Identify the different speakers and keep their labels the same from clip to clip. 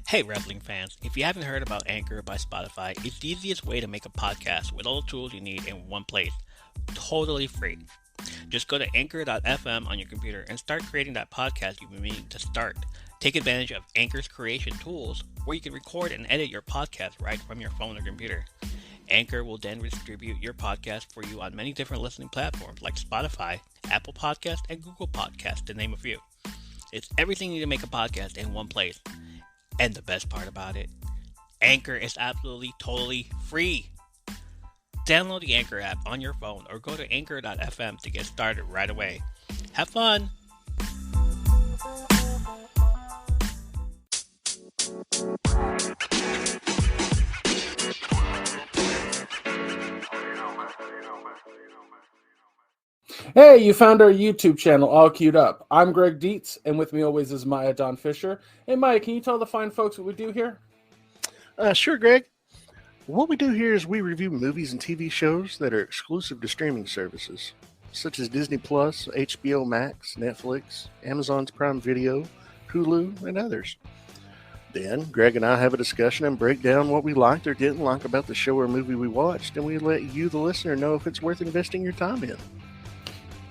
Speaker 1: Hey wrestling fans, if you haven't heard about Anchor by Spotify, it's the easiest way to make a podcast with all the tools you need in one place. Totally free. Just go to anchor.fm on your computer and start creating that podcast you've been meaning to start. Take advantage of Anchor's creation tools where you can record and edit your podcast right from your phone or computer. Anchor will then distribute your podcast for you on many different listening platforms like Spotify, Apple Podcast, and Google Podcast, to name a few. It's everything you need to make a podcast in one place. And the best part about it, Anchor is absolutely totally free. Download the Anchor app on your phone or go to anchor.fm to get started right away. Have fun!
Speaker 2: Hey, you found our YouTube channel all queued up. I'm Greg Dietz, and with me always is Maya Don Fisher. Hey, Maya, can you tell the fine folks what we do here?
Speaker 3: Sure, Greg. What we do here is we review movies and TV shows that are exclusive to streaming services, such as Disney Plus, HBO Max, Netflix, Amazon's Prime Video, Hulu, and others. Then, Greg and I have a discussion and break down what we liked or didn't like about the show or movie we watched, and we let you, the listener, know if it's worth investing your time in.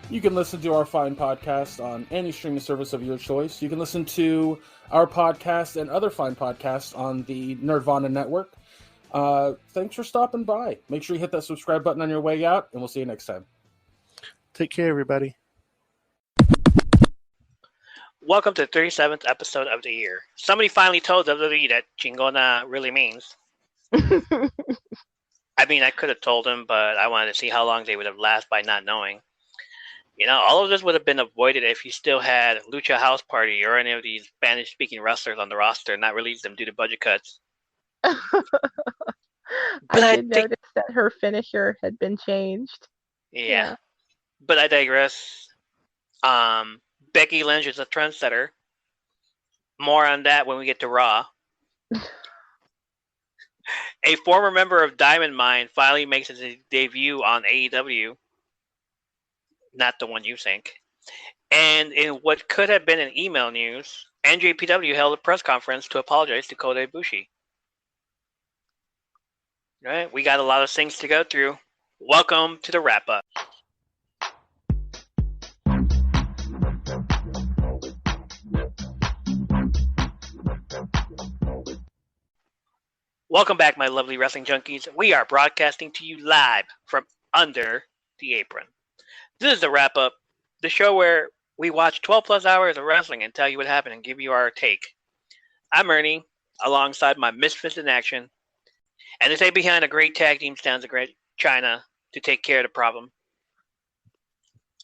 Speaker 2: You can listen to our fine podcast on any streaming service of your choice. You can listen to our podcast and other fine podcasts on the Nerdvana Network. Thanks for stopping by. Make sure you hit that subscribe button on your way out, and we'll see you next time.
Speaker 3: Take care, everybody.
Speaker 1: Welcome to the 37th episode of the year. Somebody finally told WWE that Chingona really means. I mean, I could have told him, but I wanted to see how long they would have lasted by not knowing. You know, all of this would have been avoided if you still had Lucha House Party or any of these Spanish-speaking wrestlers on the roster and not release them due to budget cuts.
Speaker 4: I did notice that her finisher had been changed.
Speaker 1: Yeah. But I digress. Becky Lynch is a trendsetter. More on that when we get to Raw. A former member of Diamond Mine finally makes his debut on AEW. Not the one you think. And in what could have been an email news, NJPW held a press conference to apologize to Kota Ibushi. Right? We got a lot of things to go through. Welcome to the wrap-up. Welcome back, my lovely wrestling junkies. We are broadcasting to you live from under the apron. This is the wrap-up, the show where we watch 12 plus hours of wrestling and tell you what happened and give you our take. I'm Ernie, alongside my Misfits in Action, and they say behind a great tag team stands a great China to take care of the problem.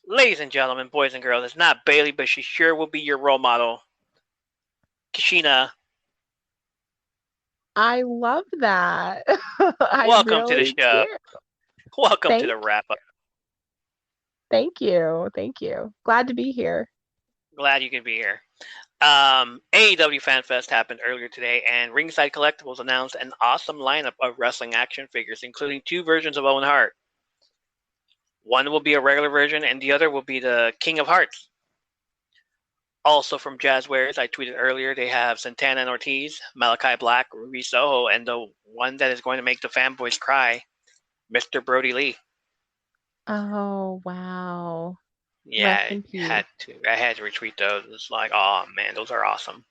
Speaker 1: Ladies and gentlemen, boys and girls, it's not Bailey, but she sure will be your role model. Kishina.
Speaker 4: I love that.
Speaker 1: Welcome to the show. Welcome to the wrap-up.
Speaker 4: Thank you. Glad to be here.
Speaker 1: Glad you can be here. AEW Fan Fest happened earlier today, and Ringside Collectibles announced an awesome lineup of wrestling action figures, including two versions of Owen Hart. One will be a regular version, and the other will be the King of Hearts. Also from Jazzwares, I tweeted earlier, they have Santana and Ortiz, Malachi Black, Ruby Soho, and the one that is going to make the fanboys cry, Mr. Brody Lee.
Speaker 4: Oh, wow.
Speaker 1: Yeah, I had to retweet those. It's like, oh man, those are awesome.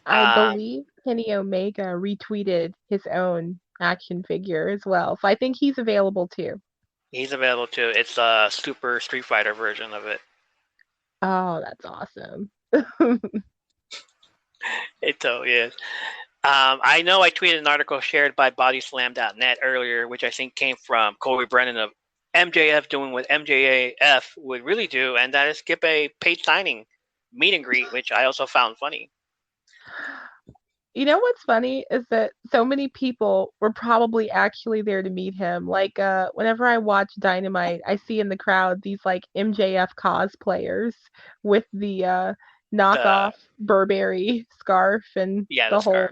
Speaker 4: I believe Kenny Omega retweeted his own action figure as well. So I think he's available too.
Speaker 1: He's available too. It's a Super Street Fighter version of it.
Speaker 4: Oh, that's awesome.
Speaker 1: It totally is. I know I tweeted an article shared by bodyslam.net earlier, which I think came from Corey Brennan of MJF doing what MJF would really do, and that is skip a paid signing meet and greet, which I also found funny.
Speaker 4: You know what's funny is that so many people were probably actually there to meet him. Like, whenever I watch Dynamite, I see in the crowd these like MJF cosplayers with the knockoff Burberry scarf and
Speaker 1: the
Speaker 4: whole
Speaker 1: scarf.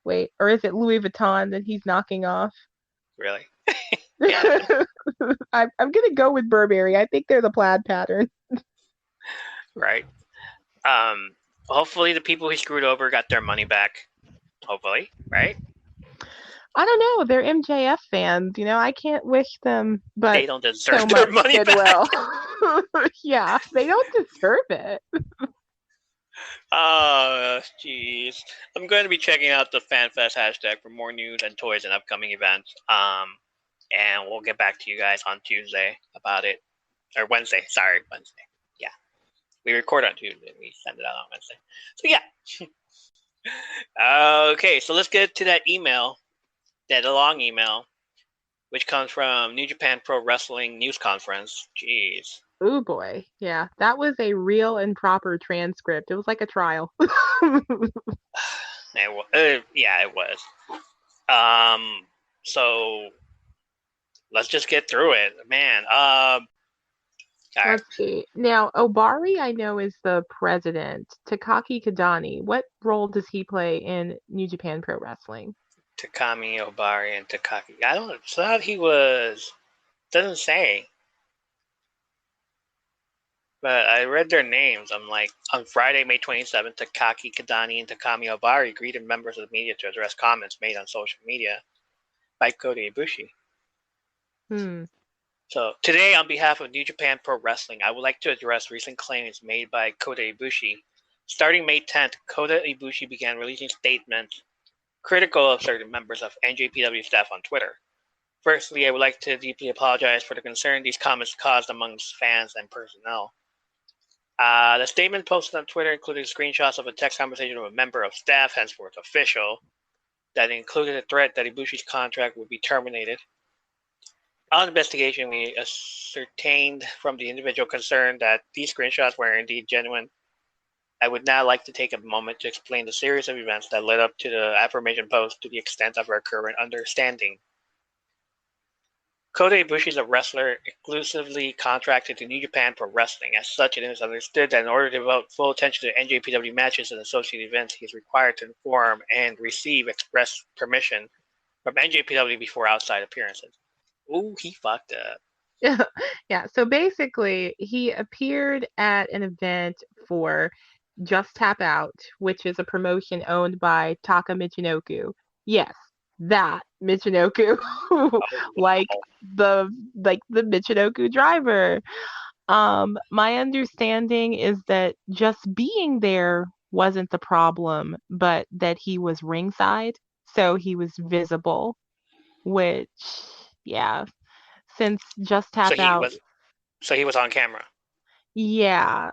Speaker 4: Wait, or is it Louis Vuitton that he's knocking off?
Speaker 1: Really?
Speaker 4: I'm gonna go with Burberry. I think they're the plaid pattern.
Speaker 1: Right. Hopefully the people he screwed over got their money back. hopefully, right?
Speaker 4: I don't know. They're MJF fans. I can't wish them
Speaker 1: They
Speaker 4: but
Speaker 1: don't
Speaker 4: so
Speaker 1: deserve their
Speaker 4: much
Speaker 1: money back.
Speaker 4: goodwill. Yeah, they don't deserve it.
Speaker 1: Oh, jeez. I'm going to be checking out the FanFest hashtag for more news and toys and upcoming events. And we'll get back to you guys on Tuesday about it. Or Wednesday. Sorry, Wednesday. Yeah. We record on Tuesday. We send it out on Wednesday. So, yeah. Okay, so let's get to that email. That long email, which comes from New Japan Pro Wrestling News Conference. Jeez.
Speaker 4: Oh boy. Yeah, that was a real and proper transcript. It was like a trial.
Speaker 1: Yeah, it was. So let's just get through it, man.
Speaker 4: Let's see. Now, Obari, I know, is the president. Takaki Kadani, what role does he play in New Japan Pro Wrestling?
Speaker 1: Takami Obari and Takaki. I don't. Thought he was. Doesn't say. But I read their names. I'm like, on Friday, May 27th, Takaki Kadani and Takami Obari greeted members of the media to address comments made on social media by Kota Ibushi. So today, on behalf of New Japan Pro Wrestling, I would like to address recent claims made by Kota Ibushi. Starting May 10th, Kota Ibushi began releasing statements critical of certain members of NJPW staff on Twitter. Firstly, I would like to deeply apologize for the concern these comments caused amongst fans and personnel. The statement posted on Twitter included screenshots of a text conversation with a member of staff, henceforth official, that included a threat that Ibushi's contract would be terminated. On investigation, we ascertained from the individual concerned that these screenshots were indeed genuine. I would now like to take a moment to explain the series of events that led up to the affirmation post to the extent of our current understanding. Kota Ibushi is a wrestler exclusively contracted to New Japan Pro Wrestling. As such, it is understood that in order to devote full attention to NJPW matches and associated events, he is required to inform and receive express permission from NJPW before outside appearances. Ooh, he fucked up.
Speaker 4: Yeah, so basically, he appeared at an event for Just Tap Out, which is a promotion owned by Taka Michinoku. Yes, that Michinoku, like the Michinoku driver. My understanding is that just being there wasn't the problem, but that he was ringside, so he was visible, which, yeah, since Just Tap Out.
Speaker 1: So he was on camera.
Speaker 4: Yeah,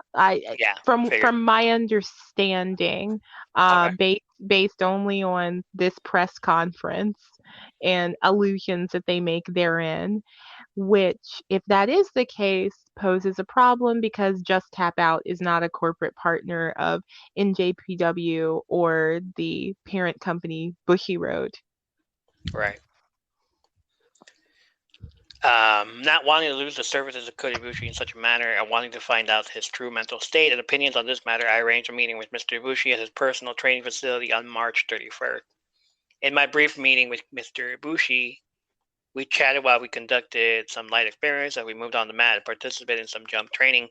Speaker 4: from my understanding, based only on this press conference and allusions that they make therein, which, if that is the case, poses a problem because Just Tap Out is not a corporate partner of NJPW or the parent company Bushiroad.
Speaker 1: Right. Not wanting to lose the services of Kota Ibushi in such a manner and wanting to find out his true mental state and opinions on this matter, I arranged a meeting with Mr. Ibushi at his personal training facility on March 31st. In my brief meeting with Mr. Ibushi, we chatted while we conducted some light experiments and we moved on the mat and participated in some jump training.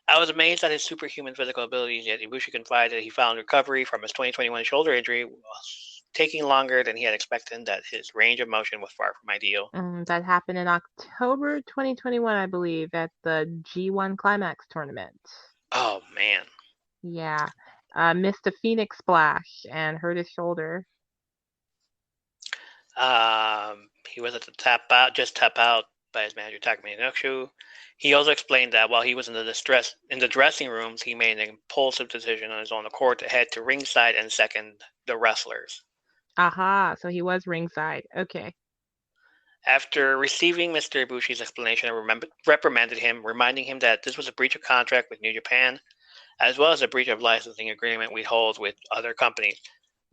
Speaker 1: I was amazed at his superhuman physical abilities, yet Ibushi confided that he found recovery from his 2021 shoulder injury was taking longer than he had expected and that his range of motion was far from ideal.
Speaker 4: That happened in October 2021, I believe, at the G1 Climax tournament.
Speaker 1: Oh, man.
Speaker 4: Yeah. Missed a Phoenix splash and hurt his shoulder.
Speaker 1: He was at the Just Tap Out by his manager Takumi Inokshu. He also explained that while he was in the dressing rooms, he made an impulsive decision on his own accord to head to ringside and second the wrestlers.
Speaker 4: Aha, so he was ringside. Okay.
Speaker 1: After receiving Mr. Ibushi's explanation, I reprimanded him, reminding him that this was a breach of contract with New Japan, as well as a breach of licensing agreement we hold with other companies.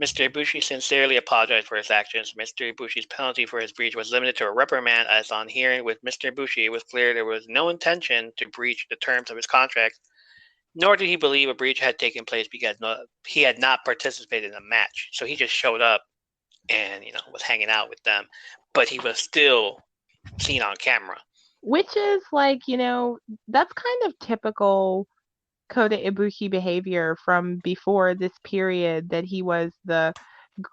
Speaker 1: Mr. Ibushi sincerely apologized for his actions. Mr. Ibushi's penalty for his breach was limited to a reprimand, as on hearing with Mr. Ibushi, it was clear there was no intention to breach the terms of his contract, nor did he believe a breach had taken place because he had not participated in a match. So he just showed up and, was hanging out with them, but he was still seen on camera.
Speaker 4: Which is that's kind of typical Kota Ibushi behavior from before this period that he was the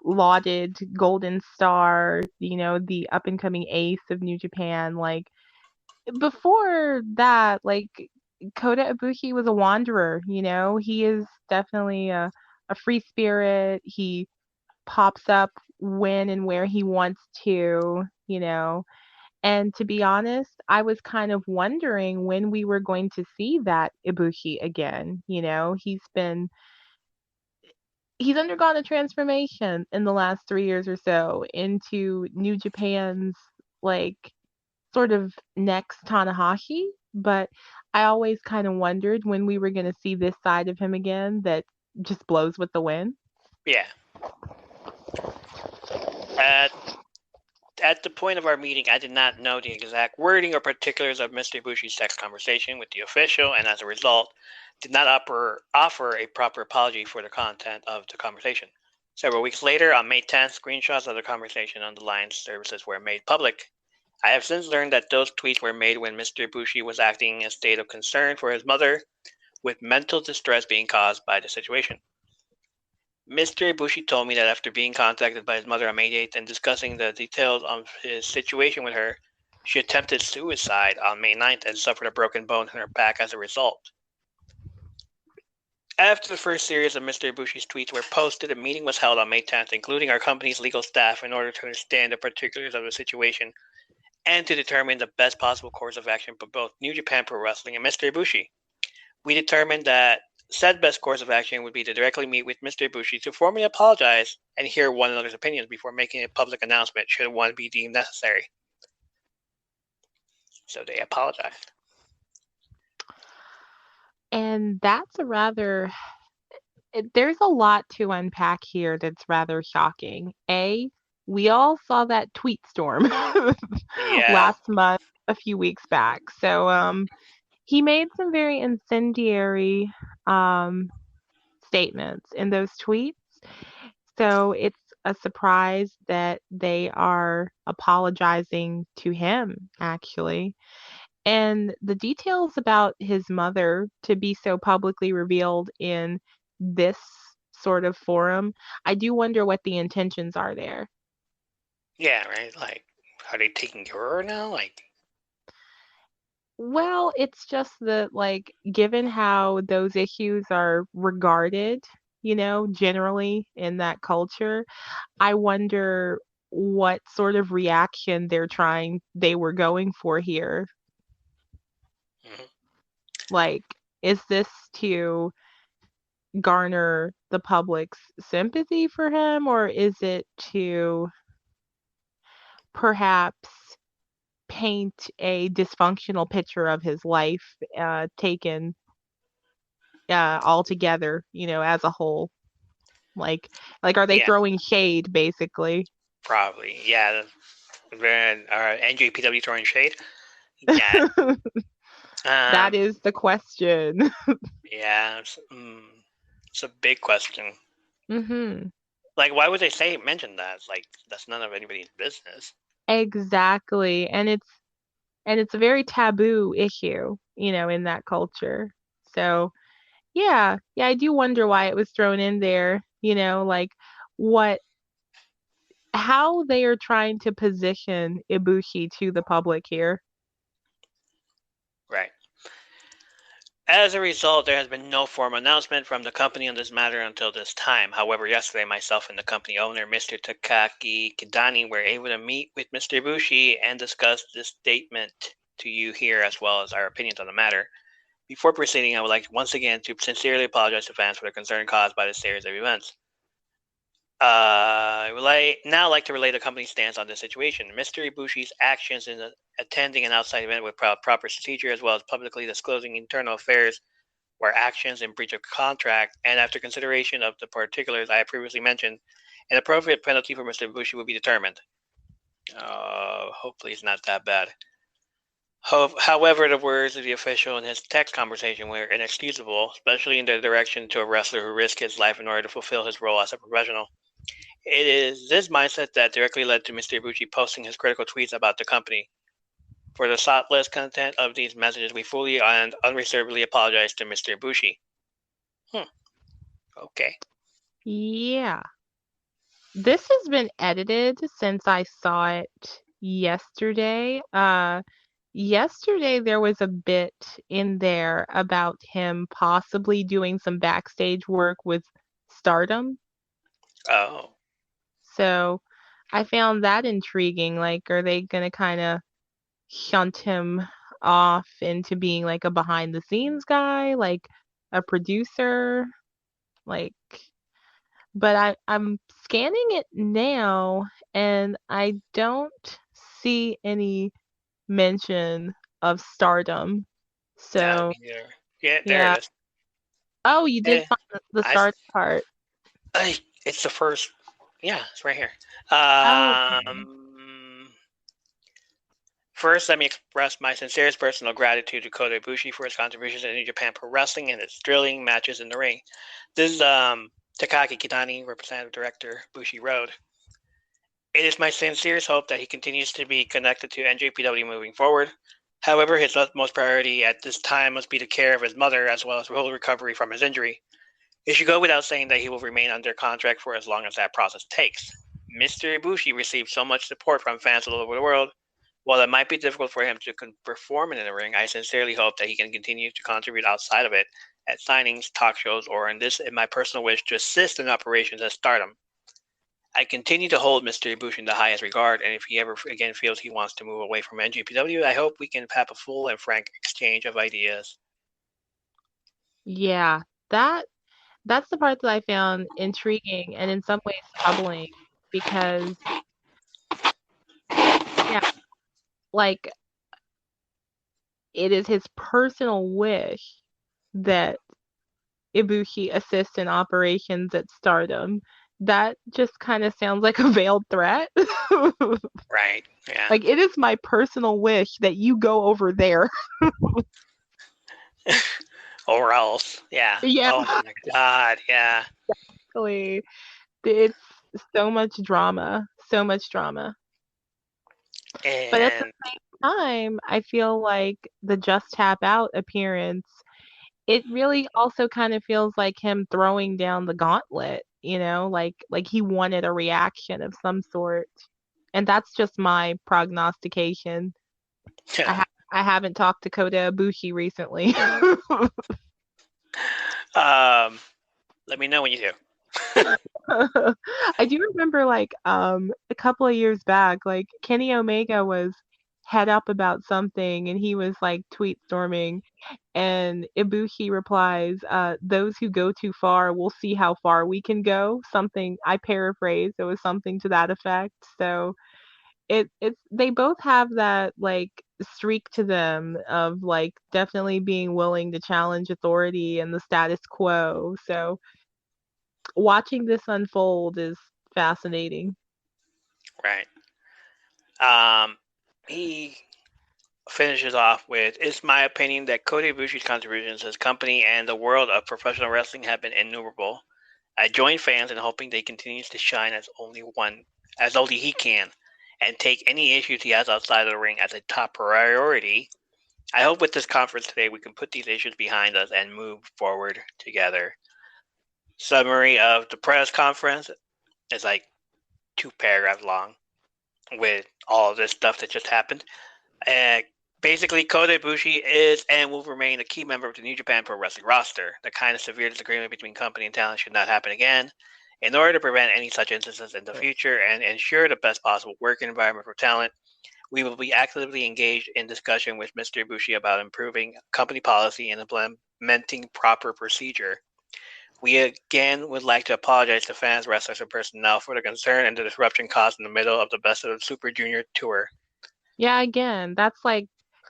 Speaker 4: lauded golden star, the up and coming ace of New Japan. Like before that, like Kota Ibushi was a wanderer, he is definitely a free spirit. He pops up when and where he wants to. And to be honest, I was kind of wondering when we were going to see that Ibushi again. He's undergone a transformation in the last 3 years or so into New Japan's like sort of next Tanahashi, but I always kind of wondered when we were going to see this side of him again that just blows with the wind.
Speaker 1: Yeah. At the point of our meeting, I did not know the exact wording or particulars of Mr. Ibushi's text conversation with the official, and as a result, did not offer a proper apology for the content of the conversation. Several weeks later, on May 10th, screenshots of the conversation on the line services were made public. I have since learned that those tweets were made when Mr. Ibushi was acting in a state of concern for his mother, with mental distress being caused by the situation. Mr. Ibushi told me that after being contacted by his mother on May 8th and discussing the details of his situation with her, she attempted suicide on May 9th and suffered a broken bone in her back as a result. After the first series of Mr. Ibushi's tweets were posted, a meeting was held on May 10th, including our company's legal staff, in order to understand the particulars of the situation and to determine the best possible course of action for both New Japan Pro Wrestling and Mr. Ibushi. We determined that said best course of action would be to directly meet with Mr. Ibushi to formally apologize and hear one another's opinions before making a public announcement should one be deemed necessary. So they apologized.
Speaker 4: And that's there's a lot to unpack here that's rather shocking. We all saw that tweet storm last month, a few weeks back. So he made some very incendiary statements in those tweets. So it's a surprise that they are apologizing to him, actually. And the details about his mother to be so publicly revealed in this sort of forum, I do wonder what the intentions are there.
Speaker 1: Yeah, right? Like, are they taking care of her now?
Speaker 4: Well, it's just that, like, given how those issues are regarded, generally in that culture, I wonder what sort of reaction they were going for here.
Speaker 1: Mm-hmm.
Speaker 4: Like, is this to garner the public's sympathy for him, or is it to perhaps paint a dysfunctional picture of his life taken all together, as a whole? Like are they throwing shade, basically?
Speaker 1: Probably, yeah. NJPW throwing shade? Yeah.
Speaker 4: That is the question.
Speaker 1: Yeah, it's a big question.
Speaker 4: Mm-hmm.
Speaker 1: Like, why would they mention that? It's like, that's none of anybody's business.
Speaker 4: Exactly. And it's a very taboo issue, in that culture. So yeah, I do wonder why it was thrown in there, like how they are trying to position Ibushi to the public here.
Speaker 1: Right. As a result, there has been no formal announcement from the company on this matter until this time. However, yesterday, myself and the company owner, Mr. Takaki Kidani, were able to meet with Mr. Ibushi and discuss this statement to you here, as well as our opinions on the matter. Before proceeding, I would like once again to sincerely apologize to fans for the concern caused by this series of events. I would now like to relay the company's stance on this situation. Mr. Ibushi's actions in attending an outside event with proper procedure, as well as publicly disclosing internal affairs, were actions in breach of contract, and after consideration of the particulars I have previously mentioned, an appropriate penalty for Mr. Ibushi will be determined. Hopefully it's not that bad. However, the words of the official in his text conversation were inexcusable, especially in the direction to a wrestler who risked his life in order to fulfill his role as a professional. It is this mindset that directly led to Mr. Ibushi posting his critical tweets about the company. For the thoughtless content of these messages, we fully and unreservedly apologize to Mr. Ibushi. Okay.
Speaker 4: Yeah. This has been edited since I saw it yesterday. Yesterday there was a bit in there about him possibly doing some backstage work with Stardom.
Speaker 1: Oh,
Speaker 4: So I found that intriguing. Like, are they gonna kind of shunt him off into being like a behind the scenes guy, like a producer? Like, but I'm scanning it now and I don't see any mention of Stardom.
Speaker 1: no,
Speaker 4: So
Speaker 1: me neither. Yeah, there it
Speaker 4: yeah.
Speaker 1: is.
Speaker 4: Oh, you did
Speaker 1: Eh,
Speaker 4: find the
Speaker 1: I,
Speaker 4: Stardom part.
Speaker 1: it's the first. Yeah, it's right here.
Speaker 4: Oh, okay.
Speaker 1: First, let me express my sincerest personal gratitude to Kota Ibushi for his contributions to New Japan Pro Wrestling and its thrilling matches in the ring. This is Takaki Kitani, Representative Director, Bushi Road. It is my sincerest hope that he continues to be connected to NJPW moving forward. However, his utmost priority at this time must be the care of his mother as well as full recovery from his injury. It should go without saying that he will remain under contract for as long as that process takes. Mr. Ibushi received so much support from fans all over the world. While it might be difficult for him to perform in the ring, I sincerely hope that he can continue to contribute outside of it at signings, talk shows, or in my personal wish to assist in operations at Stardom. I continue to hold Mr. Ibushi in the highest regard, and if he ever again feels he wants to move away from NJPW, I hope we can have a full and frank exchange of ideas.
Speaker 4: Yeah, that that's the part that I found intriguing and in some ways troubling because yeah, like it is his personal wish that Ibushi assists in operations at Stardom. That just kind of sounds like a veiled threat.
Speaker 1: Right? Yeah.
Speaker 4: Like, it is my personal wish that you go over there.
Speaker 1: Or else. Yeah.
Speaker 4: Yeah,
Speaker 1: Oh my God. Yeah.
Speaker 4: exactly. It's so much drama, so much drama. But at the
Speaker 1: And
Speaker 4: time, I feel like the Just Tap Out appearance, it really also kind of feels like him throwing down the gauntlet, like he wanted a reaction of some sort. And that's just my prognostication. I haven't talked to Kota Ibushi recently.
Speaker 1: let me know when you do.
Speaker 4: I do remember like a couple of years back, like Kenny Omega was head up about something and he was like tweet storming and Ibushi replies, those who go too far will see how far we can go. Something I paraphrase, it was something to that effect. So it's they both have that like streak to them of like definitely being willing to challenge authority and the status quo. So watching this unfold is fascinating.
Speaker 1: Right. Um, he finishes off with, "It's my opinion that Kota Ibushi's contributions to his company and the world of professional wrestling have been innumerable. I join fans in hoping that he continues to shine as only he can, and take any issues he has outside of the ring as a top priority. I hope with this conference today we can put these issues behind us and move forward together." Summary of the press conference is like 2 paragraphs long with all this stuff that just happened. Uh, Basically, Kota Ibushi is and will remain a key member of the New Japan Pro Wrestling roster. The kind of severe disagreement between company and talent should not happen again. In order to prevent any such instances in the future and ensure the best possible working environment for talent, we will be actively engaged in discussion with Mr. Ibushi about improving company policy and implementing proper procedure. We again would like to apologize to fans, wrestlers, and personnel for the concern and the disruption caused in the middle of the Best of the Super Junior tour.
Speaker 4: Yeah, again, that's like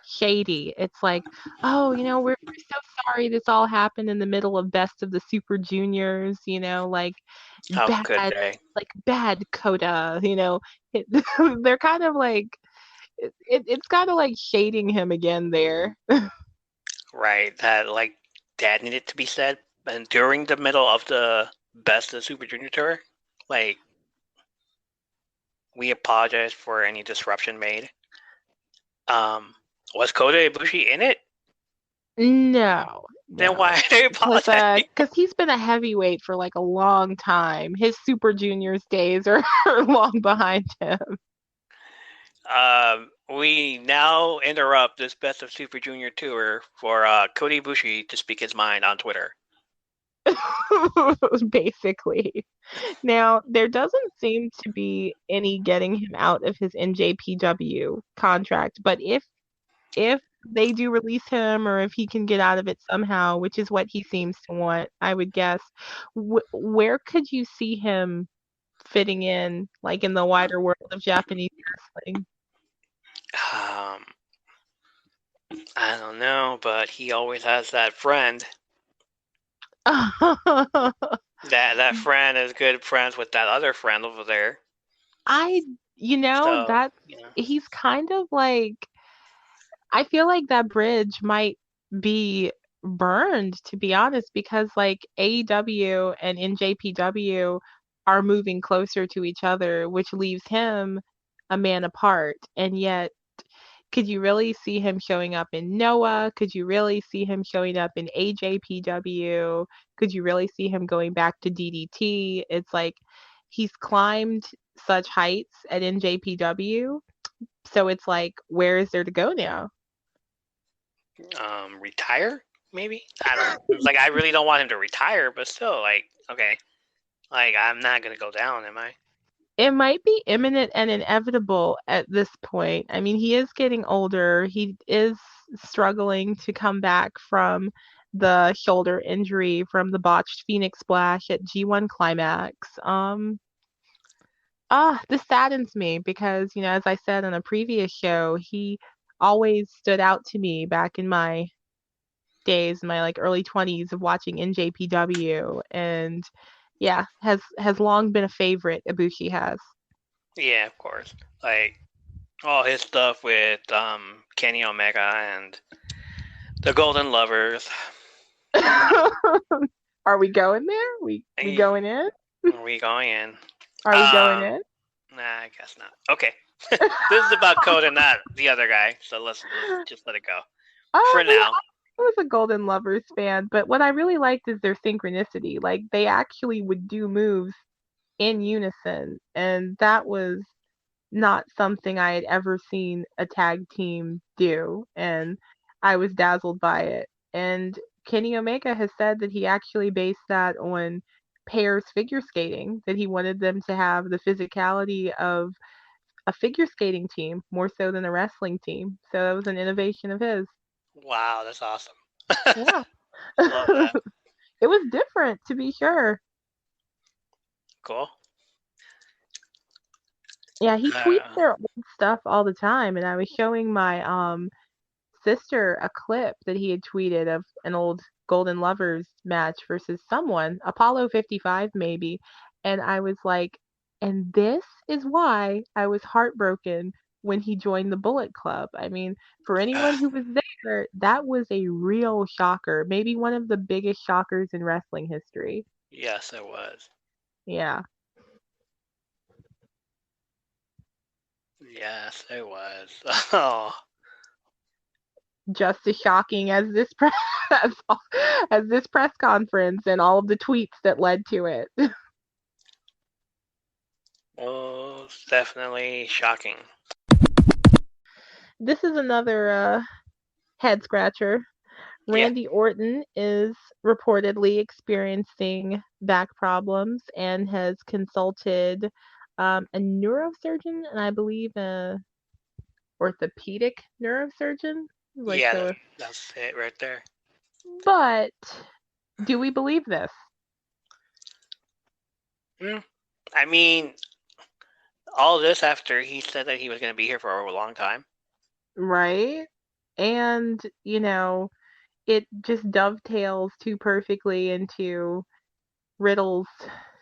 Speaker 4: shady. It's like, oh, we're so sorry this all happened in the middle of Best of the Super Juniors, like
Speaker 1: Oh,
Speaker 4: bad,
Speaker 1: good day.
Speaker 4: like bad Coda. It, they're kind of like it's kind of like shading him again there.
Speaker 1: Right, that needed to be said. And during the middle of the Best of the Super Junior tour, like, we apologize for any disruption made. Um, was Kota Ibushi in it?
Speaker 4: No,
Speaker 1: Then
Speaker 4: No.
Speaker 1: why are they apologizing?
Speaker 4: Because he's been a heavyweight for like a long time. His Super Juniors days are, are long behind him.
Speaker 1: We now interrupt this Best of Super Junior tour for Kota Ibushi to speak his mind on Twitter.
Speaker 4: Basically. Now, there doesn't seem to be any getting him out of his NJPW contract, but if they do release him or if he can get out of it somehow, which is what he seems to want, I would guess, where could you see him fitting in, like in the wider world of Japanese wrestling?
Speaker 1: I don't know, but he always has that friend. That friend is good friends with that other friend over there.
Speaker 4: He's kind of like, I feel like that bridge might be burned, to be honest, because like AEW and NJPW are moving closer to each other, which leaves him a man apart. And yet, could you really see him showing up in Noah? Could you really see him showing up in AJPW? Could you really see him going back to DDT? It's like he's climbed such heights at NJPW. So it's like, where is there to go now?
Speaker 1: Retire? Maybe? I don't know. It's like, I really don't want him to retire, but still, like, okay. Like, I'm not going to go down, am I?
Speaker 4: It might be imminent and inevitable at this point. I mean, he is getting older. He is struggling to come back from the shoulder injury from the botched Phoenix Splash at G1 Climax. This saddens me because, as I said on a previous show, he always stood out to me back in my days, my like early 20s of watching NJPW, and yeah, has long been a favorite. Ibushi has.
Speaker 1: Yeah, of course. Like, all his stuff with Kenny Omega and the Golden Lovers.
Speaker 4: Are we going there? We going in?
Speaker 1: Are we going in?
Speaker 4: Are we going in?
Speaker 1: Nah, I guess not. Okay. This is about Kota, not the other guy, so let's just let it go. For now.
Speaker 4: I was a Golden Lovers fan, but what I really liked is their synchronicity. Like, they actually would do moves in unison, and that was not something I had ever seen a tag team do, and I was dazzled by it. And Kenny Omega has said that he actually based that on pairs figure skating, that he wanted them to have the physicality of a figure skating team more so than a wrestling team. So that was an innovation of his.
Speaker 1: Wow, that's awesome.
Speaker 4: Yeah.
Speaker 1: Love that.
Speaker 4: It was different, to be sure.
Speaker 1: Cool.
Speaker 4: Yeah, he tweets their old stuff all the time, and I was showing my sister a clip that he had tweeted of an old Golden Lovers match versus someone, Apollo 55 maybe, and I was like, and this is why I was heartbroken when he joined the Bullet Club. I mean, for anyone who was there, that was a real shocker, maybe one of the biggest shockers in wrestling history.
Speaker 1: Yes, it was.
Speaker 4: Yeah.
Speaker 1: Yes, it was. Oh.
Speaker 4: Just as shocking as this as this press conference and all of the tweets that led to it.
Speaker 1: Oh, it's definitely shocking.
Speaker 4: This is another head scratcher. Randy Orton is reportedly experiencing back problems and has consulted a neurosurgeon and I believe a orthopedic neurosurgeon.
Speaker 1: Like that's it right there.
Speaker 4: But do we believe this?
Speaker 1: I mean, all this after he said that he was going to be here for a long time.
Speaker 4: Right? And, it just dovetails too perfectly into Riddle's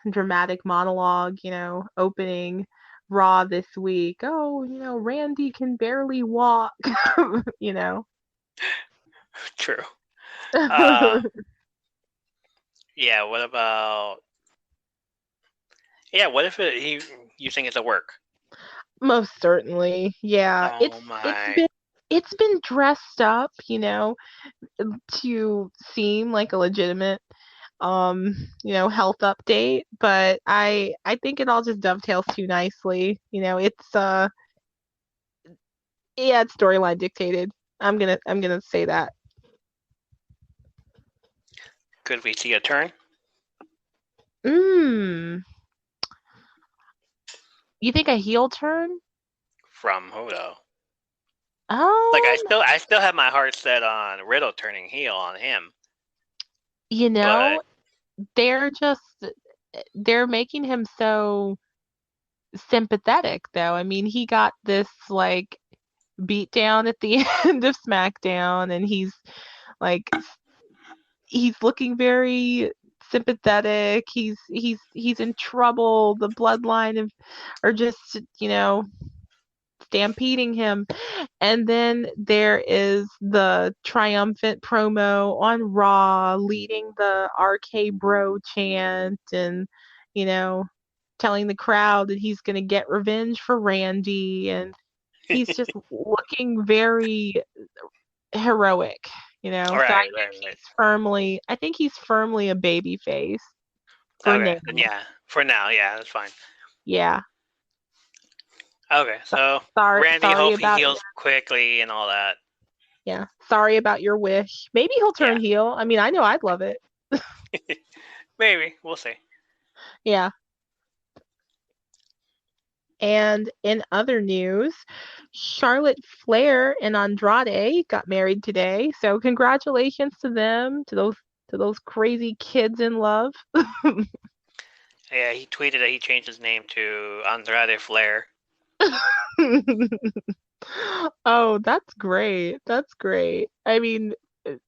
Speaker 4: dramatic monologue, opening Raw this week. Oh, Randy can barely walk,
Speaker 1: True. Yeah, what about... Yeah, what if you think it's a work?
Speaker 4: Most certainly, yeah.
Speaker 1: Oh my.
Speaker 4: it's been dressed up, to seem like a legitimate health update, but I think it all just dovetails too nicely. It's storyline dictated. I'm gonna say that.
Speaker 1: Could we see a turn?
Speaker 4: You think a heel turn?
Speaker 1: From who though?
Speaker 4: Um,
Speaker 1: Like I still have my heart set on Riddle turning heel on him. But
Speaker 4: they're just they're making him so sympathetic though. I mean, he got this like beat down at the end of SmackDown, and like he's looking very sympathetic. He's in trouble. The bloodline are just, stampeding him. And then there is the triumphant promo on Raw leading the RK Bro chant and, you know, telling the crowd that he's going to get revenge for Randy. And he's just looking very heroic, So
Speaker 1: right.
Speaker 4: I think he's firmly a baby face for
Speaker 1: Okay,
Speaker 4: now.
Speaker 1: then yeah. For now, yeah, that's fine.
Speaker 4: Yeah.
Speaker 1: Okay, so Randy hope he heals quickly and all that.
Speaker 4: Yeah. Sorry about your wish. Maybe he'll turn heel. I mean, I know I'd love it.
Speaker 1: Maybe. We'll see.
Speaker 4: Yeah. And in other news, Charlotte Flair and Andrade got married today. So congratulations to them, to those crazy kids in love.
Speaker 1: Yeah, he tweeted that he changed his name to Andrade Flair.
Speaker 4: Oh, that's great. That's great. I mean,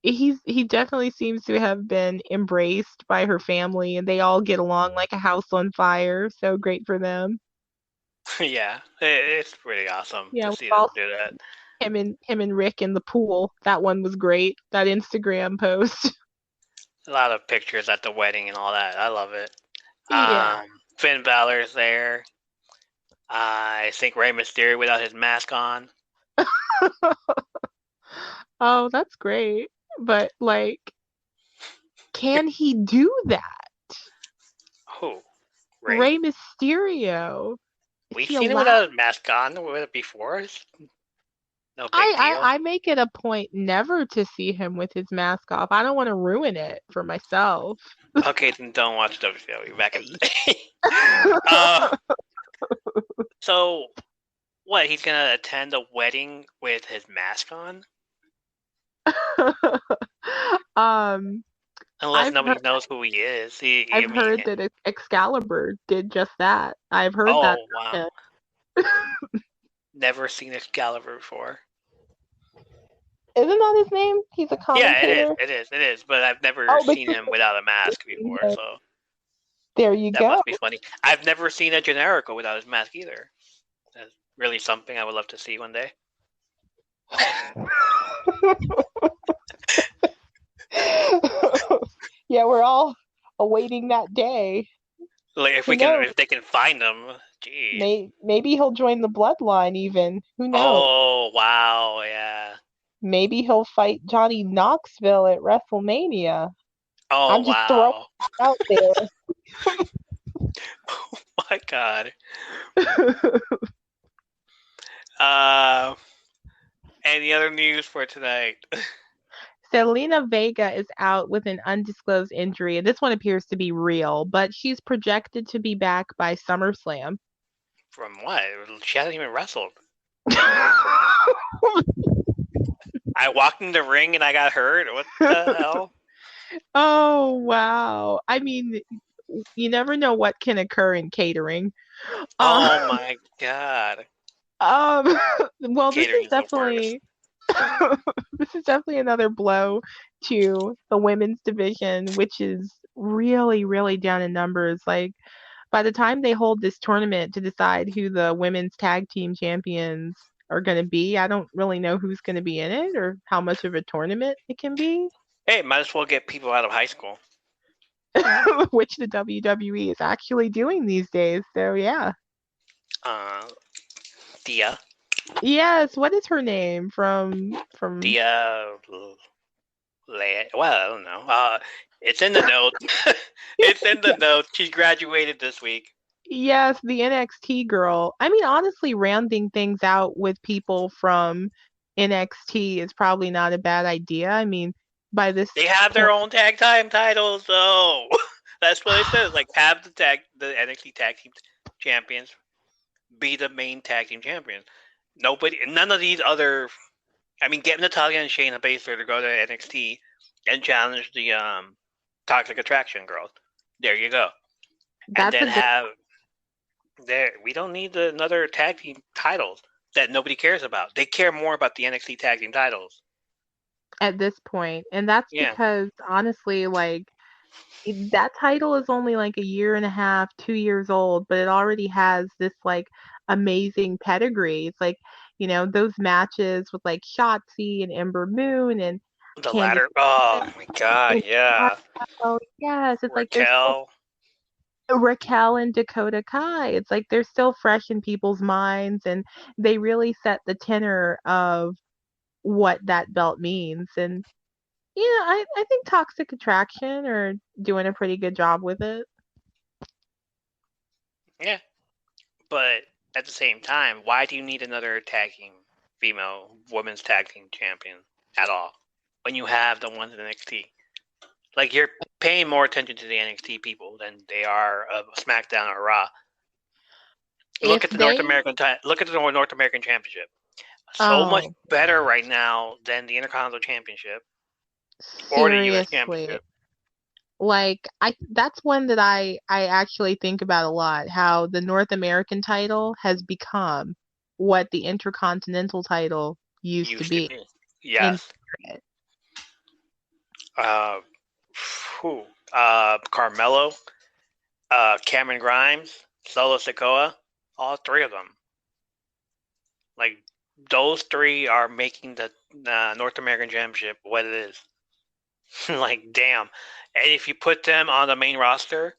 Speaker 4: he definitely seems to have been embraced by her family, and they all get along like a house on fire. So great for them.
Speaker 1: Yeah, it's pretty awesome to see them do that.
Speaker 4: Him and Rick in the pool. That one was great. That Instagram post.
Speaker 1: A lot of pictures at the wedding and all that. I love it.
Speaker 4: Yeah.
Speaker 1: Finn Balor's there. I think Rey Mysterio without his mask on.
Speaker 4: Oh, that's great. But can he do that?
Speaker 1: Who?
Speaker 4: Rey Mysterio.
Speaker 1: We've seen him without his mask on before. No big deal.
Speaker 4: I make it a point never to see him with his mask off. I don't want to ruin it for myself.
Speaker 1: Okay, then don't watch WWE back in the day. So, what? He's gonna attend a wedding with his mask on? Unless nobody knows who he is.
Speaker 4: I've heard that Excalibur did just that. I've heard that.
Speaker 1: Oh, wow. Never seen Excalibur before.
Speaker 4: Isn't that his name? He's a commentator.
Speaker 1: Yeah, it is. But I've never seen him without a mask before, so
Speaker 4: there you go.
Speaker 1: That must be funny. I've never seen a Generico without his mask either. That's really something I would love to see one day.
Speaker 4: Yeah, we're all awaiting that day.
Speaker 1: Like if they can find him, geez.
Speaker 4: Maybe he'll join the bloodline even. Who knows?
Speaker 1: Oh wow, yeah.
Speaker 4: Maybe he'll fight Johnny Knoxville at WrestleMania.
Speaker 1: Oh,
Speaker 4: I'm just throwing it out there.
Speaker 1: Oh my god. Any other news for tonight?
Speaker 4: Selena Vega is out with an undisclosed injury, and this one appears to be real, but she's projected to be back by SummerSlam.
Speaker 1: From what? She hasn't even wrestled. I walked in the ring and I got hurt. What the hell?
Speaker 4: Oh, wow. I mean, you never know what can occur in catering.
Speaker 1: Oh my god.
Speaker 4: Well, this is definitely another blow to the women's division, which is really, really down in numbers. Like, by the time they hold this tournament to decide who the women's tag team champions are going to be, I don't really know who's going to be in it or how much of a tournament it can be.
Speaker 1: Hey, might as well get people out of high school.
Speaker 4: Which the WWE is actually doing these days. So, yeah.
Speaker 1: Thea.
Speaker 4: Yes, what is her name from
Speaker 1: The well, I don't know. It's in the note. It's in the
Speaker 4: Yeah,
Speaker 1: note. She graduated this week.
Speaker 4: yes, the NXT girl. I mean, honestly, rounding things out with people from NXT is probably not a bad idea. I mean, by this
Speaker 1: They have their
Speaker 4: point,
Speaker 1: own tag time titles, though. That's what it says. Like, have the NXT tag team champions be the main tag team champions. None of these other. I mean, get Natalia and Shayna Baszler to go to NXT and challenge the Toxic Attraction girls. There you go. And
Speaker 4: that's a
Speaker 1: then
Speaker 4: good
Speaker 1: have there. We don't need another tag team titles that nobody cares about. They care more about the NXT tag team titles.
Speaker 4: at this point, and that's
Speaker 1: Yeah,
Speaker 4: because honestly, like that title is only like a year and a half, 2 years old, but it already has this like amazing pedigree. It's like, those matches with like Shotzi and Ember Moon and
Speaker 1: the
Speaker 4: Candice
Speaker 1: latter. Oh my God,
Speaker 4: and
Speaker 1: yeah.
Speaker 4: oh yes, it's like there's still
Speaker 1: Raquel.
Speaker 4: Raquel and Dakota Kai. It's like they're still fresh in people's minds and they really set the tenor of what that belt means. And I think Toxic Attraction are doing a pretty good job with it.
Speaker 1: Yeah, but at the same time, why do you need another tag team, female women's tag team champion at all when you have the ones in NXT? Like, you're paying more attention to the NXT people than they are of SmackDown or Raw. Look
Speaker 4: If
Speaker 1: at the North
Speaker 4: they,
Speaker 1: American look at the North American Championship. So much
Speaker 4: oh,
Speaker 1: better right now than the Intercontinental Championship or the U.S.
Speaker 4: seriously,
Speaker 1: Championship.
Speaker 4: like that's one that I actually think about a lot, how the North American title has become what the Intercontinental title used to
Speaker 1: Used to
Speaker 4: be
Speaker 1: be.
Speaker 4: in
Speaker 1: Yes.
Speaker 4: spirit.
Speaker 1: Uh, who? Carmelo, Cameron Grimes, Solo Sikoa, all three of them. Like, those three are making the North American Championship what it is. Like, damn. And if you put them on the main roster,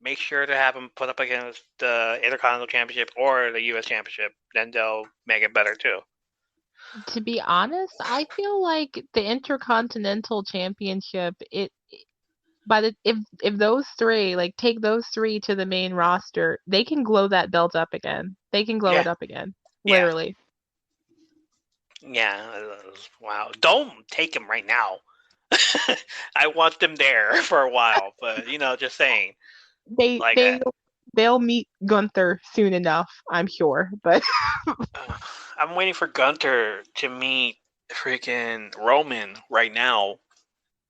Speaker 1: make sure to have them put up against the Intercontinental Championship or the U.S. Championship. Then they'll make it better too.
Speaker 4: To be honest, I feel like the Intercontinental Championship, but if those three, like take those three to the main roster, they can glow that belt up again. They can glow
Speaker 1: Yeah,
Speaker 4: it up again,
Speaker 1: yeah,
Speaker 4: literally.
Speaker 1: yeah. Wow. Don't take them right now. I want them there for a while, but just saying.
Speaker 4: They
Speaker 1: Like,
Speaker 4: they they'll meet Gunther soon enough, I'm sure. But
Speaker 1: I'm waiting for Gunter to meet freaking Roman right now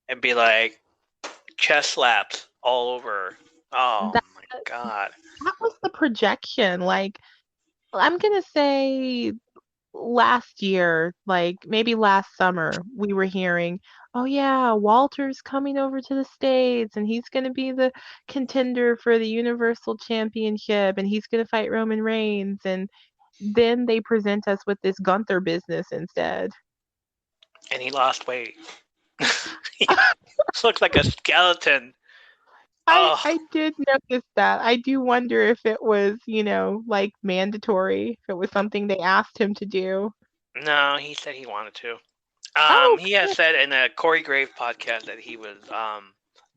Speaker 1: and be like chest slaps all over. Oh
Speaker 4: that
Speaker 1: my God.
Speaker 4: that was the projection. Like I'm gonna say last year, like maybe last summer, we were hearing, oh yeah, Walter's coming over to the States and he's gonna be the contender for the Universal Championship and he's gonna fight Roman Reigns, and then they present us with this Gunther business instead.
Speaker 1: And he lost weight. He looks like a skeleton.
Speaker 4: I
Speaker 1: Oh,
Speaker 4: I did notice that. I do wonder if it was, like mandatory, if it was something they asked him to do.
Speaker 1: no, he said he wanted to.
Speaker 4: Oh,
Speaker 1: He has
Speaker 4: good.
Speaker 1: said in a Corey Grave podcast that he was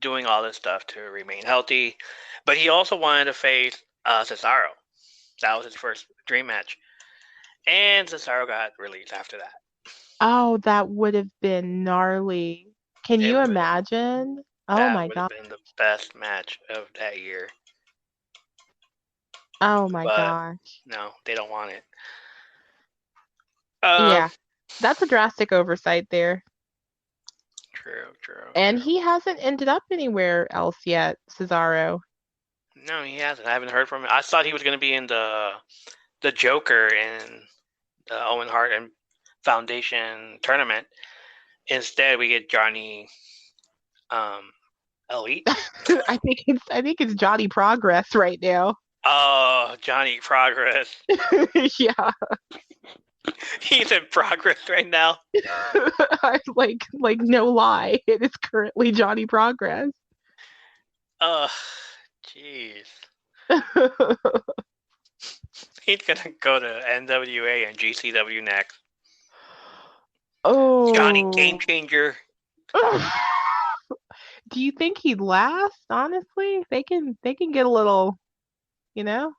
Speaker 1: doing all this stuff to remain healthy, but he also wanted to face Cesaro. That was his first dream match, and Cesaro got released after that.
Speaker 4: Oh, that would have been gnarly. Can
Speaker 1: It
Speaker 4: you
Speaker 1: would
Speaker 4: imagine? Oh
Speaker 1: That
Speaker 4: my
Speaker 1: would have
Speaker 4: God.
Speaker 1: been the best match of that year,
Speaker 4: Oh my
Speaker 1: but
Speaker 4: gosh.
Speaker 1: no, they don't want it. Uh,
Speaker 4: Yeah, that's a drastic oversight there.
Speaker 1: true, true,
Speaker 4: And
Speaker 1: true.
Speaker 4: he hasn't ended up anywhere else yet, Cesaro.
Speaker 1: No, he hasn't. I haven't heard from him. I thought he was going to be in the Joker in the Owen Hart and Foundation tournament. Instead, we get Johnny Elite.
Speaker 4: I think it's Johnny Progress right now.
Speaker 1: Oh, Johnny Progress.
Speaker 4: Yeah.
Speaker 1: He's in progress right now.
Speaker 4: Like no lie, it is currently Johnny Progress.
Speaker 1: Oh, jeez. He's gonna go to NWA and GCW next.
Speaker 4: Oh.
Speaker 1: Johnny Game Changer.
Speaker 4: Do you think he'd last? Honestly, they can get a little, you know.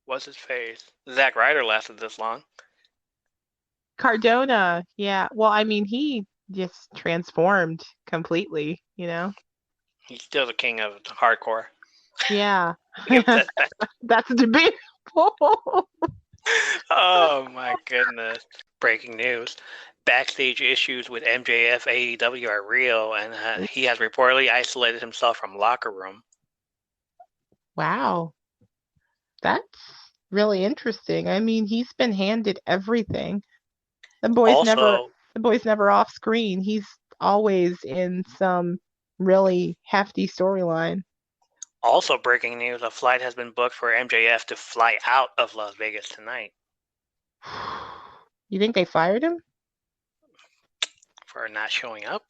Speaker 1: What's his face? Zack Ryder lasted this long.
Speaker 4: Cardona, yeah. Well, I mean, he just transformed completely, you know.
Speaker 1: He's still the king of hardcore.
Speaker 4: Yeah,
Speaker 1: Give that back.
Speaker 4: that's debatable.
Speaker 1: Oh my goodness. Breaking news. Backstage issues with MJF AEW are real, and he has reportedly isolated himself from locker room.
Speaker 4: Wow, that's really interesting. I mean, he's been handed everything. The boy's never off screen. He's always in some really hefty storyline.
Speaker 1: Also breaking news, a flight has been booked for MJF to fly out of Las Vegas tonight.
Speaker 4: You think they fired him?
Speaker 1: For not showing up?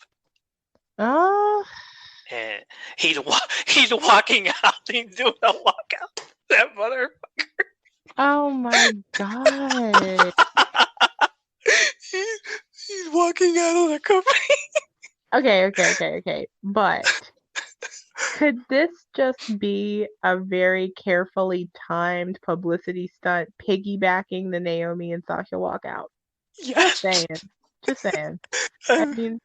Speaker 4: And
Speaker 1: he's walking out. He's doing a walkout. That motherfucker.
Speaker 4: Oh my god.
Speaker 1: He's walking out of the company.
Speaker 4: Okay. But could this just be a very carefully timed publicity stunt piggybacking the Naomi and Sasha walkout?
Speaker 1: Yes.
Speaker 4: Just saying. I mean,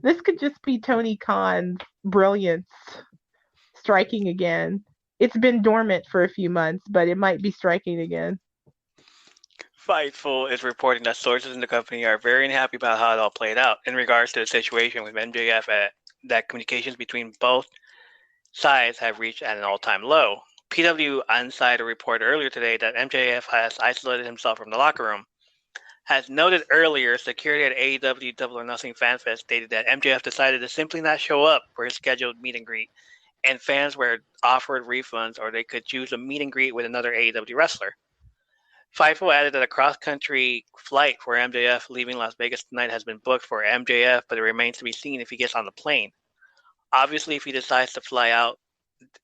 Speaker 4: this could just be Tony Khan's brilliance striking again. It's been dormant for a few months, but it might be striking again.
Speaker 1: Fightful is reporting that sources in the company are very unhappy about how it all played out in regards to the situation with MJF, that communications between both sides have reached at an all-time low. PW Insider reported earlier today that MJF has isolated himself from the locker room. As noted earlier, security at AEW Double or Nothing FanFest stated that MJF decided to simply not show up for his scheduled meet and greet, and fans were offered refunds or they could choose a meet and greet with another AEW wrestler. Fightful added that a cross-country flight for MJF leaving Las Vegas tonight has been booked for MJF, but it remains to be seen if he gets on the plane. Obviously, if he decides to fly out,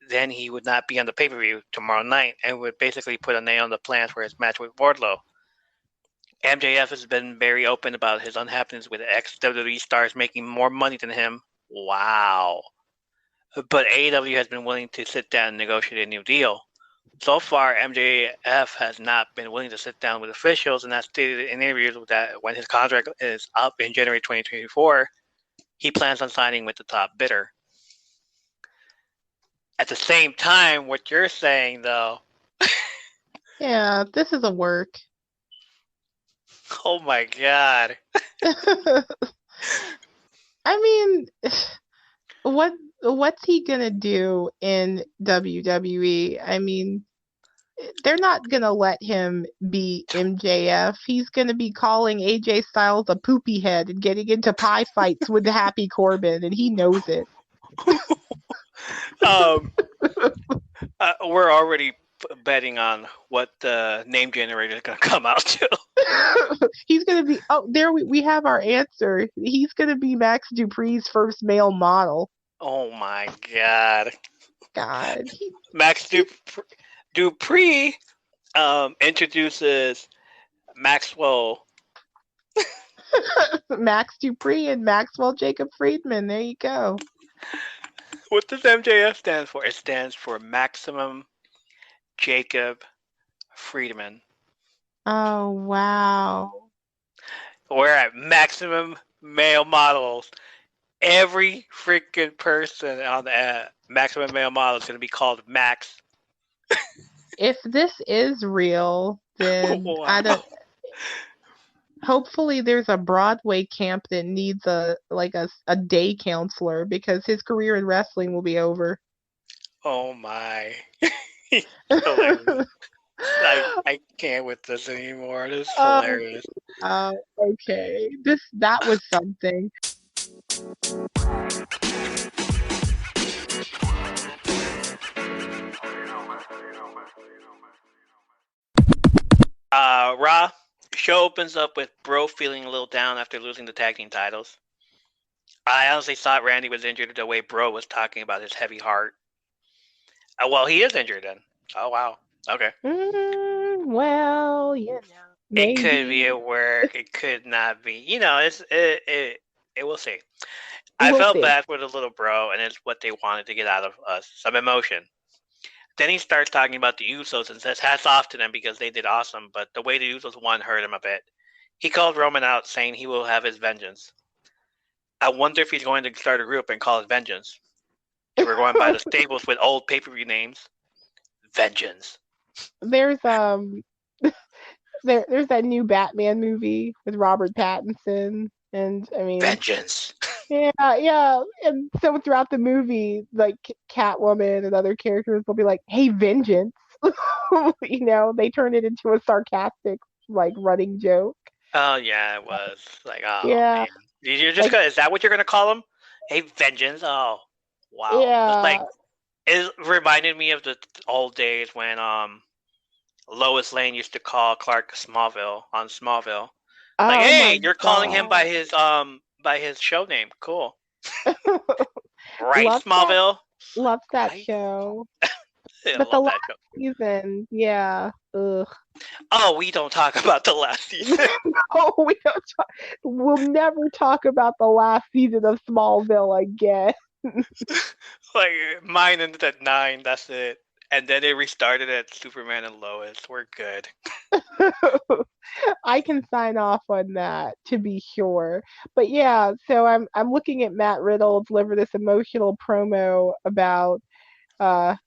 Speaker 1: then he would not be on the pay-per-view tomorrow night and would basically put a nail on the plans for his match with Wardlow. MJF has been very open about his unhappiness with ex-WWE stars making more money than him. Wow. But AEW has been willing to sit down and negotiate a new deal. So far, MJF has not been willing to sit down with officials, and has stated in interviews that when his contract is up in January 2024, he plans on signing with the top bidder. At the same time, what you're saying, though...
Speaker 4: Yeah, this is a work.
Speaker 1: Oh my god.
Speaker 4: I mean, what's he gonna do in WWE? I mean, they're not gonna let him be MJF. He's gonna be calling AJ Styles a poopy head and getting into pie fights with Happy Corbin, and he knows it.
Speaker 1: We're already betting on what the name generator is going to come out to.
Speaker 4: He's going to be, we have our answer. He's going to be Max Dupree's first male model.
Speaker 1: Oh my god.
Speaker 4: Max
Speaker 1: Dupree introduces Maxwell.
Speaker 4: Max Dupree and Maxwell Jacob Friedman. There you go.
Speaker 1: What does MJF stand for? It stands for Maximum Jacob Friedman.
Speaker 4: Oh, wow.
Speaker 1: We're at Maximum Male Models. Every freaking person on the Maximum Male Model is going to be called Max.
Speaker 4: If this is real, then
Speaker 1: wow.
Speaker 4: Hopefully there's a Broadway camp that needs a day counselor, because his career in wrestling will be over.
Speaker 1: Oh my. I can't with this anymore. This is hilarious.
Speaker 4: Okay. That was something.
Speaker 1: Raw show opens up with Bro feeling a little down after losing the tag team titles. I honestly thought Randy was injured the way Bro was talking about his heavy heart. Well, he is injured then. Oh wow. Okay.
Speaker 4: Well,
Speaker 1: It could be
Speaker 4: maybe
Speaker 1: at work. It could not be. It will see. I
Speaker 4: we'll
Speaker 1: felt
Speaker 4: see.
Speaker 1: bad for the little bro, and it's what they wanted to get out of us. Some emotion. Then he starts talking about the Usos and says hats off to them because they did awesome, but the way the Usos won hurt him a bit. He called Roman out, saying he will have his vengeance. I wonder if he's going to start a group and call it Vengeance. If we're going by the stables with old pay-per-view names, Vengeance.
Speaker 4: There's there's that new Batman movie with Robert Pattinson, and I mean,
Speaker 1: Vengeance.
Speaker 4: yeah, and so throughout the movie, like Catwoman and other characters will be like, "Hey, vengeance," they turn it into a sarcastic, like running joke.
Speaker 1: Oh yeah, it was like, oh
Speaker 4: Yeah,
Speaker 1: man, you're just
Speaker 4: like
Speaker 1: gonna, is that what you're gonna call him? Hey, Vengeance. Oh, wow. It's like,
Speaker 4: yeah.
Speaker 1: it reminded me of the old days when Lois Lane used to call Clark Smallville on Smallville. Like,
Speaker 4: Oh
Speaker 1: hey,
Speaker 4: my
Speaker 1: you're calling him
Speaker 4: god,
Speaker 1: by his show name. Cool. Right,
Speaker 4: love that,
Speaker 1: Smallville?
Speaker 4: love that
Speaker 1: Right?
Speaker 4: show.
Speaker 1: I
Speaker 4: But the
Speaker 1: love
Speaker 4: last
Speaker 1: that show.
Speaker 4: season, yeah, ugh.
Speaker 1: Oh, we don't talk about the last season.
Speaker 4: Oh, we'll never talk about the last season of Smallville again.
Speaker 1: Like, mine ended at 9, that's it. And then it restarted at Superman and Lois. We're good.
Speaker 4: I can sign off on that to be sure. But yeah, so I'm looking at Matt Riddle deliver this emotional promo about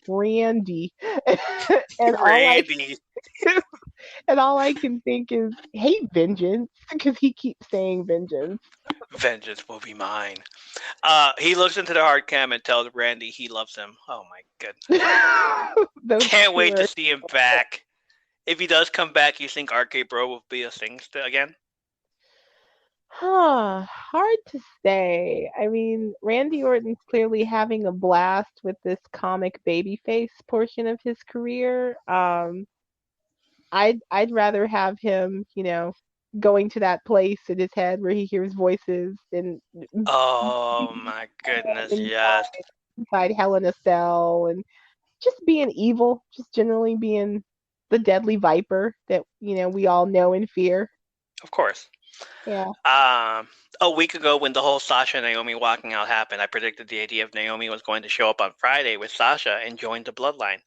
Speaker 4: Randy. and all I
Speaker 1: Randy.
Speaker 4: and all I can think is, "Hey, vengeance," because he keeps saying vengeance.
Speaker 1: Vengeance will be mine. He looks into the hard cam and tells Randy he loves him. Oh my goodness.
Speaker 4: Those
Speaker 1: Can't
Speaker 4: two
Speaker 1: wait to
Speaker 4: are
Speaker 1: see him back. If he does come back, you think RK Bro will be a thing again?
Speaker 4: hard to say. I mean, Randy Orton's clearly having a blast with this comic babyface portion of his career. I'd rather have him, going to that place in his head where he hears voices and
Speaker 1: Oh my goodness,
Speaker 4: inside,
Speaker 1: yes.
Speaker 4: inside Hell in a Cell and just being evil, just generally being the deadly viper that, we all know and fear.
Speaker 1: Of course.
Speaker 4: Yeah.
Speaker 1: A week ago, when the whole Sasha and Naomi walking out happened, I predicted the idea of Naomi was going to show up on Friday with Sasha and join the bloodline.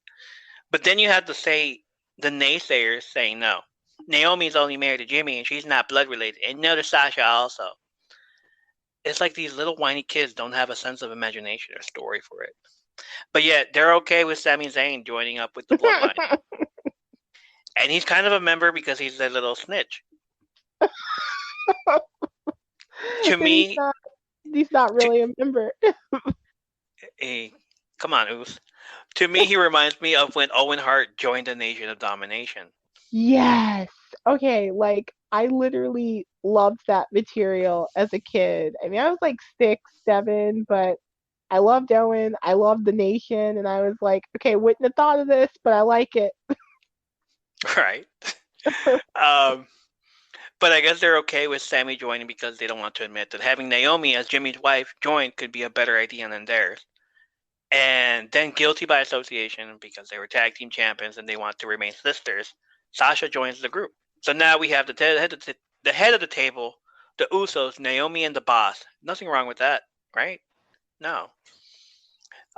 Speaker 1: But then you had to say the naysayers saying no. Naomi's only married to Jimmy and she's not blood related, and no to Sasha also. It's like these little whiny kids don't have a sense of imagination or story for it. But yet they're okay with Sami Zayn joining up with the bloodline. And he's kind of a member because he's a little snitch. To
Speaker 4: And he's
Speaker 1: me,
Speaker 4: not he's not
Speaker 1: to,
Speaker 4: really a member.
Speaker 1: come on, Oos. To me, he reminds me of when Owen Hart joined the Nation of Domination.
Speaker 4: Yes. Okay, like I literally loved that material as a kid. I mean, I was like 6, 7, but I loved Owen. I loved the Nation, and I was like, okay, wouldn't have thought of this, but I like it.
Speaker 1: Right. um, but I guess they're okay with Sammy joining because they don't want to admit that having Naomi as Jimmy's wife join could be a better idea than theirs. And then guilty by association because they were tag team champions and they want to remain sisters, Sasha joins the group. So now we have the head of the table, the Usos, Naomi, and the boss. Nothing wrong with that, right? No.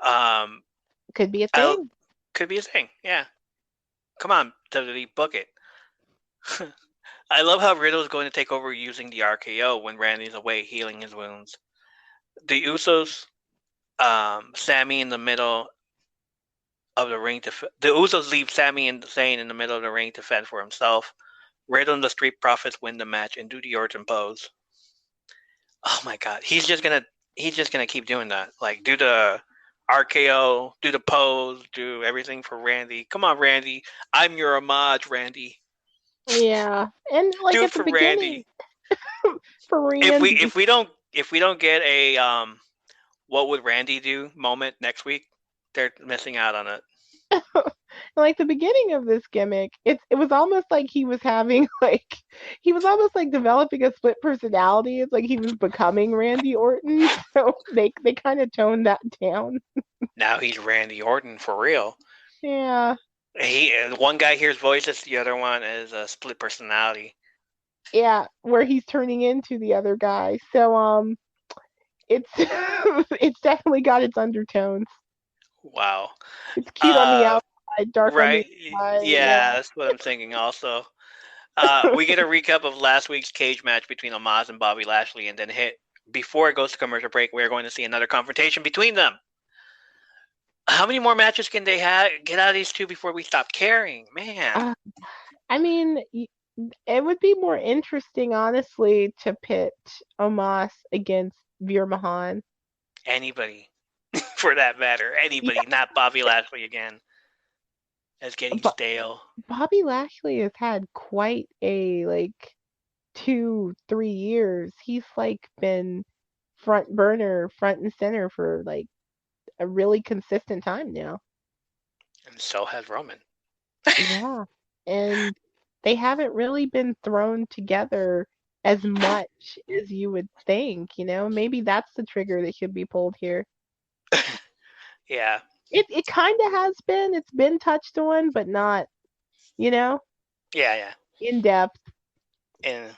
Speaker 1: Um,
Speaker 4: Could be a
Speaker 1: I
Speaker 4: thing.
Speaker 1: could be a thing. Yeah. Come on, WWE, book it. I love how Riddle's going to take over using the RKO when Randy's away healing his wounds. The Usos, Sammy in the middle of the ring the Usos leave Sammy and Zayn in the middle of the ring to fend for himself. Riddle and the Street Profits win the match and do the Orton pose. Oh my god, he's just gonna keep doing that. Like, do the RKO, do the pose, do everything for Randy. Come on, Randy. I'm your homage, Randy.
Speaker 4: Yeah. And like
Speaker 1: Do it
Speaker 4: at the
Speaker 1: for
Speaker 4: beginning,
Speaker 1: Randy.
Speaker 4: for Randy.
Speaker 1: If we don't get a what would Randy do moment next week, they're missing out on it.
Speaker 4: Like the beginning of this gimmick, it was almost like he was having like he was almost like developing a split personality. It's like he was becoming Randy Orton. So they kind of toned that down.
Speaker 1: Now he's Randy Orton for real.
Speaker 4: Yeah.
Speaker 1: One guy hears voices, the other one is a split personality.
Speaker 4: Yeah, where he's turning into the other guy. So it's it's definitely got its undertones.
Speaker 1: Wow.
Speaker 4: It's cute on the outside, dark on the
Speaker 1: Right.
Speaker 4: inside. Yeah.
Speaker 1: Yeah, that's what I'm thinking also. We get a recap of last week's cage match between Omos and Bobby Lashley, and then before it goes to commercial break, we're going to see another confrontation between them. How many more matches can they get out of these two before we stop caring? Man.
Speaker 4: I mean, it would be more interesting, honestly, to pit Omos against Veer Mahan.
Speaker 1: Anybody, for that matter.
Speaker 4: Yeah,
Speaker 1: Anybody, not Bobby Lashley again. That's getting
Speaker 4: but
Speaker 1: stale.
Speaker 4: Bobby Lashley has had quite a 2-3 years. He's been front burner, front and center for a really consistent time now.
Speaker 1: And so has Roman.
Speaker 4: Yeah. And they haven't really been thrown together as much as you would think, Maybe that's the trigger that should be pulled here.
Speaker 1: Yeah.
Speaker 4: It kind of has been. It's been touched on, but not, you know,
Speaker 1: Yeah.
Speaker 4: in depth.
Speaker 1: And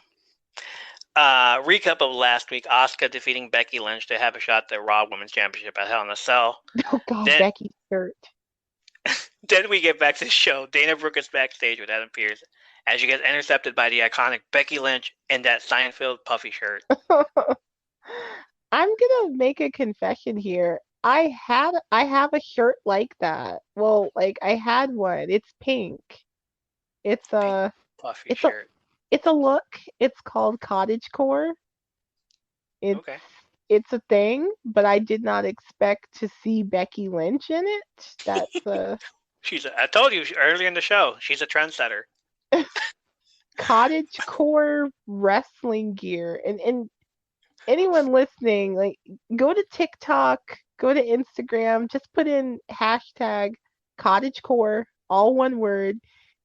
Speaker 1: recap of last week: Asuka defeating Becky Lynch to have a shot at the Raw Women's Championship at Hell in a Cell.
Speaker 4: Oh God,
Speaker 1: Then,
Speaker 4: Becky's hurt.
Speaker 1: then we get back to the show. Dana Brooke is backstage with Adam Pearce as she gets intercepted by the iconic Becky Lynch in that Seinfeld puffy shirt.
Speaker 4: I'm gonna make a confession here. I have a shirt like that. Well, I had one. It's pink. It's
Speaker 1: Pink
Speaker 4: a
Speaker 1: puffy
Speaker 4: it's a
Speaker 1: shirt.
Speaker 4: it's a look. It's called cottage core. It's
Speaker 1: Okay.
Speaker 4: it's a thing, but I did not expect to see Becky Lynch in it. That's a
Speaker 1: I told you earlier in the show, she's a trendsetter.
Speaker 4: cottage core wrestling gear. And anyone listening, go to TikTok, go to Instagram, just put in hashtag cottagecore, all one word.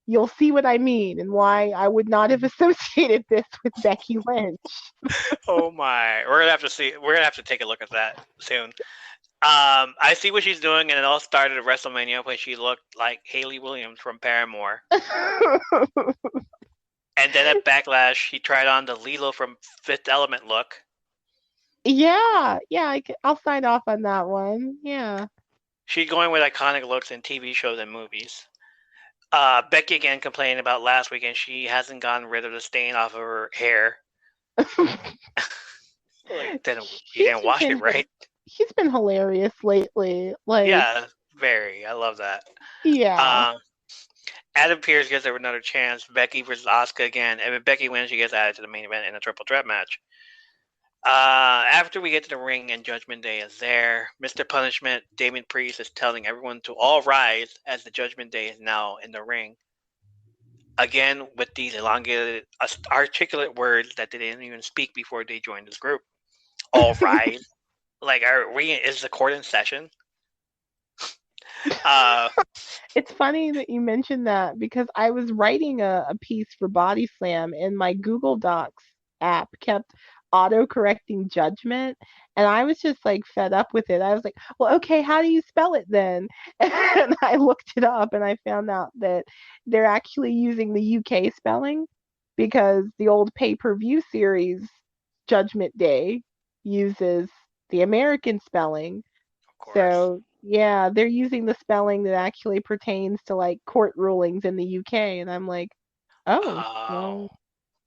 Speaker 4: You'll see what I mean and why I would not have associated this with Becky Lynch.
Speaker 1: Oh my. We're gonna have to take a look at that soon. I see what she's doing, and it all started at WrestleMania when she looked like Hayley Williams from Paramore. And then at Backlash, she tried on the Lilo from Fifth Element look.
Speaker 4: Yeah, I'll sign off on that one. Yeah.
Speaker 1: She's going with iconic looks in TV shows and movies. Becky again complaining about last week, and she hasn't gotten rid of the stain off of her hair. You didn't wash it, right?
Speaker 4: She's been hilarious lately.
Speaker 1: Yeah, very. I love that.
Speaker 4: Yeah.
Speaker 1: Adam Pearce gets another chance. Becky versus Asuka again. And if Becky wins, she gets added to the main event in a triple threat match. After we get to the ring and Judgment Day is there, Mr. Punishment, Damien Priest, is telling everyone to all rise as the Judgment Day is now in the ring. Again, with these elongated, articulate words that they didn't even speak before they joined this group. All rise. Is the court in session?
Speaker 4: It's funny that you mentioned that because I was writing a piece for Body Slam and my Google Docs app kept auto-correcting judgment and I was just fed up with it. I was like, well, okay, how do you spell it then? And I looked it up and I found out that they're actually using the UK spelling because the old pay-per-view series Judgment Day uses the American spelling.
Speaker 1: Of course.
Speaker 4: So yeah, they're using the spelling that actually pertains to court rulings in the UK, and I'm like, oh, well,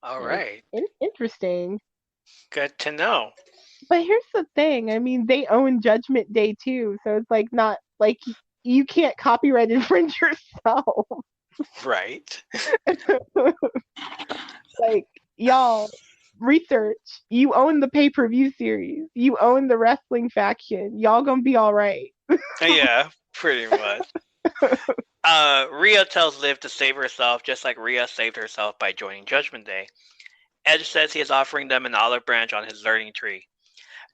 Speaker 1: all right.
Speaker 4: Interesting.
Speaker 1: Good to know.
Speaker 4: But here's the thing. I mean, they own Judgment Day too, so it's not you can't copyright infringe yourself.
Speaker 1: Right.
Speaker 4: Y'all research. You own the pay-per-view series. You own the wrestling faction. Y'all gonna be all right.
Speaker 1: Yeah, pretty much. Rhea tells Liv to save herself, just like Rhea saved herself by joining Judgment Day. Edge says he is offering them an olive branch on his learning tree.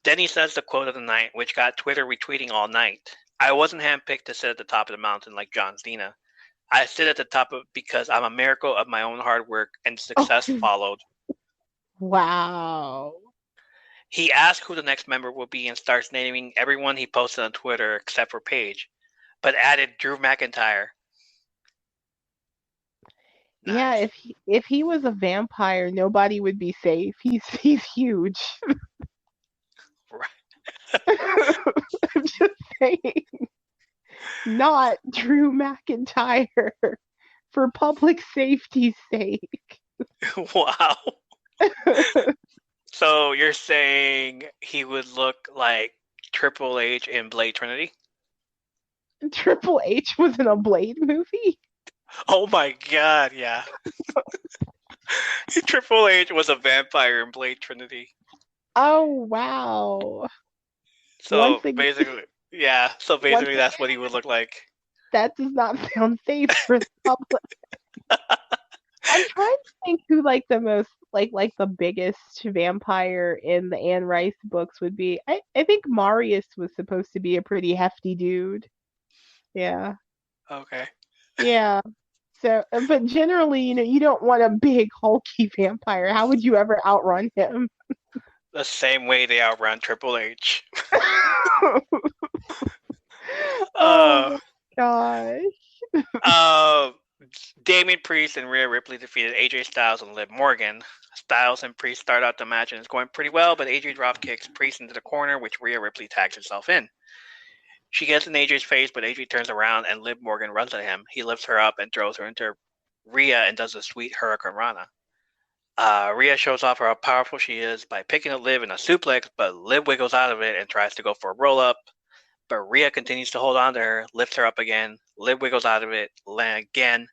Speaker 1: Then he says the quote of the night, which got Twitter retweeting all night. I wasn't handpicked to sit at the top of the mountain like John Cena. I sit at the top because I'm a miracle of my own hard work and success followed.
Speaker 4: Wow.
Speaker 1: He asks who the next member will be and starts naming everyone he posted on Twitter except for Paige, but added Drew McIntyre.
Speaker 4: Yeah,
Speaker 1: Nice.
Speaker 4: if he was a vampire, nobody would be safe. He's huge.
Speaker 1: Right.
Speaker 4: I'm just saying, not Drew McIntyre for public safety's sake.
Speaker 1: Wow. So you're saying he would look like Triple H in Blade Trinity?
Speaker 4: Triple H was in a Blade movie?
Speaker 1: Oh my god, yeah. Triple H was a vampire in Blade Trinity.
Speaker 4: Oh wow.
Speaker 1: So
Speaker 4: Once again,
Speaker 1: basically, yeah. So
Speaker 4: once
Speaker 1: basically, that's what he would look like.
Speaker 4: that does not sound safe for the public. I'm trying to think who like the most like the biggest vampire in the Anne Rice books would be. I think Marius was supposed to be a pretty hefty dude. Yeah.
Speaker 1: Okay.
Speaker 4: Yeah. So, but generally, you don't want a big hulky vampire. How would you ever outrun him?
Speaker 1: The same way they outrun Triple H.
Speaker 4: Oh
Speaker 1: Uh,
Speaker 4: my gosh.
Speaker 1: uh, Damian Priest and Rhea Ripley defeated AJ Styles and Liv Morgan. Styles and Priest start out the match and it's going pretty well, but AJ drop kicks Priest into the corner, which Rhea Ripley tags herself in. She gets in AJ's face, but AJ turns around and Liv Morgan runs at him. He lifts her up and throws her into Rhea and does a sweet Hurricane Rana. Rhea shows off how powerful she is by picking up Liv in a suplex, but Liv wiggles out of it and tries to go for a roll up. But Rhea continues to hold on to her, lifts her up again. Liv wiggles out of it again,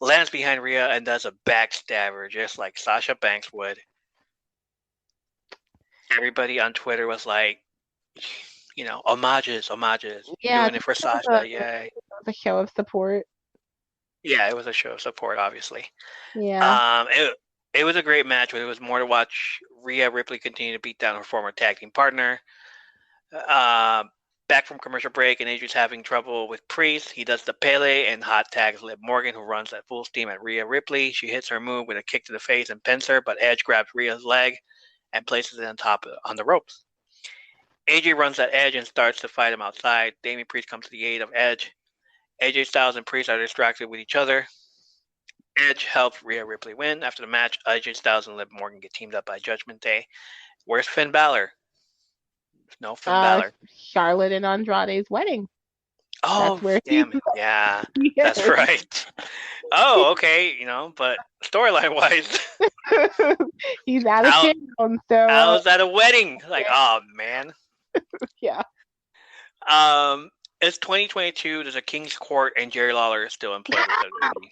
Speaker 1: lands behind Rhea and does a backstabber just like Sasha Banks would. Everybody on Twitter was like, homages,
Speaker 4: Yeah,
Speaker 1: doing it for Sasha, yay.
Speaker 4: a show of support.
Speaker 1: Yeah, it was a show of support, obviously.
Speaker 4: Yeah.
Speaker 1: It was a great match, but it was more to watch Rhea Ripley continue to beat down her former tag team partner. Back from commercial break, and AJ's having trouble with Priest. He does the Pele and hot tags Liv Morgan, who runs at full steam at Rhea Ripley. She hits her move with a kick to the face and pins her, but Edge grabs Rhea's leg and places it on the ropes. AJ runs at Edge and starts to fight him outside. Damian Priest comes to the aid of Edge. AJ Styles and Priest are distracted with each other. Edge helps Rhea Ripley win. After the match, AJ Styles and Liv Morgan get teamed up by Judgment Day. Where's Finn Balor? No Finn Balor.
Speaker 4: Charlotte and Andrade's wedding.
Speaker 1: Oh,
Speaker 4: That's where
Speaker 1: damn it. Yeah,
Speaker 4: he
Speaker 1: that's
Speaker 4: is.
Speaker 1: right. Oh, okay, but storyline wise,
Speaker 4: He's out of town, so
Speaker 1: I was at a wedding. Like, oh man.
Speaker 4: yeah.
Speaker 1: It's 2022. There's a King's Court, and Jerry Lawler is still employed with WWE.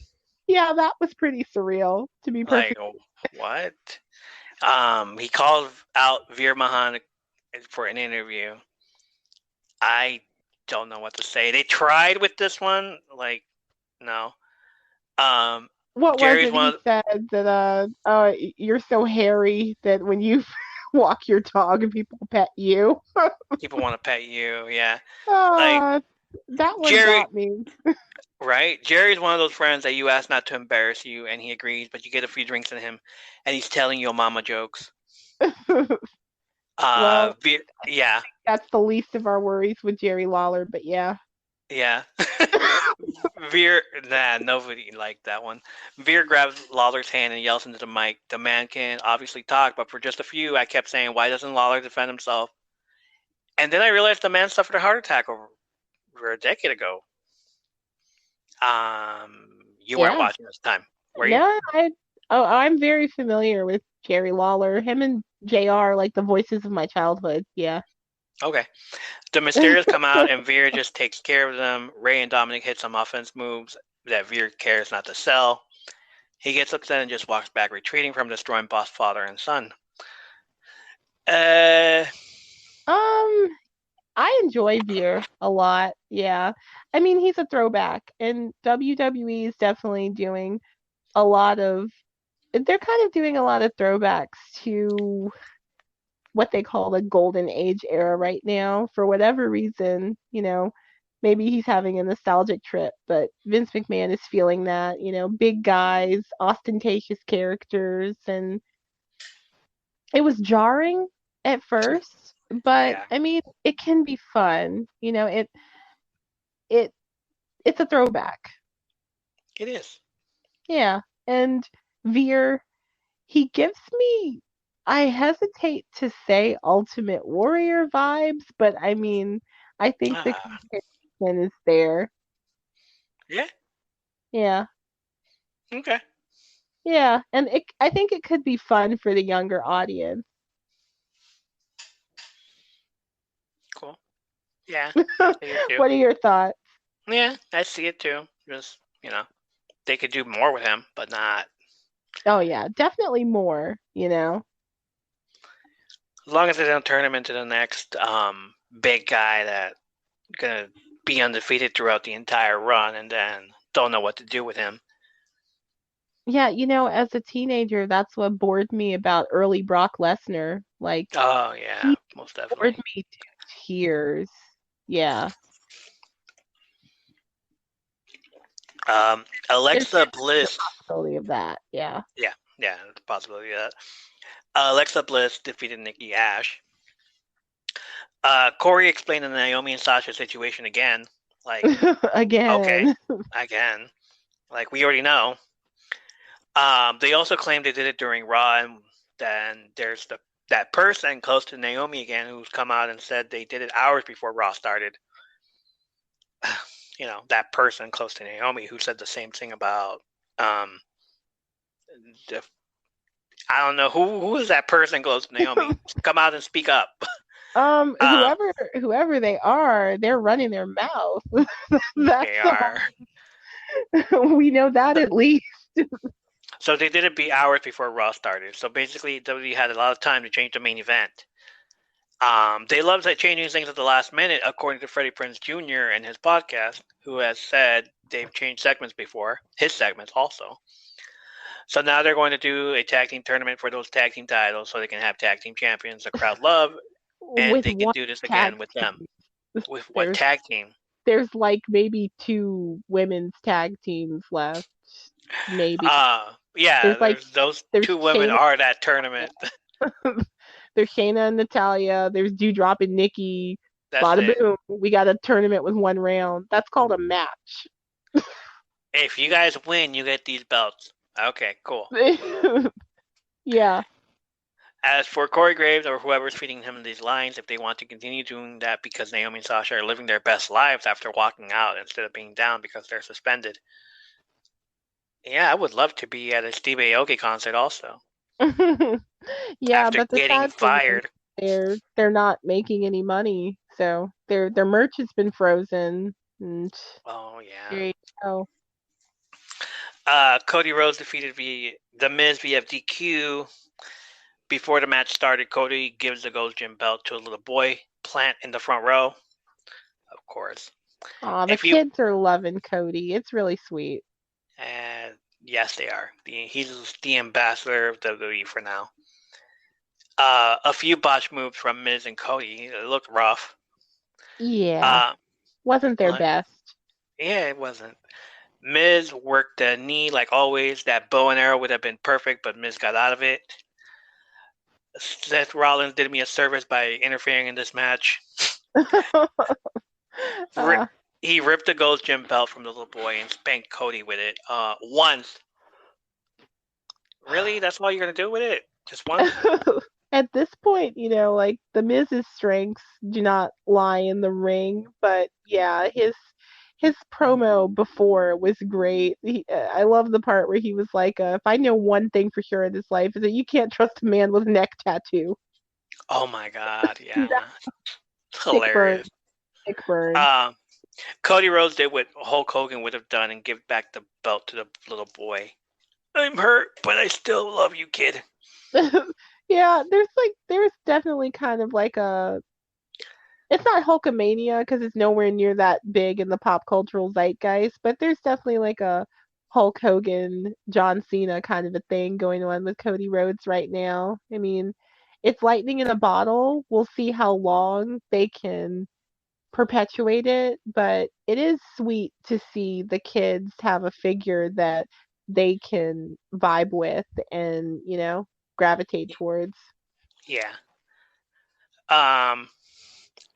Speaker 4: Yeah, that was pretty surreal, to be perfect.
Speaker 1: Like, what? He called out Veer Mahan for an interview. I don't know what to say. They tried with this one, like, no.
Speaker 4: What
Speaker 1: Jerry's
Speaker 4: was it he said that you're so hairy that when you walk your dog and people pet you?
Speaker 1: People want to pet you, yeah.
Speaker 4: That one
Speaker 1: Jerry,
Speaker 4: got me.
Speaker 1: Right? Jerry's one of those friends that you ask not to embarrass you, and he agrees, but you get a few drinks in him, and he's telling your mama jokes.
Speaker 4: Well,
Speaker 1: yeah.
Speaker 4: That's the least of our worries with Jerry Lawler, but yeah.
Speaker 1: Yeah. Nobody liked that one. Veer grabs Lawler's hand and yells into the mic. The man can obviously talk, but for just a few, I kept saying, why doesn't Lawler defend himself? And then I realized the man suffered a heart attack over a decade ago. You weren't watching this time, were you?
Speaker 4: No, I'm very familiar with Jerry Lawler. Him and JR, like the voices of my childhood. Yeah.
Speaker 1: Okay. The Mysterios come out and Veer just takes care of them. Ray and Dominic hit some offense moves that Veer cares not to sell. He gets upset and just walks back, retreating from destroying boss father and son.
Speaker 4: I enjoy Veer a lot. Yeah. I mean, he's a throwback, and WWE is definitely doing a lot of. They're kind of doing a lot of throwbacks to what they call the golden age era right now. For whatever reason, maybe he's having a nostalgic trip, but Vince McMahon is feeling that, big guys, ostentatious characters, and it was jarring at first, but
Speaker 1: Yeah.
Speaker 4: I mean, it can be fun. It's a throwback.
Speaker 1: It is.
Speaker 4: Yeah. And Veer, he gives me, I hesitate to say Ultimate Warrior vibes, but I mean, I think the comparison is there.
Speaker 1: Yeah.
Speaker 4: Yeah.
Speaker 1: Okay.
Speaker 4: Yeah, and I think it could be fun for the younger audience.
Speaker 1: Cool. Yeah. I see it too.
Speaker 4: What are your thoughts?
Speaker 1: Yeah, I see it too. Just they could do more with him, but not
Speaker 4: Oh yeah, definitely more, you know.
Speaker 1: as long as they don't turn him into the next big guy that gonna be undefeated throughout the entire run and then don't know what to do with him.
Speaker 4: Yeah, as a teenager, that's what bored me about early Brock Lesnar. Like,
Speaker 1: Oh yeah,
Speaker 4: he
Speaker 1: most
Speaker 4: bored
Speaker 1: definitely.
Speaker 4: me to tears. Yeah. There's
Speaker 1: Alexa
Speaker 4: definitely a
Speaker 1: Bliss.
Speaker 4: possibility of that. Yeah.
Speaker 1: Yeah, the possibility of that. Alexa Bliss defeated Nikki Ash. Corey explained the Naomi and Sasha situation again. Like, okay,
Speaker 4: Again.
Speaker 1: again. Like, we already know. They also claimed they did it during Raw, and then there's that person close to Naomi again who's come out and said they did it hours before Raw started. That person close to Naomi who said the same thing about the, I don't know who is that person close to Naomi. Come out and speak up.
Speaker 4: Whoever they are, they're running their mouth. That's
Speaker 1: They are.
Speaker 4: We know that at least.
Speaker 1: So they did it be hours before Raw started. So basically, WWE had a lot of time to change the main event. They love changing things at the last minute, according to Freddie Prinze Jr. and his podcast, who has said they've changed segments before, his segments also. So now they're going to do a tag team tournament for those tag team titles so they can have tag team champions the crowd love, and
Speaker 4: With
Speaker 1: they can do this again with them. With what tag team?
Speaker 4: There's like maybe 2 women's tag teams left. Maybe.
Speaker 1: Yeah, those 2 women are that tournament.
Speaker 4: There's Shayna and Natalya. There's Doudrop and Nikki.
Speaker 1: Bada
Speaker 4: boom. We got a tournament with 1 round. That's called a match.
Speaker 1: If you guys win, you get these belts. Okay, cool.
Speaker 4: Yeah.
Speaker 1: As for Corey Graves or whoever's feeding him these lines, if they want to continue doing that because Naomi and Sasha are living their best lives after walking out instead of being down because they're suspended. Yeah, I would love to be at a Steve Aoki concert also.
Speaker 4: Yeah,
Speaker 1: after
Speaker 4: but
Speaker 1: getting fired,
Speaker 4: they're not making any money, so their merch has been frozen. And
Speaker 1: oh yeah,
Speaker 4: there you go.
Speaker 1: Cody Rhodes defeated The Miz via DQ. Before the match started, Cody gives the Gold's Gym belt to a little boy plant in the front row. Of course.
Speaker 4: Aw, the kids are loving Cody. It's really sweet.
Speaker 1: And yes, they are. He's the ambassador of WWE for now. A few botch moves from Miz and Cody. It looked rough.
Speaker 4: Yeah. Wasn't their best.
Speaker 1: Yeah, it wasn't. Miz worked the knee like always. That bow and arrow would have been perfect, but Miz got out of it. Seth Rollins did me a service by interfering in this match. He ripped the Gold's Gym belt from the little boy and spanked Cody with it once. Really? That's all you're going to do with it? Just once?
Speaker 4: At this point, like the Miz's strengths do not lie in the ring, but yeah, his promo before was great. I love the part where he was like, if I know one thing for sure in this life is that you can't trust a man with a neck tattoo.
Speaker 1: Oh my God, yeah. Hilarious.
Speaker 4: Sick burn.
Speaker 1: Cody Rhodes did what Hulk Hogan would have done and give back the belt to the little boy. I'm hurt, but I still love you, kid.
Speaker 4: Yeah, there's definitely kind of like it's not Hulkamania because it's nowhere near that big in the pop cultural zeitgeist, but there's definitely like a Hulk Hogan, John Cena kind of a thing going on with Cody Rhodes right now. I mean, it's lightning in a bottle. We'll see how long they can perpetuate it, but it is sweet to see the kids have a figure that they can vibe with and, gravitate towards.
Speaker 1: Yeah.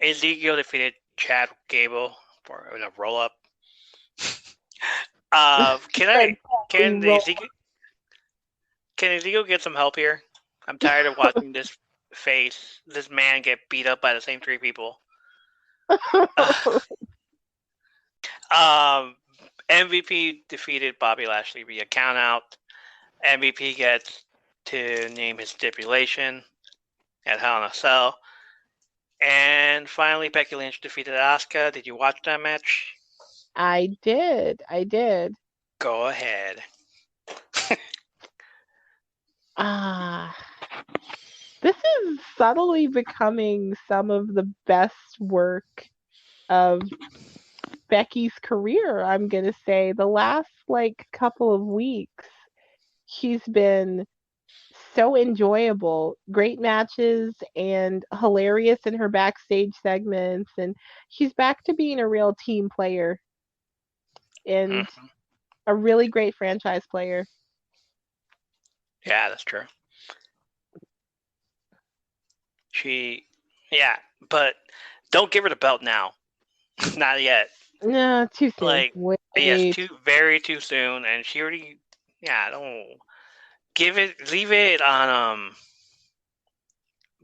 Speaker 1: Ezekiel defeated Chad Gable for a roll up. Can Ezekiel can Ezekiel get some help here? I'm tired of watching this man get beat up by the same three people. MVP defeated Bobby Lashley via countout. MVP gets to name his stipulation at Hell in a Cell. And finally, Becky Lynch defeated Asuka. Did you watch that match?
Speaker 4: I did.
Speaker 1: Go ahead.
Speaker 4: This is subtly becoming some of the best work of Becky's career, I'm going to say. The last couple of weeks, she's been so enjoyable. Great matches and hilarious in her backstage segments, and she's back to being a real team player and a really great franchise player.
Speaker 1: Yeah, that's true. But don't give her the belt now. Not yet.
Speaker 4: No, too soon.
Speaker 1: Yes, too soon, and she already. Yeah, don't leave it on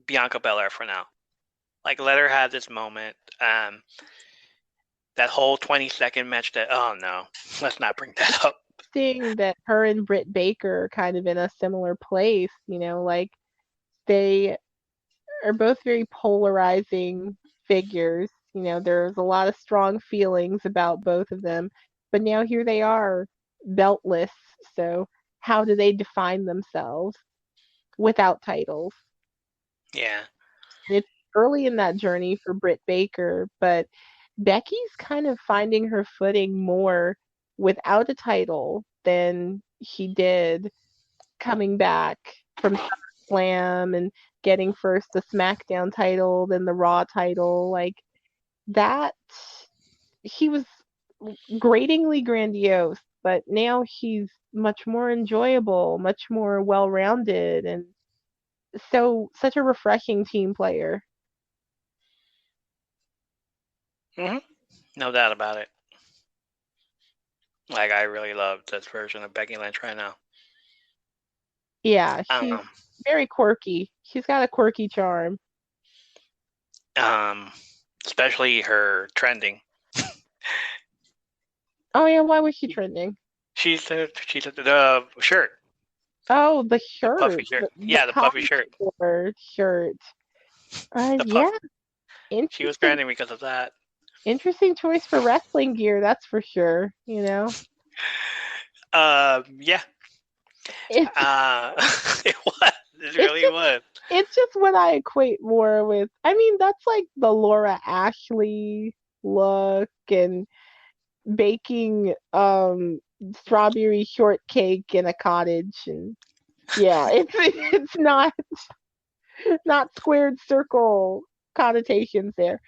Speaker 1: Bianca Belair for now. Let her have this moment. That whole 20-second match. Let's not bring that up.
Speaker 4: Seeing that her and Britt Baker are kind of in a similar place, they are both very polarizing figures. There's a lot of strong feelings about both of them, but now here they are, beltless. So how do they define themselves without titles?
Speaker 1: Yeah.
Speaker 4: And it's early in that journey for Britt Baker, but Becky's kind of finding her footing more without a title than she did coming back from SummerSlam and getting first the SmackDown title, then the Raw title. That, he was gratingly grandiose, but now he's much more enjoyable, much more well-rounded, and such a refreshing team player.
Speaker 1: No doubt about it. I really love this version of Becky Lynch right now.
Speaker 4: Yeah, she's very quirky. She's got a quirky charm.
Speaker 1: Especially her trending.
Speaker 4: Oh yeah, why was she trending?
Speaker 1: She's the shirt.
Speaker 4: Oh, the shirt.
Speaker 1: The puffy shirt. The puffy shirt.
Speaker 4: Shirt. Yeah.
Speaker 1: She was trending because of that.
Speaker 4: Interesting choice for wrestling gear, that's for sure.
Speaker 1: Yeah.
Speaker 4: It
Speaker 1: was. It really was.
Speaker 4: It's just what I equate more with. I mean, that's like the Laura Ashley look and baking strawberry shortcake in a cottage, and yeah, it's not squared circle connotations there.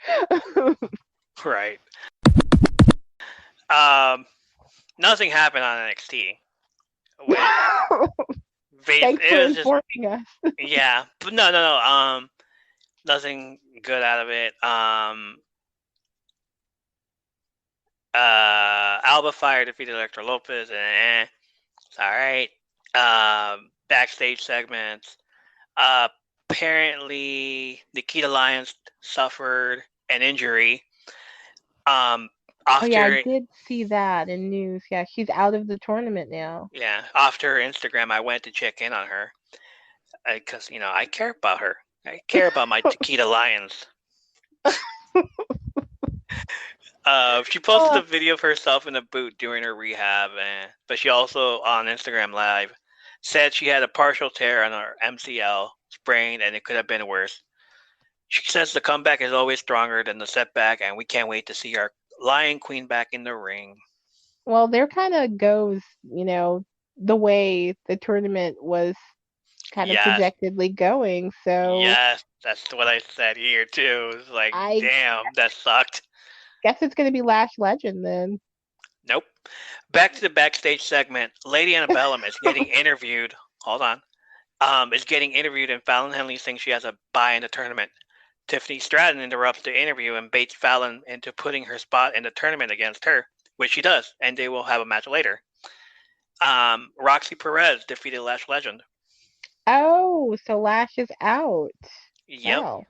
Speaker 1: Right. Nothing happened on NXT.
Speaker 4: Thanks for informing us.
Speaker 1: Yeah, but no. Nothing good out of it. Alba Fire defeated Electra Lopez, and it's all right. Backstage segments. Apparently, Nikita Lyons suffered an injury.
Speaker 4: I did see that in news. Yeah, she's out of the tournament now.
Speaker 1: Yeah, after Instagram, I went to check in on her because I care about her. I care about my Nikita Lyons. She posted a video of herself in a boot during her rehab, but she also on Instagram Live said she had a partial tear on her MCL, sprained, and it could have been worse. She says the comeback is always stronger than the setback, and we can't wait to see our Lion Queen back in the ring.
Speaker 4: Well, there kind of goes, the way the tournament was kind of projectedly going. So
Speaker 1: yes, that's what I said here too. It's like, damn, that sucked.
Speaker 4: Guess it's going to be Lash Legend then.
Speaker 1: Nope. Back to the backstage segment. Lady Antebellum is getting interviewed. Hold on. Is getting interviewed, and Fallon Henley thinks she has a bye in the tournament. Tiffany Stratton interrupts the interview and baits Fallon into putting her spot in the tournament against her, which she does, and they will have a match later. Roxy Perez defeated Lash Legend.
Speaker 4: Oh, so Lash is out.
Speaker 1: Yep.
Speaker 4: Oh,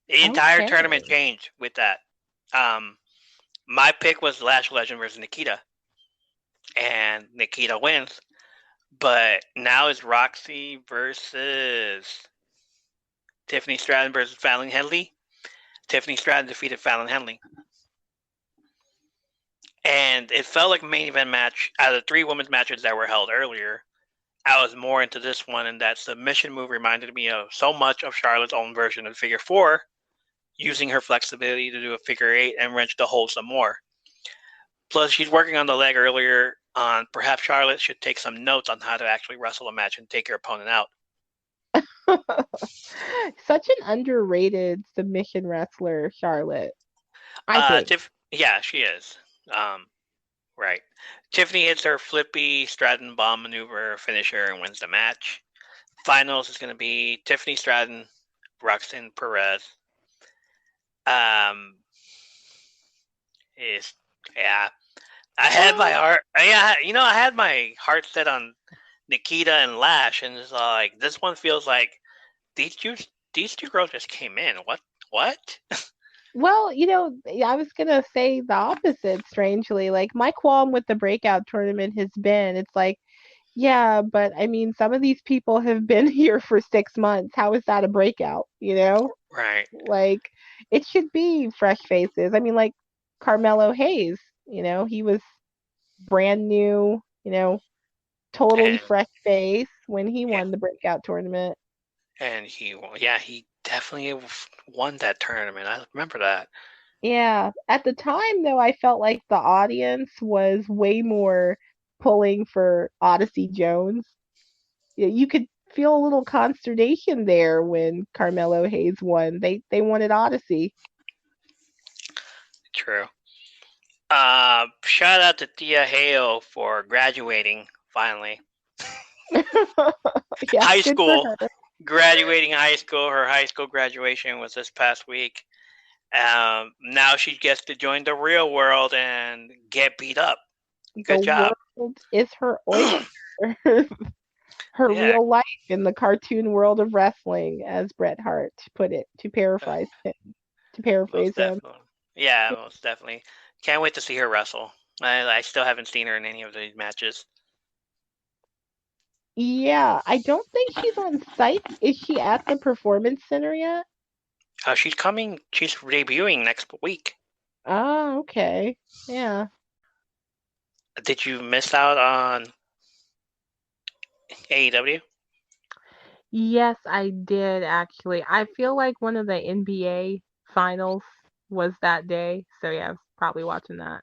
Speaker 1: The entire
Speaker 4: okay.
Speaker 1: tournament changed with that. My pick was Lash Legend versus Nikita, and Nikita wins. But now it's Roxy versus Tiffany Stratton versus Fallon Henley. Tiffany Stratton defeated Fallon Henley. And it felt like a main event match. Out of the 3 women's matches that were held earlier, I was more into this one, and that submission move reminded me of so much of Charlotte's own version of Figure 4, using her flexibility to do a Figure 8 and wrench the hold some more. Plus, she's working on the leg earlier on perhaps Charlotte should take some notes on how to actually wrestle a match and take her opponent out.
Speaker 4: Such an underrated submission wrestler, Charlotte. I think.
Speaker 1: Yeah, she is. Right. Tiffany hits her flippy Stratton bomb maneuver finisher and wins the match. Finals is going to be Tiffany Stratton, Roxanne Perez. Yeah. I had my heart. Yeah, I had my heart set on Nikita and Lash, and it's like this one feels like these two girls just came in. What?
Speaker 4: Well, I was gonna say the opposite, strangely. Like my qualm with the breakout tournament has been, it's like, yeah, but I mean, some of these people have been here for 6 months. How is that a breakout?
Speaker 1: Right.
Speaker 4: Like it should be fresh faces. I mean, like Carmelo Hayes, he was brand new, totally
Speaker 1: And
Speaker 4: fresh face when he won the breakout tournament.
Speaker 1: And he definitely won that tournament. I remember that.
Speaker 4: Yeah. At the time, though, I felt like the audience was way more pulling for Odyssey Jones. Yeah, you could feel a little consternation there when Carmelo Hayes won. They wanted Odyssey.
Speaker 1: True. Shout out to Tia Hale for graduating finally.
Speaker 4: Yeah,
Speaker 1: high
Speaker 4: good
Speaker 1: school.
Speaker 4: for her.
Speaker 1: Graduating high school. Her high school graduation was this past week. Now she gets to join the real world and get beat up. Good job.
Speaker 4: The world is her oyster. Her real life in the cartoon world of wrestling, as Bret Hart put it, to paraphrase him.
Speaker 1: Most definitely. Yeah, most definitely. Can't wait to see her wrestle. I still haven't seen her in any of these matches.
Speaker 4: Yeah, I don't think she's on site. Is she at the Performance Center yet?
Speaker 1: She's coming. She's debuting next week.
Speaker 4: Oh, okay. Yeah.
Speaker 1: Did you miss out on AEW?
Speaker 4: Yes, I did actually. I feel like one of the NBA finals was that day. So yeah, I was probably watching that.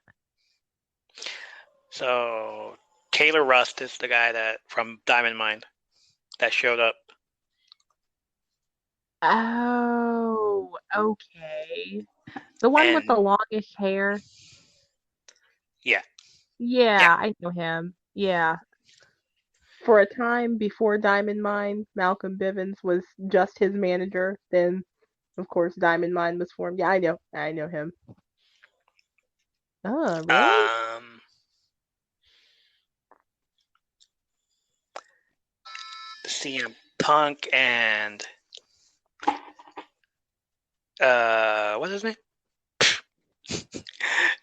Speaker 1: So Taylor Rust is the guy that from Diamond Mine that showed up.
Speaker 4: Oh, okay. The one with the longish hair.
Speaker 1: Yeah.
Speaker 4: Yeah, I know him. Yeah. For a time before Diamond Mine, Malcolm Bivens was just his manager. Then, of course, Diamond Mine was formed. Yeah, I know him. Oh, really?
Speaker 1: CM Punk and what's his name?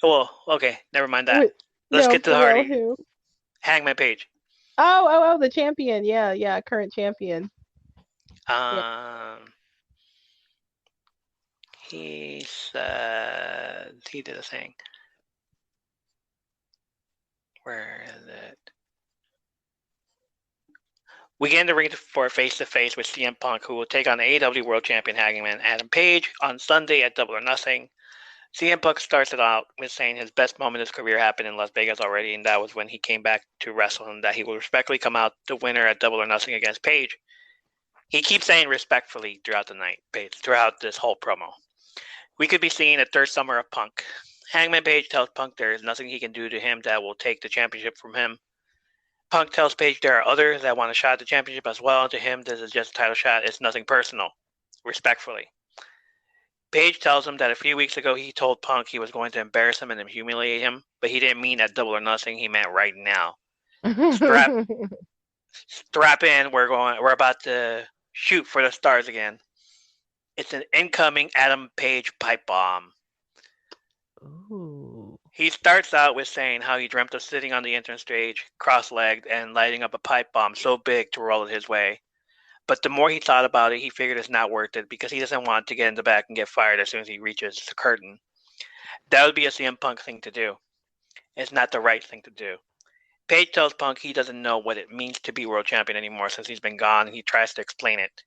Speaker 1: Well, okay, never mind that. Let's get to the Hardy.
Speaker 4: Who?
Speaker 1: Hangman Page.
Speaker 4: Oh, the champion. Yeah, current champion.
Speaker 1: He said he did a thing. Where is it? We get in the ring for face-to-face with CM Punk, who will take on the AEW World Champion Hangman Adam Page on Sunday at Double or Nothing. CM Punk starts it out with saying his best moment of his career happened in Las Vegas already, and that was when he came back to wrestle, and that he will respectfully come out the winner at Double or Nothing against Page. He keeps saying respectfully throughout the night, throughout this whole promo. We could be seeing a third summer of Punk. Hangman Page tells Punk there is nothing he can do to him that will take the championship from him. Punk tells Page there are others that want a shot at the championship as well, and to him this is just a title shot. It's nothing personal. Respectfully. Page tells him that a few weeks ago he told Punk he was going to embarrass him and humiliate him, but he didn't mean at Double or Nothing. He meant right now. Strap in. We're about to shoot for the stars again. It's an incoming Adam Page pipe bomb.
Speaker 4: Ooh.
Speaker 1: He starts out with saying how he dreamt of sitting on the entrance stage, cross-legged, and lighting up a pipe bomb so big to roll it his way. But the more he thought about it, he figured it's not worth it because he doesn't want to get in the back and get fired as soon as he reaches the curtain. That would be a CM Punk thing to do. It's not the right thing to do. Page tells Punk he doesn't know what it means to be world champion anymore since he's been gone, and he tries to explain it.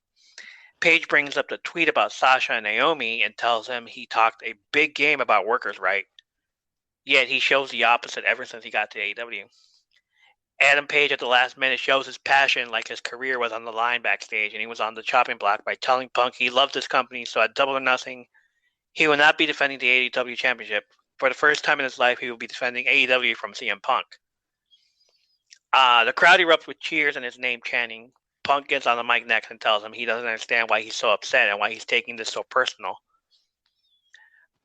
Speaker 1: Page brings up the tweet about Sasha and Naomi and tells him he talked a big game about workers' right. Yet he shows the opposite ever since he got to AEW. Adam Page at the last minute shows his passion like his career was on the line backstage and he was on the chopping block by telling Punk he loved his company, so at Double or Nothing, he will not be defending the AEW Championship. For the first time in his life, he will be defending AEW from CM Punk. The crowd erupts with cheers and his name chanting. Punk gets on the mic next and tells him he doesn't understand why he's so upset and why he's taking this so personal.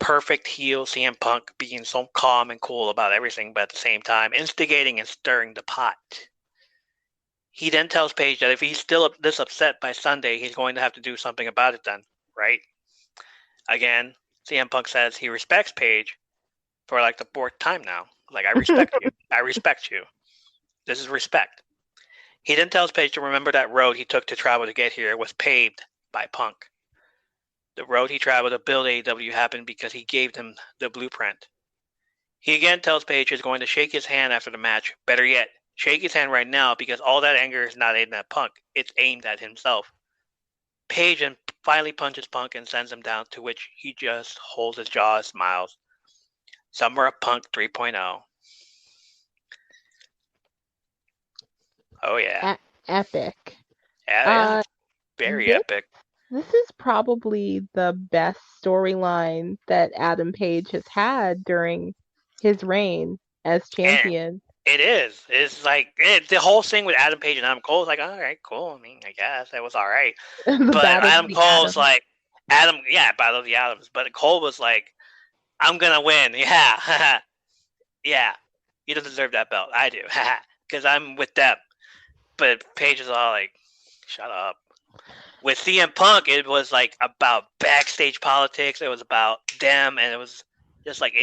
Speaker 1: Perfect heel CM Punk being so calm and cool about everything, but at the same time instigating and stirring the pot. He then tells Page that if he's still this upset by Sunday, he's going to have to do something about it then, right? Again, CM Punk says he respects Page for like the fourth time now. Like, I respect you. I respect you. This is respect. He then tells Page to remember that road he took to travel to get here was paved by Punk. The road he traveled to build AEW happened because he gave them the blueprint. He again tells Page he's going to shake his hand after the match. Better yet, shake his hand right now because all that anger is not aimed at Punk. It's aimed at himself. Page then finally punches Punk and sends him down, to which he just holds his jaw and smiles. Summer of Punk 3.0. Oh, yeah.
Speaker 4: Epic.
Speaker 1: Yeah. Very epic.
Speaker 4: This is probably the best storyline that Adam Page has had during his reign as champion.
Speaker 1: It is. It's like the whole thing with Adam Page and Adam Cole is like, all right, cool. I mean, I guess that was all right. But Adam Cole's like, Battle of the Atoms. But Cole was like, I'm gonna win. Yeah, yeah. You don't deserve that belt. I do, because I'm with them. But Page is all like, shut up. With CM Punk, it was like about backstage politics. It was about them, and it was just like,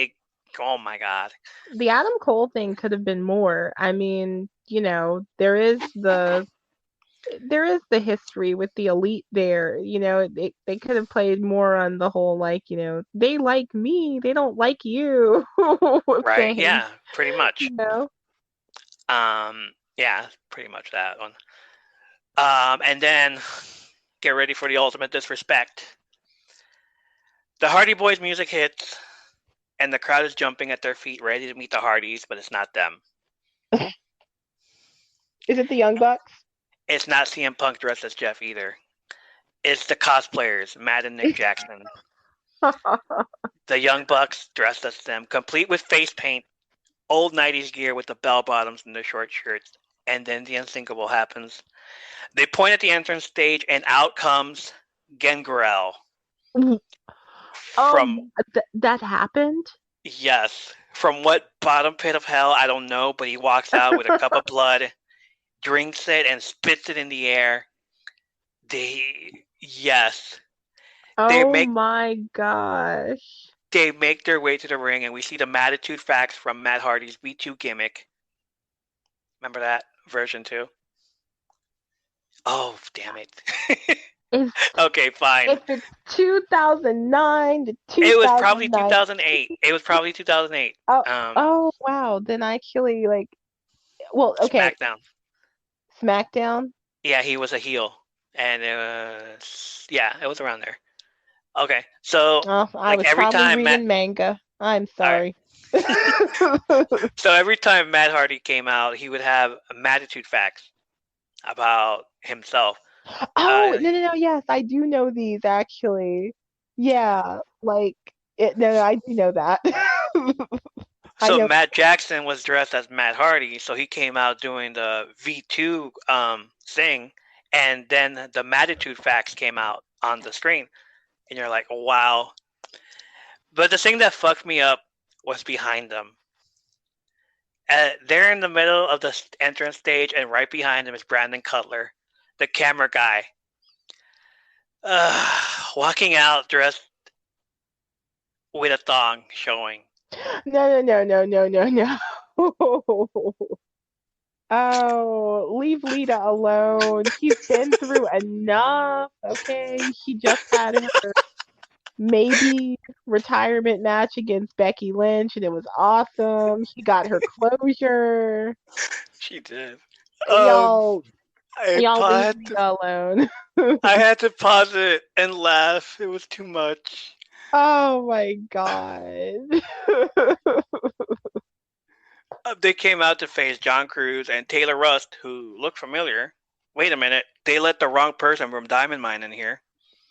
Speaker 1: oh my god.
Speaker 4: The Adam Cole thing could have been more. I mean, there is the history with the Elite there. They could have played more on the whole, like, they like me, they don't like you.
Speaker 1: Right?
Speaker 4: thing,
Speaker 1: yeah, pretty much.
Speaker 4: Yeah,
Speaker 1: pretty much that one. And then get ready for the ultimate disrespect. The Hardy Boys music hits, and the crowd is jumping at their feet, ready to meet the Hardys, but it's not them.
Speaker 4: Is it the Young Bucks?
Speaker 1: It's not CM Punk dressed as Jeff either. It's the cosplayers, Matt and Nick Jackson. The Young Bucks dressed as them, complete with face paint, old 90s gear with the bell bottoms and the short shirts, and then the unthinkable happens. They point at the entrance stage, and out comes Gangrel.
Speaker 4: That happened?
Speaker 1: Yes. From what bottom pit of hell, I don't know, but he walks out with a cup of blood, drinks it, and spits it in the air. Yes.
Speaker 4: My gosh.
Speaker 1: They make their way to the ring, and we see the Mattitude Facts from Matt Hardy's V2 gimmick. Remember that version too? Oh, damn it. Okay, fine.
Speaker 4: If it's 2009 to 2009.
Speaker 1: It was probably 2008. It was probably 2008.
Speaker 4: Oh, wow. Then I actually, okay. SmackDown?
Speaker 1: Yeah, he was a heel. And it was around there. Okay, so
Speaker 4: I was
Speaker 1: every
Speaker 4: probably
Speaker 1: time
Speaker 4: reading manga. I'm sorry.
Speaker 1: Right. So every time Matt Hardy came out, he would have Mattitude Facts about himself.
Speaker 4: No. Yes, I do know these actually. Yeah, I do know that.
Speaker 1: So Matt Jackson was dressed as Matt Hardy, so he came out doing the V2 thing, and then the Mattitude Facts came out on the screen, and you're like, wow. But the thing that fucked me up was behind them. They're in the middle of the entrance stage, and right behind him is Brandon Cutler, the camera guy, walking out dressed with a thong showing.
Speaker 4: No. Oh, leave Lita alone. She's been through enough, okay? She just had her maybe retirement match against Becky Lynch, and it was awesome. She got her closure.
Speaker 1: She did.
Speaker 4: Y'all,
Speaker 1: I
Speaker 4: y'all leave
Speaker 1: had to,
Speaker 4: Lita alone.
Speaker 1: I had to pause it and laugh. It was too much.
Speaker 4: Oh my god.
Speaker 1: They came out to face John Cruz and Taylor Rust, who looked familiar. Wait a minute, they let the wrong person from Diamond Mine in here.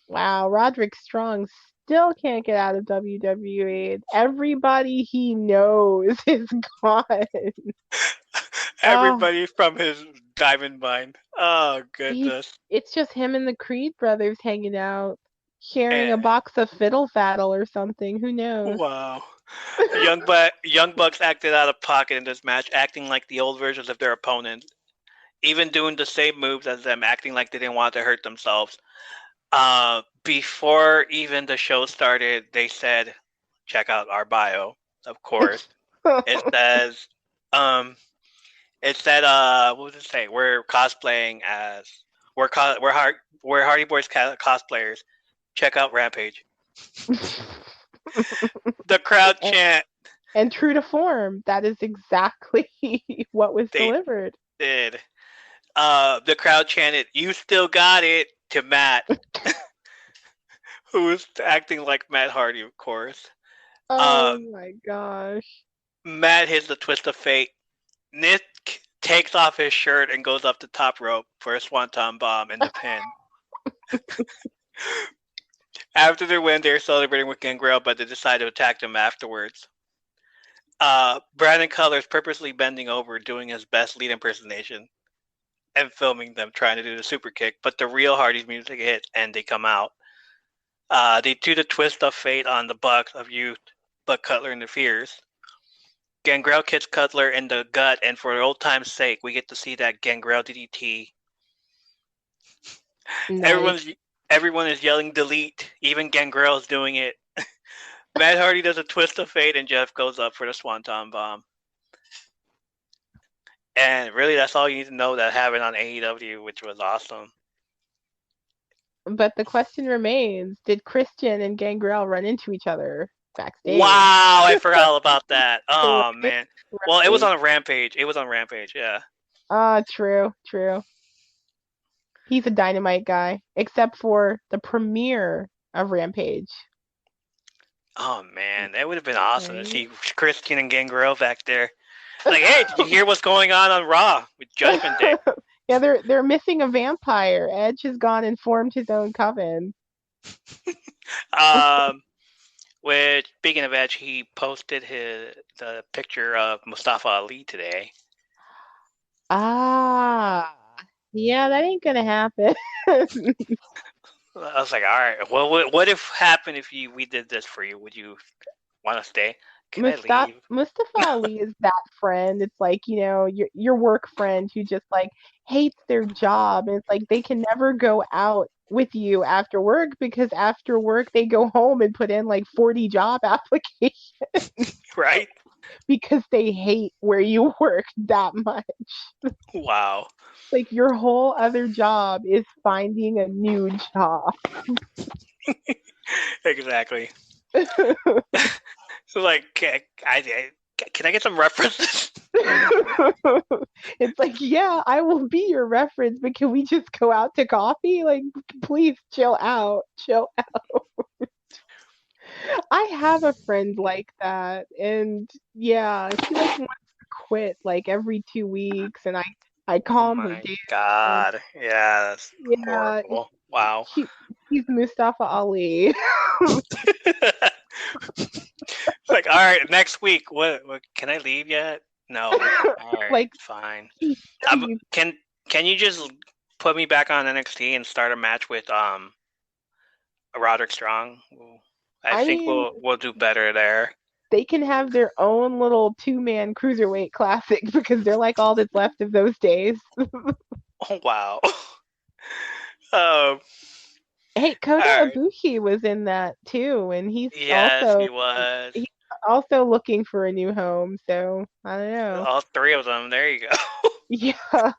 Speaker 4: Wow, Roderick Strong still can't get out of WWE. Everybody he knows is gone. Oh,
Speaker 1: Everybody from his Diamond Mine. Oh, goodness.
Speaker 4: it's just him and the Creed brothers hanging out, sharing a
Speaker 1: And,
Speaker 4: box of fiddle faddle or something. Who knows?
Speaker 1: wow. Young Bucks acted out of pocket in this match, acting like the old versions of their opponent, even doing the same moves as them, acting like they didn't want to hurt themselves. Before even the show started, they said, check out our bio, of course. It says, it said, what does it say? We're cosplaying as, we're Hardy Boys cosplayers. Check out Rampage. The crowd chant.
Speaker 4: And true to form, that is exactly what was
Speaker 1: They
Speaker 4: delivered.
Speaker 1: did. The crowd chanted, "You still got it," to Matt, who was acting like Matt Hardy, of course.
Speaker 4: Oh my gosh.
Speaker 1: Matt hits the twist of fate. Nick takes off his shirt and goes up the top rope for a swanton bomb and the pin. After their win, they're celebrating with Gangrel, but they decide to attack them afterwards. Brandon Cutler's purposely bending over, doing his best lead impersonation, and filming them trying to do the super kick, but the real Hardy's music hits and they come out. They do the twist of fate on the Bucks of Youth, but Cutler interferes. Gangrel kicks Cutler in the gut, and for old time's sake, we get to see that Gangrel DDT.
Speaker 4: Nice.
Speaker 1: Everyone is yelling delete. Even Gangrel is doing it. Matt Hardy does a twist of fate, and Jeff goes up for the swanton bomb. And really, that's all you need to know that happened on AEW, which was awesome.
Speaker 4: But the question remains, did Christian and Gangrel run into each other backstage?
Speaker 1: Wow, I forgot all about that. Oh,
Speaker 4: Right?
Speaker 1: man. Well, it was on Rampage. Yeah.
Speaker 4: True. He's a Dynamite guy, except for the premiere of Rampage.
Speaker 1: Oh, man. That would have been awesome to
Speaker 4: Right?
Speaker 1: see Christian and Gangrel back there. Like, hey, did you hear what's going on Raw with Judgment Day?
Speaker 4: Yeah, they're missing a vampire. Edge has gone and formed his own coven.
Speaker 1: Which, speaking of Edge, he posted the picture of Mustafa Ali today.
Speaker 4: Ah, yeah, that ain't gonna happen.
Speaker 1: I was like, all right, well, what if happened if we did this for you? Would you want to stay? Can I leave?
Speaker 4: Mustafa Ali is that friend. It's like, your work friend who just like hates their job. And it's like they can never go out with you after work because after work they go home and put in like 40 job applications.
Speaker 1: Right?
Speaker 4: Because they hate where you work that much.
Speaker 1: Wow.
Speaker 4: Like your whole other job is finding a new job.
Speaker 1: Exactly. So, like, can I get some references?
Speaker 4: It's like, yeah, I will be your reference, but can we just go out to coffee? Like, please chill out. I have a friend like that, and yeah, she like wants to quit like every 2 weeks, and I calm her
Speaker 1: My
Speaker 4: down.
Speaker 1: God. Yeah, that's
Speaker 4: Yeah,
Speaker 1: horrible. Wow.
Speaker 4: he's Mustafa Ali.
Speaker 1: Like, all right, next week. What can I leave yet? No. All right,
Speaker 4: Like,
Speaker 1: fine.
Speaker 4: you-
Speaker 1: Can you just put me back on NXT and start a match with Roderick Strong? I think
Speaker 4: mean,
Speaker 1: we'll do better there.
Speaker 4: they can have their own little 2-man cruiserweight classic because they're like all that's left of those days.
Speaker 1: Oh, wow. Um,
Speaker 4: Hey, Kota
Speaker 1: all right.
Speaker 4: Ibushi was in that too, and
Speaker 1: Yes, he was.
Speaker 4: he's also looking for a new home. So I don't know.
Speaker 1: All three of them. There you go.
Speaker 4: Yeah,
Speaker 1: I was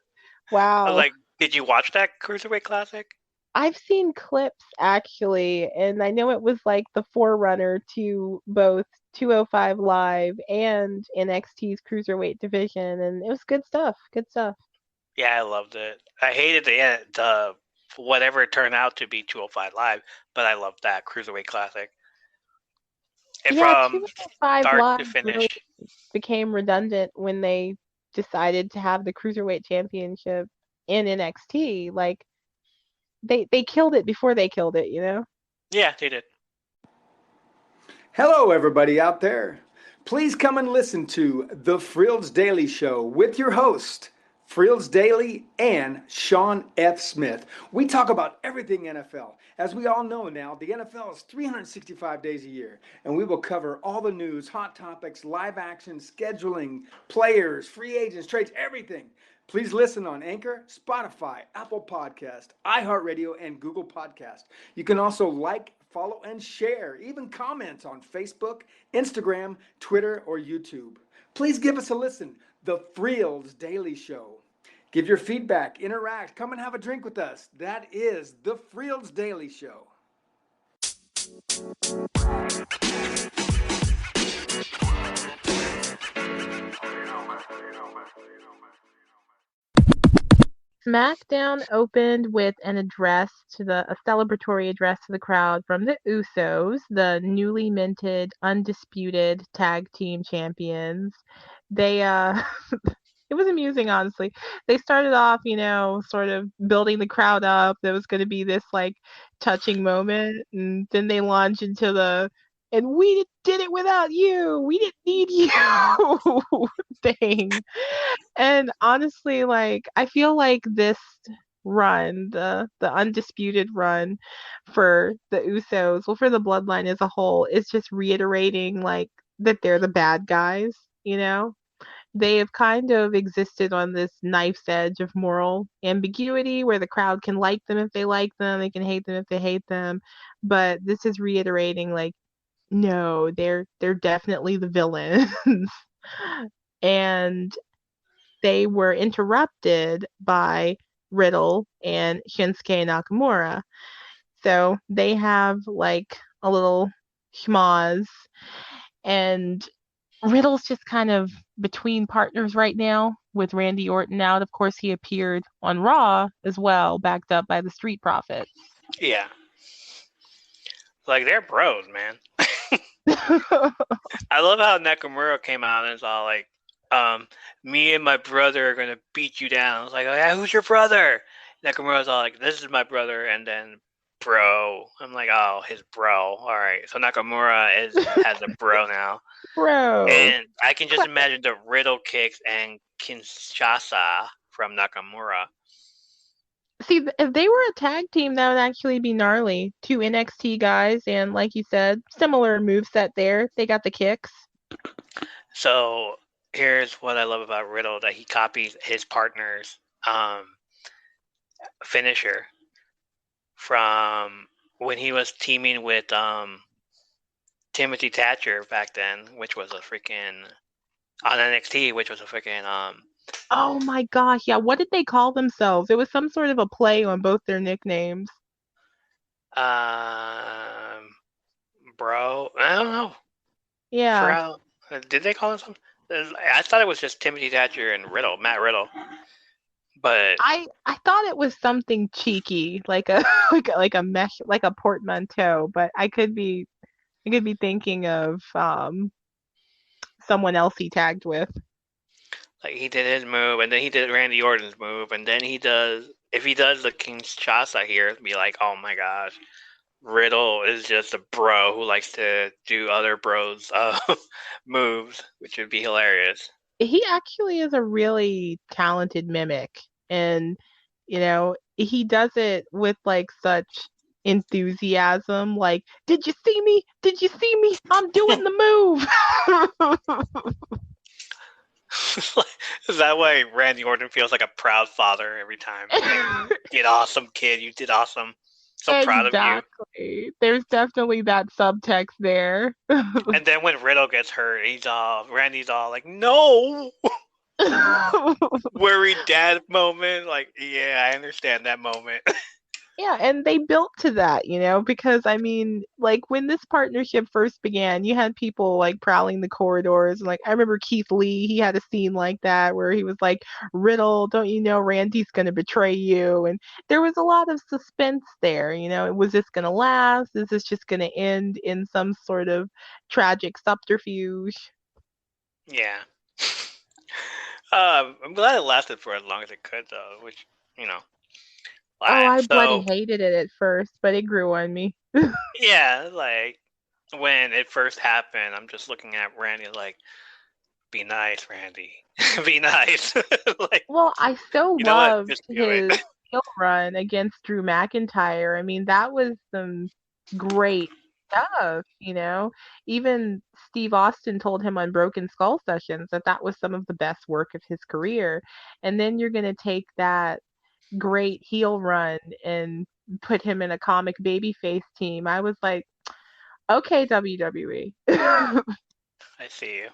Speaker 4: wow.
Speaker 1: like, did you watch that Cruiserweight Classic?
Speaker 4: I've seen clips actually, and I know it was like the forerunner to both 205 Live and NXT's Cruiserweight division, and it was good stuff. Good stuff.
Speaker 1: Yeah, I loved it. I hated the whatever it turned out to be 205 Live, but I loved that Cruiserweight Classic. And
Speaker 4: Yeah,
Speaker 1: from
Speaker 4: 205
Speaker 1: start
Speaker 4: Live
Speaker 1: to
Speaker 4: really
Speaker 1: finish.
Speaker 4: became redundant when they decided to have the Cruiserweight Championship in NXT. Like they killed it before they killed it, you know?
Speaker 1: Yeah, they did.
Speaker 5: Hello, everybody out there. Please come and listen to The Frills Daily Show with your host, Frills Daily and Sean F. Smith. We talk about everything NFL. As we all know now, the NFL is 365 days a year, and we will cover all the news, hot topics, live action, scheduling, players, free agents, trades, everything. Please listen on Anchor, Spotify, Apple Podcast, iHeartRadio, and Google Podcast. You can also like, follow, and share, even comment on Facebook, Instagram, Twitter, or YouTube. Please give us a listen. The Frills Daily Show. Give your feedback, interact, come and have a drink with us. That is The Frills Daily Show.
Speaker 4: SmackDown opened with an address a celebratory address to the crowd from the Usos, the newly minted, undisputed tag team champions. They it was amusing, honestly. They started off, sort of building the crowd up. There was going to be this like touching moment, and then they launch into and we did it without you. We didn't need you thing. And honestly, like I feel like this run, the undisputed run for the Usos, well for the bloodline as a whole, is just reiterating like that they're the bad guys, you know? They have kind of existed on this knife's edge of moral ambiguity where the crowd can like them if they like them, they can hate them if they hate them. But this is reiterating like, no, they're definitely the villains. And they were interrupted by Riddle and Shinsuke Nakamura. So they have like a little schmoz, and Riddle's just kind of between partners right now with Randy Orton out. Of course, he appeared on Raw as well, backed up by the Street Profits.
Speaker 1: Yeah. Like, they're bros, man. I love how Nakamura came out and was all like, me and my brother are going to beat you down. I was like, oh, yeah, who's your brother? Nakamura's all like, this is my brother, and then bro. I'm like, oh, his bro. All right. So Nakamura has a bro now.
Speaker 4: Bro.
Speaker 1: And I can just imagine the Riddle kicks and Kinshasa from Nakamura.
Speaker 4: See, if they were a tag team, that would actually be gnarly. 2 NXT guys, and like you said, similar moveset there. They got the kicks.
Speaker 1: So here's what I love about Riddle, that he copies his partner's finisher from when he was teaming with Timothy Thatcher back then, which was a freaking on NXT, which was a freaking
Speaker 4: Oh my gosh, yeah. What did they call themselves? It was some sort of a play on both their nicknames.
Speaker 1: Bro, I don't know.
Speaker 4: Yeah.
Speaker 1: Did they call him something? I thought it was just Timothy Thatcher and Matt Riddle. But
Speaker 4: I thought it was something cheeky, like a like a mesh, like a portmanteau, but I could be thinking of someone else he tagged with.
Speaker 1: Like, he did his move, and then he did Randy Orton's move, and then if he does the Kinshasa here, it'd be like, oh my gosh, Riddle is just a bro who likes to do other bros moves, which would be hilarious.
Speaker 4: He actually is a really talented mimic, and he does it with like such enthusiasm. Like, did you see me? I'm doing the move.
Speaker 1: Is that why Randy Orton feels like a proud father every time? Like, you did awesome, kid. You did awesome. So proud of you.
Speaker 4: Exactly. There's definitely that subtext there.
Speaker 1: And then when Riddle gets hurt, Randy's all like, no! Worried dad moment. Like, yeah, I understand that moment.
Speaker 4: Yeah, and they built to that, because I mean, like when this partnership first began, you had people like prowling the corridors. And like I remember Keith Lee, he had a scene like that where he was like, Riddle, don't you know Randy's gonna betray you? And there was a lot of suspense there, Was this gonna last? Is this just gonna end in some sort of tragic subterfuge?
Speaker 1: Yeah. I'm glad it lasted for as long as it could, though, which,
Speaker 4: Oh, I bloody
Speaker 1: so,
Speaker 4: hated it at first, but it grew on me.
Speaker 1: yeah, like, when it first happened, I'm just looking at Randy like, be nice, Randy. Be nice. Like,
Speaker 4: Well, I so
Speaker 1: you know what?
Speaker 4: loved
Speaker 1: Just do it.
Speaker 4: his heel run against Drew McIntyre. I mean, that was some great stuff. Even Steve Austin told him on Broken Skull Sessions that that was some of the best work of his career. And then you're going to take that great heel run and put him in a comic babyface team. I was like, okay, WWE.
Speaker 1: I see you.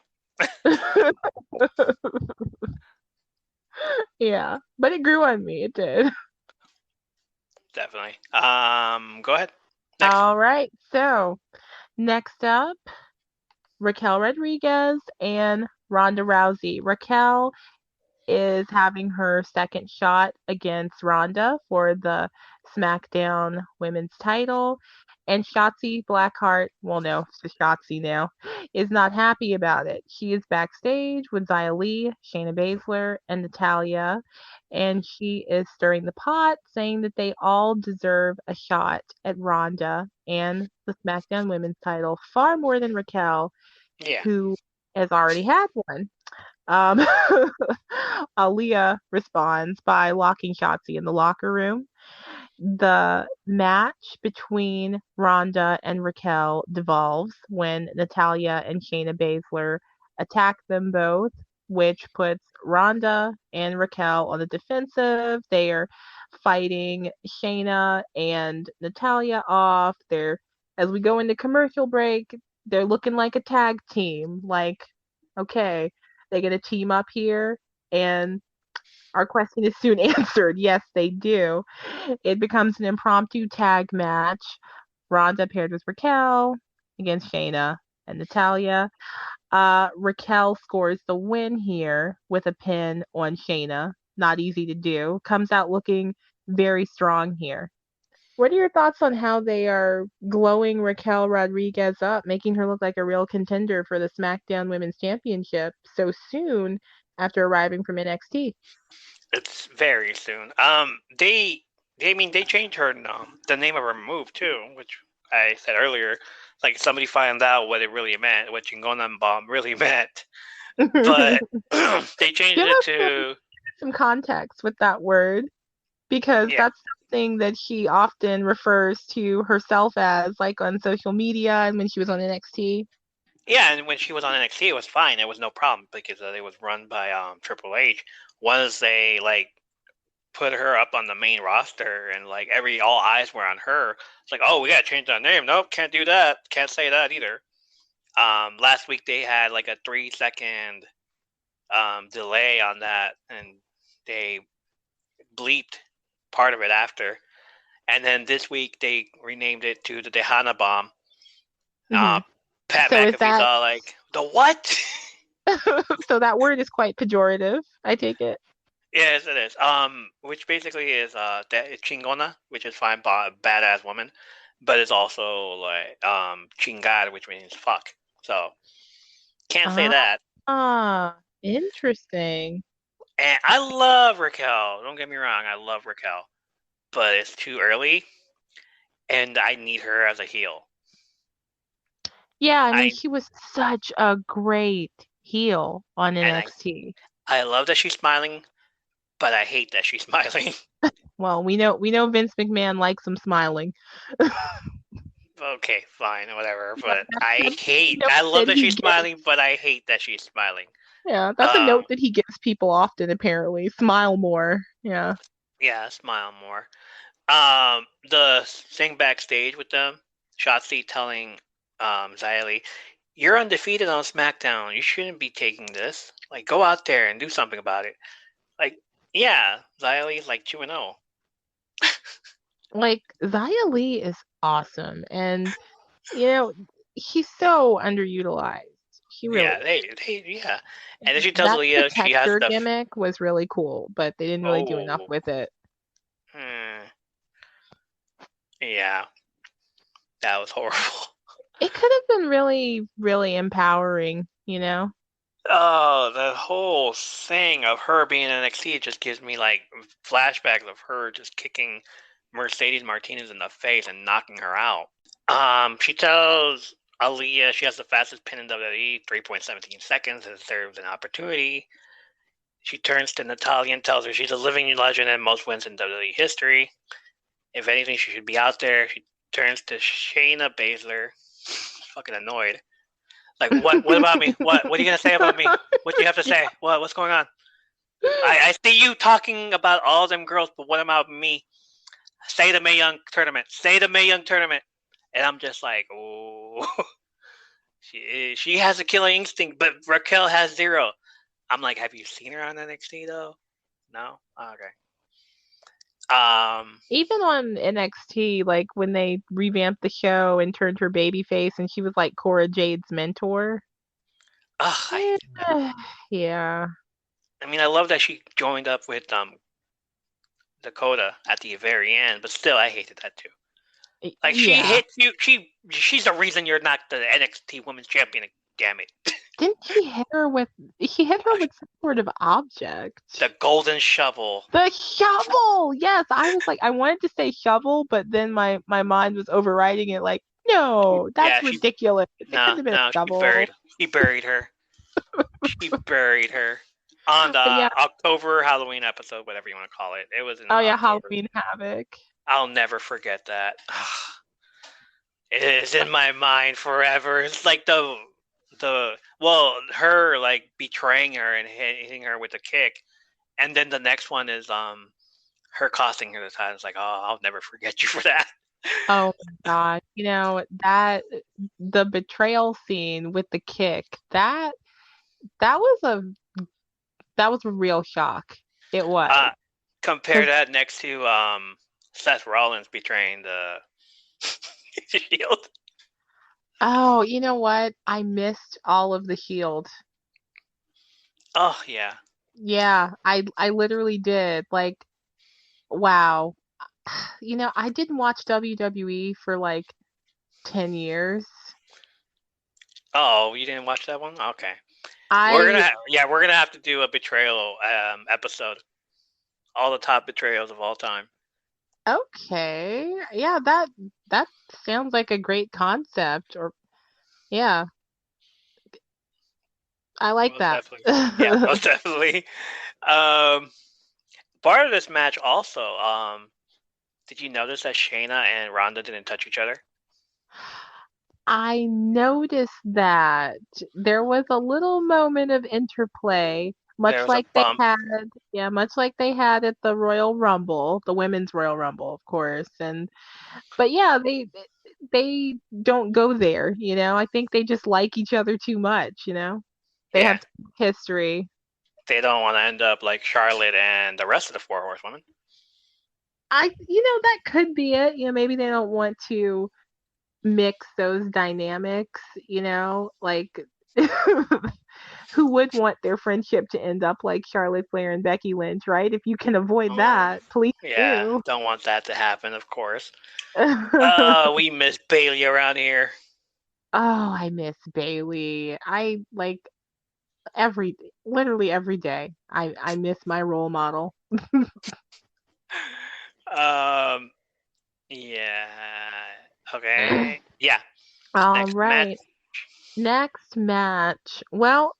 Speaker 4: Yeah, but it grew on me. It did.
Speaker 1: Definitely. Go ahead. Next.
Speaker 4: All right. So next up, Raquel Rodriguez and Ronda Rousey. Raquel is having her second shot against Ronda for the SmackDown Women's title. And Shotzi Blackheart, well, no, it's Shotzi now, is not happy about it. She is backstage with Xia Li, Shayna Baszler, and Natalya. And she is stirring the pot, saying that they all deserve a shot at Ronda and the SmackDown Women's title far more than Raquel,
Speaker 1: Yeah.
Speaker 4: who has already had one. Um, Aaliyah responds by locking Shotzi in the locker room. The match between Ronda and Raquel devolves when Natalya and Shayna Baszler attack them both, which puts Ronda and Raquel on the defensive. They are fighting Shayna and Natalya off. As we go into commercial break, they're looking like a tag team. Like, okay, they get a team up here, and our question is soon answered. Yes, they do. It becomes an impromptu tag match. Ronda paired with Raquel against Shayna and Natalya. Raquel scores the win here with a pin on Shayna. Not easy to do. Comes out looking very strong here. What are your thoughts on how they are glowing Raquel Rodriguez up, making her look like a real contender for the SmackDown Women's Championship so soon after arriving from NXT?
Speaker 1: It's very soon. They changed the name of her move too, which I said earlier. Like somebody found out what it really meant, what Chingonan Bomb really meant. But they changed it to
Speaker 4: some context with that word, because that's something that she often refers to herself as, like on social media and when she was on NXT.
Speaker 1: Yeah, and when she was on NXT, it was fine. It was no problem because it was run by Triple H. Once they put her up on the main roster and all eyes were on her, it's like, oh, we gotta change that name. Nope, can't do that. Can't say that either. Last week they had a 3-second delay on that, and they bleeped part of it after. And then this week they renamed it to the Dehana Bomb.
Speaker 4: Mm-hmm.
Speaker 1: Pat McAfee's all like, the what?
Speaker 4: So that word is quite pejorative, I take it.
Speaker 1: Yes, it is. Which basically is chingona, which is fine, badass woman, but it's also chingar, which means fuck. So can't say that.
Speaker 4: Ah, interesting.
Speaker 1: And I love Raquel. Don't get me wrong, I love Raquel, but it's too early, and I need her as a heel.
Speaker 4: Yeah, I mean, she was such a great heel on NXT.
Speaker 1: I love that she's smiling, but I hate that she's smiling.
Speaker 4: Well, we know Vince McMahon likes him smiling.
Speaker 1: Okay, fine, whatever.
Speaker 4: Yeah,
Speaker 1: But I
Speaker 4: that's a
Speaker 1: hate.
Speaker 4: note
Speaker 1: I love
Speaker 4: that
Speaker 1: that
Speaker 4: he
Speaker 1: she's
Speaker 4: gives.
Speaker 1: smiling, but I hate that she's smiling.
Speaker 4: Yeah, that's a
Speaker 1: Um,
Speaker 4: note that he gives people often. Apparently, smile more. Yeah.
Speaker 1: yeah, smile more. The thing backstage with them, Shotzi telling Xylee, "You're undefeated on SmackDown. You shouldn't be taking this. Like, go out there and do something about it." Like, yeah, Xylee's like 2-0.
Speaker 4: Like Zaya Lee is awesome, and you know he's so underutilized. He really
Speaker 1: Yeah, yeah. And then she tells
Speaker 4: that
Speaker 1: Leah she has
Speaker 4: protector
Speaker 1: the.
Speaker 4: gimmick was really cool, but they didn't really do enough
Speaker 1: Oh,
Speaker 4: with it.
Speaker 1: hmm, yeah, that was horrible.
Speaker 4: It could have been really, really empowering, you know?
Speaker 1: Oh, the whole thing of her being in NXT just gives me like flashbacks of her just kicking Mercedes Martinez in the face and knocking her out. She tells Aaliyah she has the fastest pin in WWE, 3.17 seconds, and deserves an opportunity. She turns to Natalia and tells her she's a living legend and most wins in WWE history. If anything, she should be out there. She turns to Shayna Baszler, fucking annoyed. Like, what about me? What are you gonna say about me? What do you have to say? What's going on? I see you talking about all them girls, but what about me? Say the Mae Young tournament. Say the Mae Young tournament. And I'm just like, oh, she has a killing instinct, but Raquel has zero. I'm like, have you seen her on NXT though? No. Oh, okay.
Speaker 4: Even on NXT, like when they revamped the show and turned her babyface and she was like Cora Jade's mentor.
Speaker 1: I hate that.
Speaker 4: Yeah.
Speaker 1: I mean, I love that she joined up with Dakota at the very end, but still, I hated that too. Like she
Speaker 4: Yeah.
Speaker 1: hits you. She's the reason you're not the NXT Women's Champion. Damn it.
Speaker 4: Didn't he hit her with some sort of object?
Speaker 1: The golden shovel.
Speaker 4: The shovel! Yes, I was like, I wanted to say shovel, but then my mind was overriding it like, no, that's
Speaker 1: Yeah,
Speaker 4: ridiculous. It couldn't have been a shovel.
Speaker 1: She buried her. She buried her on the
Speaker 4: But yeah,
Speaker 1: October Halloween episode, whatever you want to call it. It was in
Speaker 4: oh yeah,
Speaker 1: October.
Speaker 4: Halloween Havoc.
Speaker 1: I'll never forget that. It is in my mind forever. It's like her like betraying her and hitting her with a kick, and then the next one is her costing her the title. It's like, oh, I'll never forget you for that.
Speaker 4: Oh my God. You know, that the betrayal scene with the kick, that was a real shock. It was.
Speaker 1: Compare that next to Seth Rollins betraying the Shield.
Speaker 4: Oh, you know what? I missed all of the Shield.
Speaker 1: Oh yeah.
Speaker 4: Yeah, I literally did. Like, wow. You know, I didn't watch WWE for like 10 years.
Speaker 1: Oh, you didn't watch that one? Okay. We're
Speaker 4: I
Speaker 1: gonna have to do a betrayal episode. All the top betrayals of all time.
Speaker 4: Okay. Yeah, that sounds like a great concept. Or yeah, I like
Speaker 1: Most
Speaker 4: that.
Speaker 1: definitely. Yeah, most definitely. Part of this match also, did you notice that Shayna and Ronda didn't touch each other?
Speaker 4: I noticed that there was a little moment of interplay,
Speaker 1: There was a bump.
Speaker 4: much like they had at the Royal Rumble, the Women's Royal Rumble, of course. But yeah, they don't go there, you know. I think they just like each other too much, you know. They
Speaker 1: Yeah.
Speaker 4: have history.
Speaker 1: They don't want to end up like Charlotte and the rest of the Four Horsewomen.
Speaker 4: That could be it. You know, maybe they don't want to mix those dynamics, you know, like who would want their friendship to end up like Charlotte Flair and Becky Lynch, right? If you can avoid that, please
Speaker 1: Yeah,
Speaker 4: do.
Speaker 1: don't want that to happen, of course. We miss Bailey around here.
Speaker 4: Oh, I miss Bailey. I like literally every day. I miss my role model.
Speaker 1: Yeah. Okay. Yeah.
Speaker 4: All
Speaker 1: Next match.
Speaker 4: right. Next match. Well,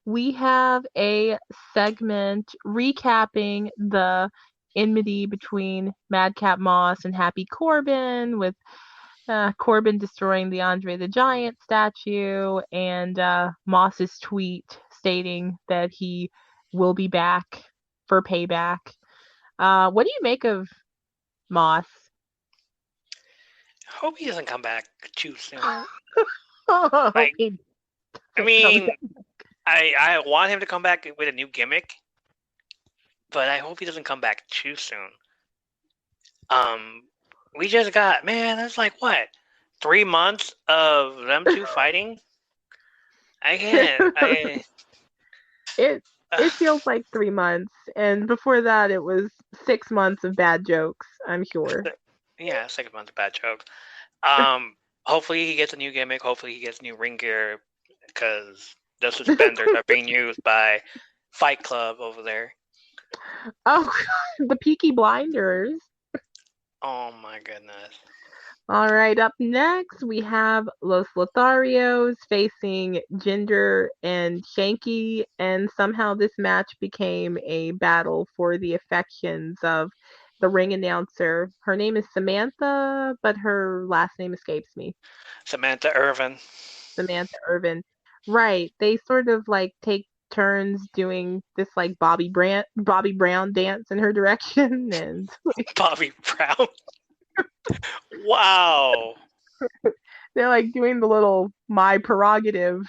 Speaker 4: we have a segment recapping the enmity between Madcap Moss and Happy Corbin with Corbin destroying the Andre the Giant statue, and Moss's tweet stating that he will be back for payback. What do you make of Moss?
Speaker 1: Hope he doesn't come back too soon.
Speaker 4: Like,
Speaker 1: I mean, I want him to come back with a new gimmick, but I hope he doesn't come back too soon. We just got, man, that's like what? 3 months of them two fighting? I can't.
Speaker 4: It feels like 3 months, and before that it was 6 months of bad jokes, I'm sure.
Speaker 1: Yeah, 6 months of bad jokes. Hopefully he gets a new gimmick. Hopefully he gets new ring gear, because those suspenders are being used by Fight Club over there.
Speaker 4: Oh, the Peaky Blinders.
Speaker 1: Oh my goodness.
Speaker 4: All right, up next we have Los Lotharios facing Jinder and Shanky, and somehow this match became a battle for the affections of the ring announcer. Her name is Samantha, but her last name escapes me.
Speaker 1: Samantha Irvin.
Speaker 4: Samantha Irvin. Right. They sort of like take turns doing this like Bobby Brown dance in her direction, and
Speaker 1: Bobby Brown. Wow.
Speaker 4: they're like doing the little my prerogative.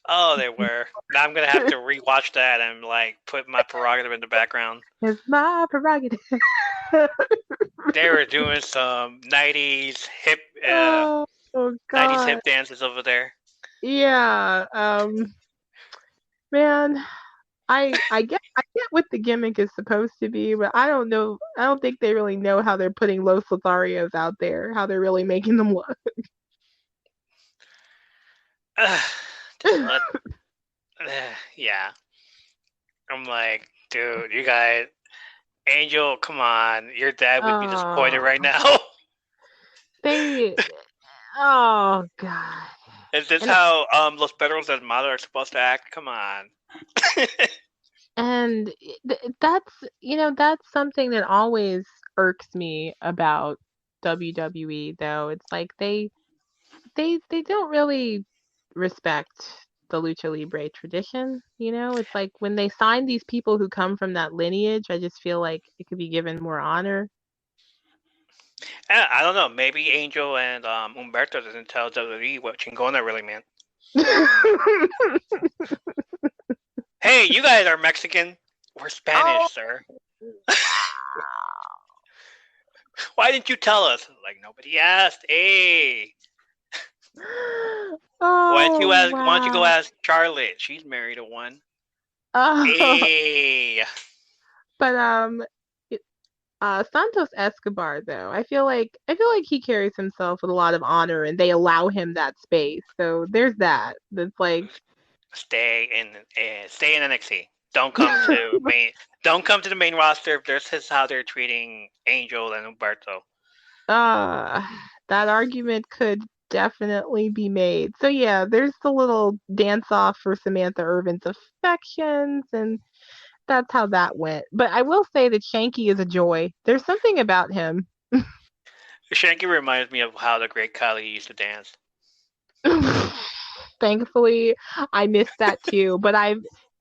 Speaker 1: Oh, they were. Now I'm gonna have to rewatch that and like put my prerogative in the background.
Speaker 4: It's my prerogative.
Speaker 1: They were doing some 90s hip,
Speaker 4: oh,
Speaker 1: 90s hip dances over there.
Speaker 4: Yeah. Man, I get what the gimmick is supposed to be, but I don't know. I don't think they really know how they're putting Los Lotharios out there, how they're really making them look.
Speaker 1: Yeah. I'm like, dude, you guys, Angel, come on. Your dad would be disappointed right now.
Speaker 4: Oh, God.
Speaker 1: Is this how Los Perros del Mal are supposed to act? Come on.
Speaker 4: And that's something that always irks me about WWE, though. It's like they don't really respect the Lucha Libre tradition, It's like when they sign these people who come from that lineage, I just feel like it could be given more honor.
Speaker 1: I don't know. Maybe Angel and Humberto doesn't tell WWE what Chingona really meant. Hey, you guys are Mexican. We're Spanish, sir. Why didn't you tell us? Like, nobody asked. Hey. Why don't you go ask Charlotte? She's married to one. Hey.
Speaker 4: But Santos Escobar, though, I feel like he carries himself with a lot of honor, and they allow him that space. So there's that. That's like
Speaker 1: stay in NXT. Don't come to Don't come to the main roster. This is how they're treating Angel and Humberto.
Speaker 4: That argument could definitely be made. So yeah, there's the little dance off for Samantha Irvin's affections, and that's how that went. But I will say that Shanky is a joy. There's something about him.
Speaker 1: Shanky reminds me of how the Great Khali used to dance.
Speaker 4: Thankfully, I missed that too. But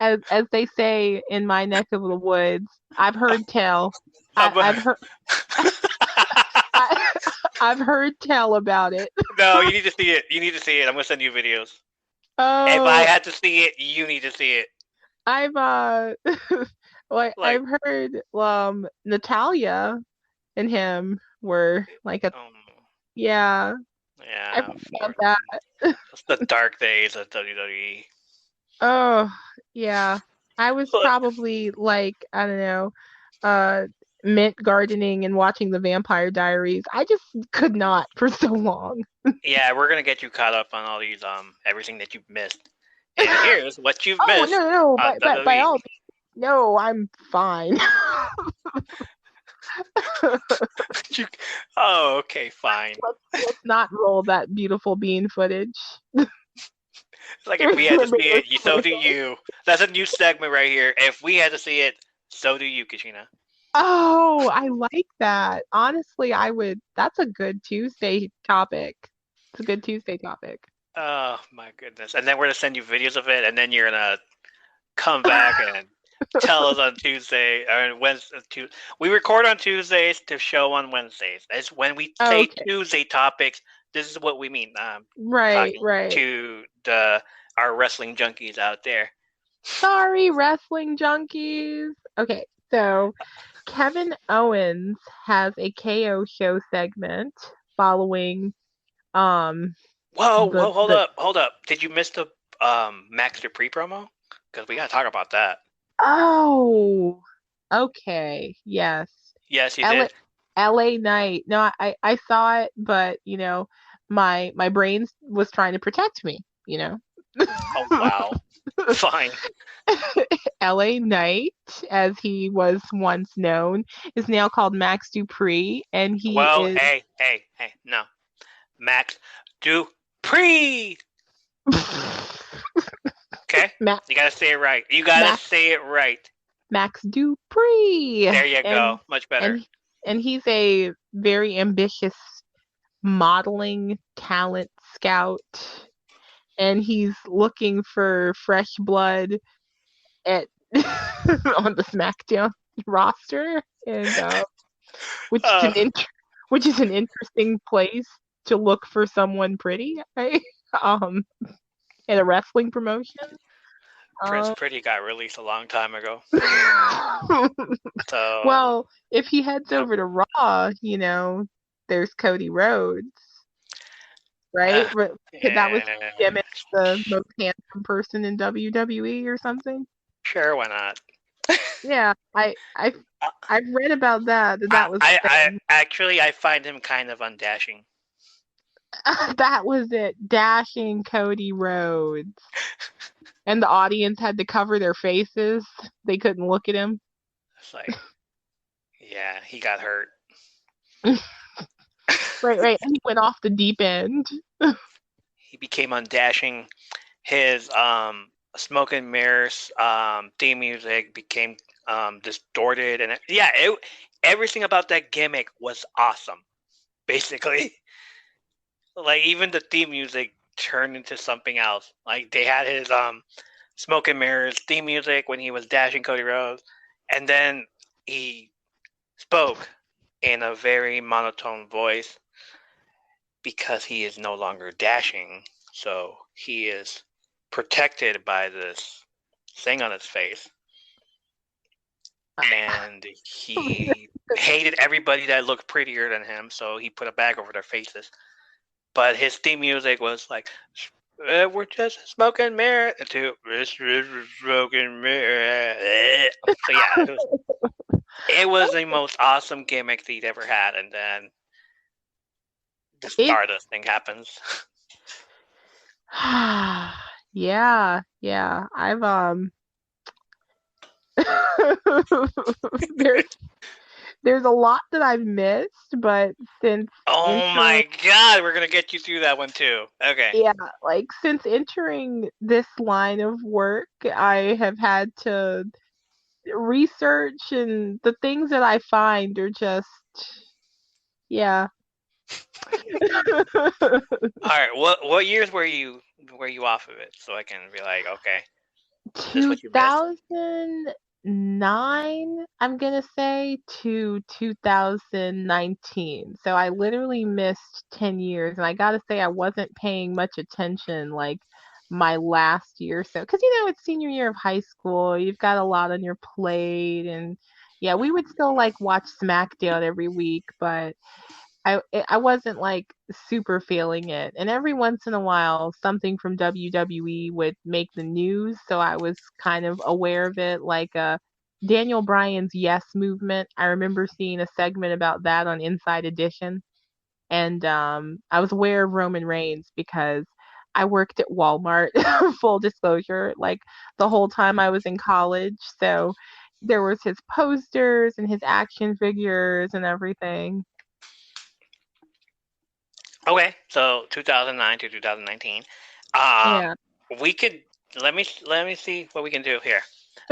Speaker 4: as they say in my neck of the woods, I've heard tell. I've heard tell about it.
Speaker 1: No, you need to see it. I'm gonna send you videos.
Speaker 4: Oh,
Speaker 1: if I had to see it, you need to see it.
Speaker 4: I've I've heard Natalia and him were like yeah. I forgot that.
Speaker 1: It's the dark days of WWE.
Speaker 4: Oh yeah, I was probably like, I don't know, mint gardening and watching the Vampire Diaries. I just could not for so long.
Speaker 1: Yeah, we're gonna get you caught up on all these everything that you've missed. And here's what you've missed.
Speaker 4: No, by all means, no, I'm fine.
Speaker 1: Okay, fine.
Speaker 4: Let's not roll that beautiful bean footage.
Speaker 1: Like, if we had to see it, so do you. That's a new segment right here. If we had to see it, so do you, Katrina.
Speaker 4: Oh, I like that. Honestly, that's a good Tuesday topic. It's a good Tuesday topic.
Speaker 1: Oh my goodness! And then we're gonna send you videos of it, and then you're gonna come back and tell us on Tuesday or Wednesday. We record on Tuesdays to show on Wednesdays. That's when we say
Speaker 4: Okay.
Speaker 1: Tuesday topics. This is what we mean.
Speaker 4: Right,
Speaker 1: Talking
Speaker 4: right.
Speaker 1: to our wrestling junkies out there.
Speaker 4: Sorry, wrestling junkies. Okay, so Kevin Owens has a KO show segment following um
Speaker 1: Whoa,
Speaker 4: the
Speaker 1: whoa, hold up. Did you miss the Max Dupree promo? Because we gotta talk about that.
Speaker 4: oh, okay, yes.
Speaker 1: Yes, you
Speaker 4: LA
Speaker 1: did.
Speaker 4: LA Knight. No, I saw it, but my brain was trying to protect me, you know.
Speaker 1: Oh wow. Fine.
Speaker 4: LA Knight, as he was once known, is now called Max Dupree, and he
Speaker 1: Well,
Speaker 4: is
Speaker 1: hey, no. Max Dupree. Okay?
Speaker 4: Ma-
Speaker 1: You gotta say it right. You gotta
Speaker 4: Max
Speaker 1: say it right.
Speaker 4: Max Dupree,
Speaker 1: There you go. Much better.
Speaker 4: and and he's a very ambitious modeling talent scout, and he's looking for fresh blood at on the SmackDown roster, and which is
Speaker 1: Uh,
Speaker 4: which is an interesting place to look for someone pretty, right? Um, in a wrestling promotion.
Speaker 1: Prince
Speaker 4: Um,
Speaker 1: Pretty got released a long time ago. So,
Speaker 4: well, if he heads
Speaker 1: nope.
Speaker 4: over to Raw, there's Cody Rhodes, right? That was
Speaker 1: Yeah,
Speaker 4: him as the most handsome person in WWE or something.
Speaker 1: sure, why not?
Speaker 4: Yeah,
Speaker 1: Uh,
Speaker 4: I've read about that.
Speaker 1: I,
Speaker 4: That was
Speaker 1: I,
Speaker 4: a
Speaker 1: I
Speaker 4: thing.
Speaker 1: actually I find him kind of undashing.
Speaker 4: That was it. Dashing Cody Rhodes. And the audience had to cover their faces. They couldn't look at him.
Speaker 1: It's like, yeah, he got hurt.
Speaker 4: Right, right. And he went off the deep end.
Speaker 1: He became undashing. His smoke and mirrors theme music became distorted, and everything about that gimmick was awesome. Basically, like even the theme music turned into something else. Like they had his smoke and mirrors theme music when he was dashing Cody Rhodes, and then he spoke in a very monotone voice because he is no longer dashing, so he is protected by this thing on his face, and he hated everybody that looked prettier than him, so he put a bag over their faces. But his theme music was like, we're just smoking mirror to smoking mirror. So yeah, it was the most awesome gimmick that he'd ever had, and then the
Speaker 4: It
Speaker 1: Stardust thing happens.
Speaker 4: yeah, yeah. there's there's a lot that I've missed, but since
Speaker 1: Oh
Speaker 4: entering
Speaker 1: my god, we're gonna get you through that one too. Okay.
Speaker 4: yeah, like since entering this line of work, I have had to research, and the things that I find are just yeah.
Speaker 1: All right. What years were you off of it so I can be like, okay, this is what you missed.
Speaker 4: 2009, I'm gonna say, to 2019. So I literally missed 10 years, and I gotta say I wasn't paying much attention like my last year or so, because it's senior year of high school. You've got a lot on your plate, and yeah, we would still like watch SmackDown every week, but I wasn't like super feeling it. And every once in a while, something from WWE would make the news, so I was kind of aware of it. Like Daniel Bryan's Yes movement. I remember seeing a segment about that on Inside Edition, and I was aware of Roman Reigns because I worked at Walmart. Full disclosure, like the whole time I was in college, so there was his posters and his action figures and everything.
Speaker 1: Okay, so 2009 to 2019. Um,
Speaker 4: Yeah.
Speaker 1: we could let me see what we can do here.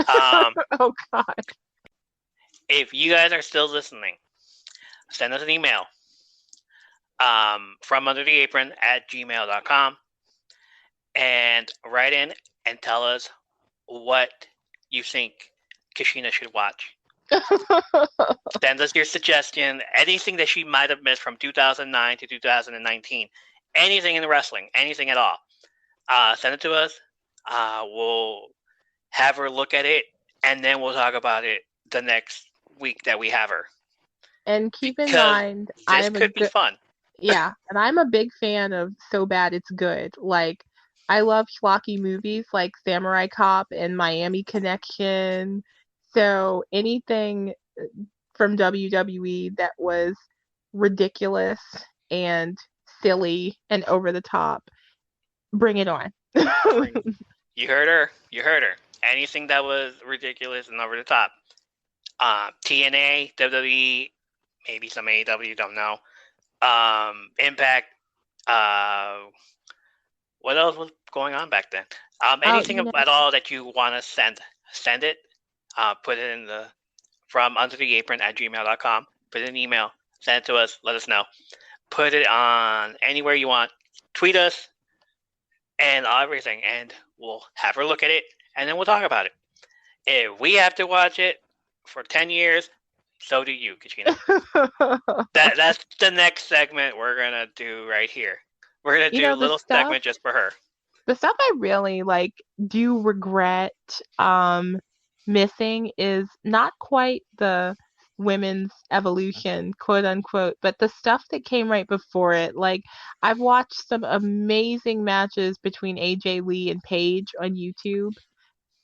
Speaker 1: Um,
Speaker 4: Oh God.
Speaker 1: if you guys are still listening, send us an email from undertheapron@gmail.com and write in and tell us what you think Kashina should watch. Send us your suggestion, anything that she might have missed from 2009 to 2019, anything in wrestling, anything at all. Send it to us. We'll have her look at it, and then we'll talk about it the next week that we have her.
Speaker 4: And keep in mind,
Speaker 1: this could be fun.
Speaker 4: Yeah, and I'm a big fan of So Bad It's Good. Like, I love schlocky movies like Samurai Cop and Miami Connection. So anything from WWE that was ridiculous and silly and over the top, bring it on.
Speaker 1: You heard her. Anything that was ridiculous and over the top. TNA, WWE, maybe some AEW, don't know. Impact. What else was going on back then? Anything at all that you want to send it. Put it in the from undertheapron@gmail.com. Put it in an email. Send it to us. Let us know. Put it on anywhere you want. Tweet us and everything, and we'll have her look at it, and then we'll talk about it. If we have to watch it for 10 years, so do you, Katrina. That's the next segment we're going to do right here. We're going to do a little segment just for her.
Speaker 4: The stuff I really do regret missing is not quite the women's evolution, quote unquote, but the stuff that came right before it. Like, I've watched some amazing matches between AJ Lee and Paige on YouTube,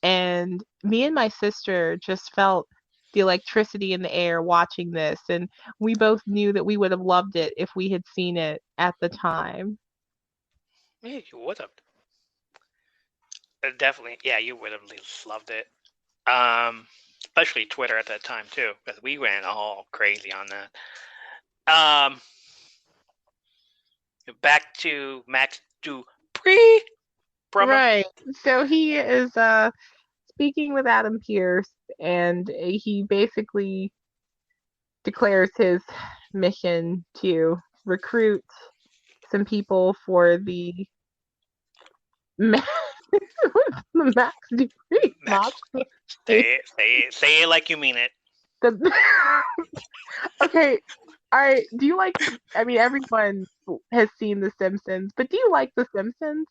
Speaker 4: and me and my sister just felt the electricity in the air watching this, and we both knew that we would have loved it if we had seen it at the time.
Speaker 1: Yeah, you would have. Definitely, yeah, you would have loved it. Especially Twitter at that time too, because we went all crazy on that. Back to Max Dupree.
Speaker 4: Right. So he is speaking with Adam Pearce, and he basically declares his mission to recruit some people for the Max Dupree.
Speaker 1: Say it like you mean it.
Speaker 4: Okay. All right. Do you like? I mean, everyone has seen The Simpsons, but do you like The Simpsons?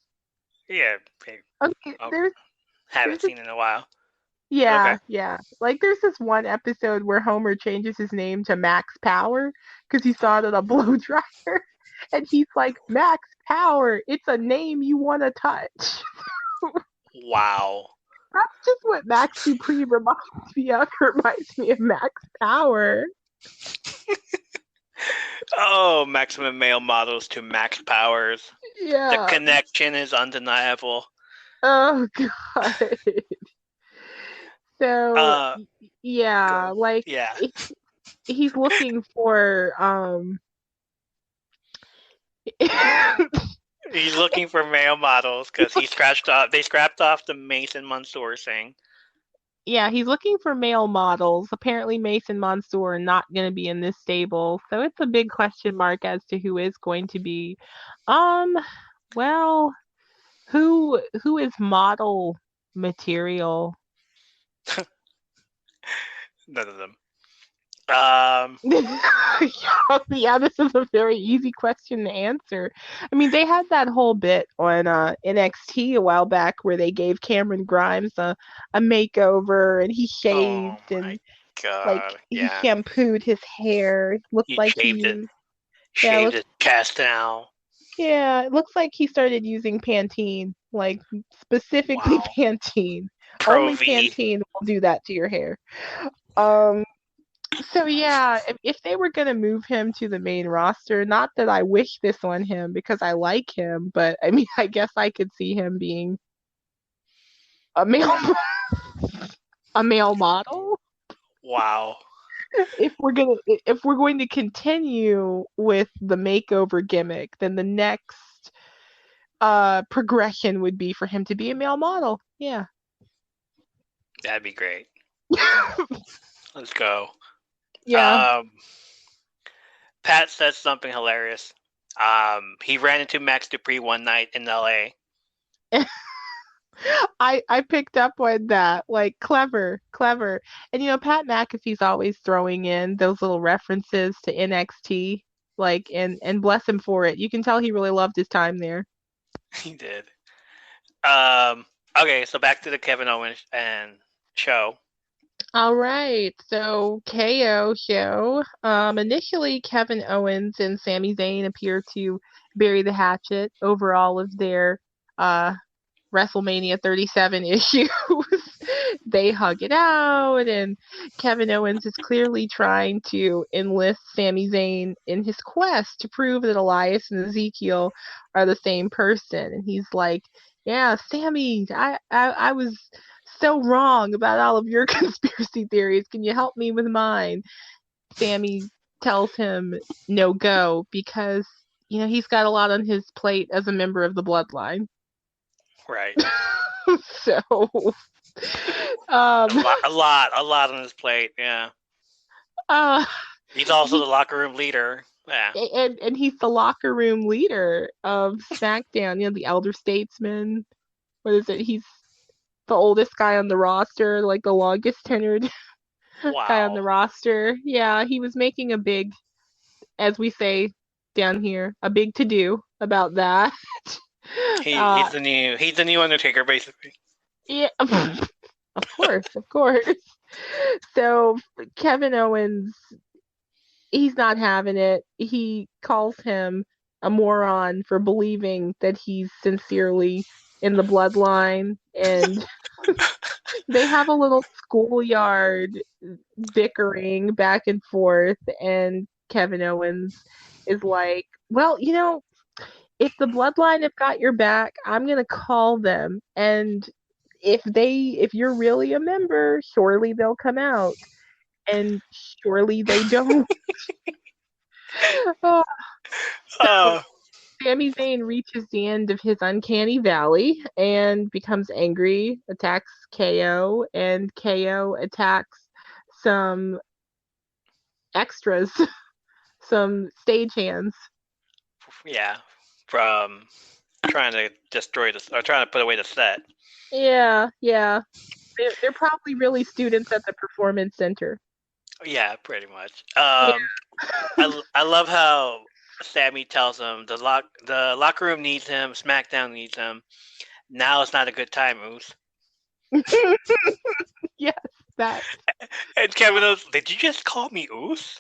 Speaker 1: Yeah.
Speaker 4: Okay.
Speaker 1: Haven't seen it in a while.
Speaker 4: Yeah, okay. Yeah. Like, there's this one episode where Homer changes his name to Max Power because he saw it at a blow dryer, and he's like, Max Power, it's a name you want to touch.
Speaker 1: Wow.
Speaker 4: That's just what Max Dupree reminds me of. Reminds me of Max Power.
Speaker 1: Oh, maximum male models to max powers.
Speaker 4: Yeah.
Speaker 1: The connection is undeniable.
Speaker 4: Oh, God. So, yeah, like,
Speaker 1: yeah.
Speaker 4: He's looking for,
Speaker 1: He's looking for male models because they scrapped off the Mason Mansour thing.
Speaker 4: Yeah, he's looking for male models. Apparently Mason Mansour not going to be in this stable, so it's a big question mark as to who is going to be. Well, who is model material?
Speaker 1: None of them.
Speaker 4: Yeah, this is a very easy question to answer. I mean, they had that whole bit on NXT a while back where they gave Cameron Grimes a makeover, and he shaved and he shampooed his hair. Looked like he
Speaker 1: shaved his chest now.
Speaker 4: Yeah, it looks like he started using Pantene, like specifically Pantene. Only Pantene will do that to your hair. So yeah, if they were going to move him to the main roster, not that I wish this on him because I like him, but I mean, I guess I could see him being a male model.
Speaker 1: Wow.
Speaker 4: If we're going to continue with the makeover gimmick, then the next progression would be for him to be a male model. Yeah.
Speaker 1: That'd be great. Let's go.
Speaker 4: Yeah.
Speaker 1: Pat says something hilarious. He ran into Max Dupree one night in LA.
Speaker 4: I picked up on that. Like clever, clever. And Pat McAfee's always throwing in those little references to NXT, like and bless him for it. You can tell he really loved his time there.
Speaker 1: He did. Okay, so back to the Kevin Owens and show.
Speaker 4: All right, so KO show. Initially, Kevin Owens and Sami Zayn appear to bury the hatchet over all of their WrestleMania 37 issues. They hug it out, and Kevin Owens is clearly trying to enlist Sami Zayn in his quest to prove that Elias and Ezekiel are the same person. And he's like, "Yeah, Sami, I was so wrong about all of your conspiracy theories. Can you help me with mine?" Sami tells him no go because he's got a lot on his plate as a member of the Bloodline.
Speaker 1: Right.
Speaker 4: So,
Speaker 1: a lot on his plate. Yeah. He's also the locker room leader. Yeah.
Speaker 4: And he's the locker room leader of SmackDown. The elder statesman. What is it? He's the oldest guy on the roster, like the longest tenured guy on the roster. Yeah, he was making a big, as we say down here, a big to do about that.
Speaker 1: He's the new Undertaker, basically.
Speaker 4: Yeah, of course. So Kevin Owens, he's not having it. He calls him a moron for believing that he's sincerely in the Bloodline, and they have a little schoolyard bickering back and forth, and Kevin Owens is like, well, if the Bloodline have got your back, I'm gonna call them, and if you're really a member, surely they'll come out, and surely they don't. So Sami Zayn reaches the end of his uncanny valley and becomes angry, attacks KO, and KO attacks some extras, some stagehands.
Speaker 1: Yeah, from trying to destroy this or trying to put away the set.
Speaker 4: Yeah. They're probably really students at the Performance Center.
Speaker 1: Yeah, pretty much. I love how Sami tells him the locker room needs him, SmackDown needs him. Now it's not a good time, Moose.
Speaker 4: Yes, that.
Speaker 1: And Kevin goes, "Did you just call me Oos?"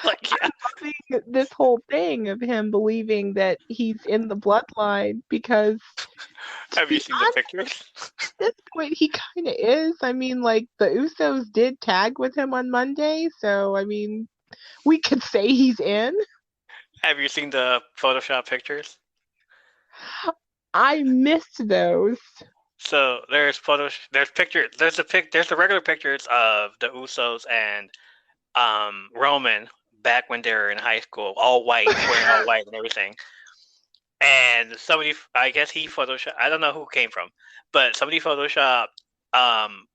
Speaker 1: Like, yeah.
Speaker 4: I'm loving this whole thing of him believing that he's in the Bloodline because.
Speaker 1: Have you seen the pictures?
Speaker 4: At this point, he kind of is. I mean, like, the Usos did tag with him on Monday, so, I mean, we could say he's in.
Speaker 1: Have you seen the Photoshop pictures?
Speaker 4: I missed those.
Speaker 1: So there's pictures. There's the regular pictures of the Usos and Roman back when they were in high school, all white, wearing all white and everything. And somebody, I guess he photoshopped, I don't know who it came from, but somebody photoshopped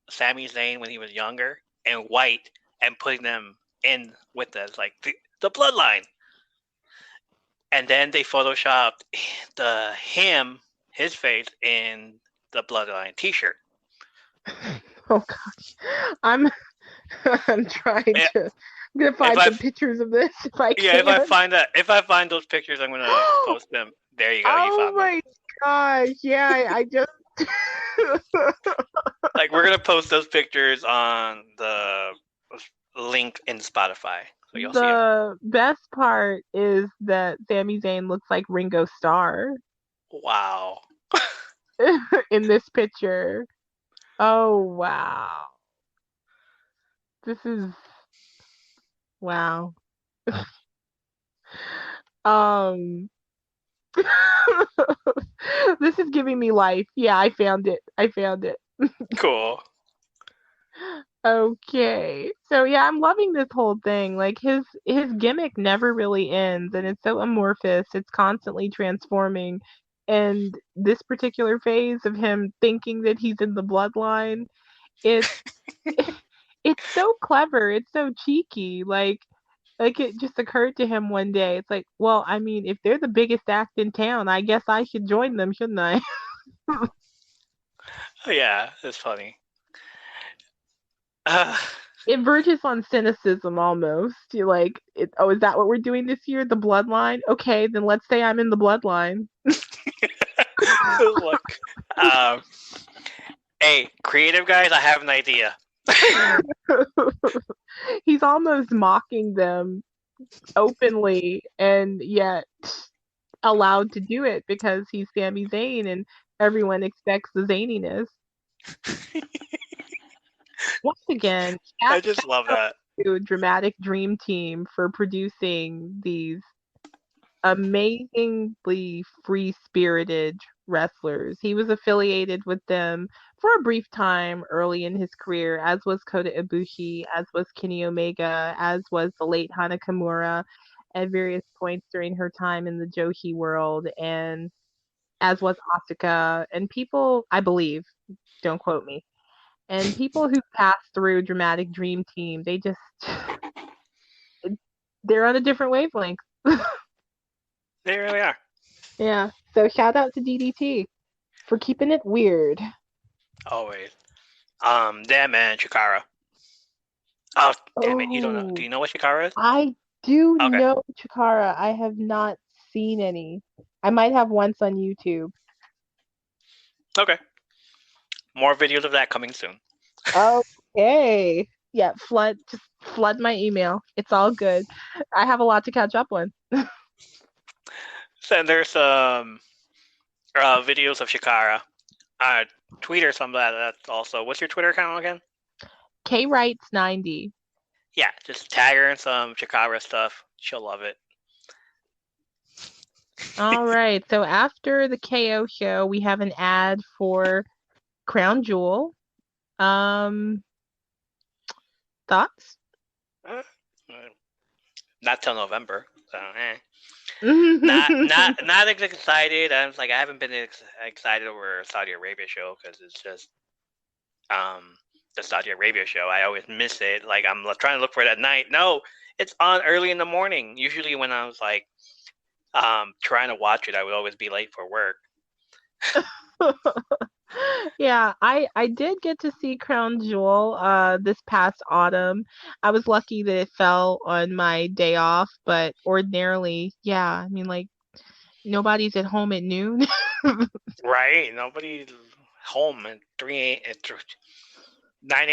Speaker 1: Sami Zayn when he was younger in white and putting them in with us, like the Bloodline. And then they photoshopped his face in the Bloodline t-shirt.
Speaker 4: Oh gosh. I'm trying to. I'm gonna find some pictures of this if I can.
Speaker 1: Yeah, if I find those pictures, I'm gonna post them. There you go.
Speaker 4: Oh
Speaker 1: you found
Speaker 4: my
Speaker 1: them.
Speaker 4: gosh! Yeah, I just.
Speaker 1: Like, we're gonna post those pictures on the link in Spotify, so you'll see them.
Speaker 4: The best part is that Sami Zayn looks like Ringo Starr.
Speaker 1: Wow.
Speaker 4: In this picture. Oh wow. This is wow. This is giving me life. Yeah, I found it.
Speaker 1: Cool.
Speaker 4: Okay. So yeah, I'm loving this whole thing. Like his gimmick never really ends, and it's so amorphous. It's constantly transforming. And this particular phase of him thinking that he's in the Bloodline, it's It's so clever. It's so cheeky. Like it just occurred to him one day. It's like, well, I mean, if they're the biggest act in town, I guess I should join them, shouldn't I?
Speaker 1: Yeah, it's funny. Uh,
Speaker 4: It verges on cynicism almost. You're like, oh, is that what we're doing this year? The bloodline? Okay, then let's say I'm in the bloodline.
Speaker 1: look, um, hey, creative guys, I have an idea.
Speaker 4: He's almost mocking them openly and yet allowed to do it because he's Sami Zayn and everyone expects the zaniness. Once again,
Speaker 1: I just love that.
Speaker 4: to Dramatic Dream Team for producing these amazingly free-spirited wrestlers. He was affiliated with them for a brief time early in his career, as was Kota Ibushi, as was Kenny Omega, as was the late Hana Kimura at various points during her time in the Joshi world, and as was Asuka, and people, I believe, don't quote me, and people who passed through Dramatic Dream Team, they're on a different wavelength.
Speaker 1: They really are.
Speaker 4: Yeah. So shout out to DDT for keeping it weird.
Speaker 1: Always. Damn man, Chikara. Oh, damn it, you don't know. Do you know what Chikara is?
Speaker 4: I do
Speaker 1: Okay.
Speaker 4: know Chikara. I have not seen any. I might have once on YouTube.
Speaker 1: Okay. More videos of that coming soon.
Speaker 4: Okay. Yeah, just flood my email. It's all good. I have a lot to catch up on.
Speaker 1: So there's some videos of Chikara. Tweet or some of that also. What's your Twitter account again?
Speaker 4: KWrites90.
Speaker 1: Yeah, just tag her in some Chikara stuff. She'll love it.
Speaker 4: All right. So after the KO show, we have an ad for Crown Jewel. Thoughts?
Speaker 1: Not till November. So, not excited. I haven't been excited over Saudi Arabia show because it's just the Saudi Arabia show. I always miss it. Like I'm trying to look for it at night. No, it's on early in the morning. Usually when I was like trying to watch it, I would always be late for work.
Speaker 4: Yeah, I did get to see Crown Jewel this past autumn. I was lucky that it fell on my day off, but ordinarily, yeah, I mean like nobody's at home at noon.
Speaker 1: Right? Nobody's home at 9 a.m.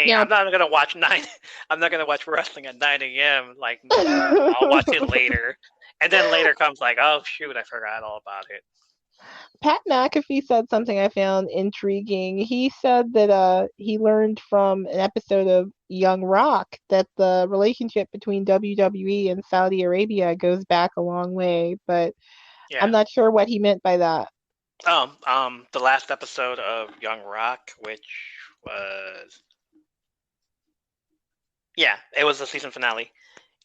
Speaker 4: Yeah.
Speaker 1: I'm not gonna watch 9. I'm not gonna watch wrestling at 9 a.m. Like I'll watch it later, and then later comes like, oh shoot, I forgot all about it.
Speaker 4: Pat McAfee said something I found intriguing. He said that he learned from an episode of Young Rock that the relationship between WWE and Saudi Arabia goes back a long way, but
Speaker 1: Yeah.
Speaker 4: I'm not sure what he meant by that.
Speaker 1: The last episode of Young Rock, which was it was the season finale.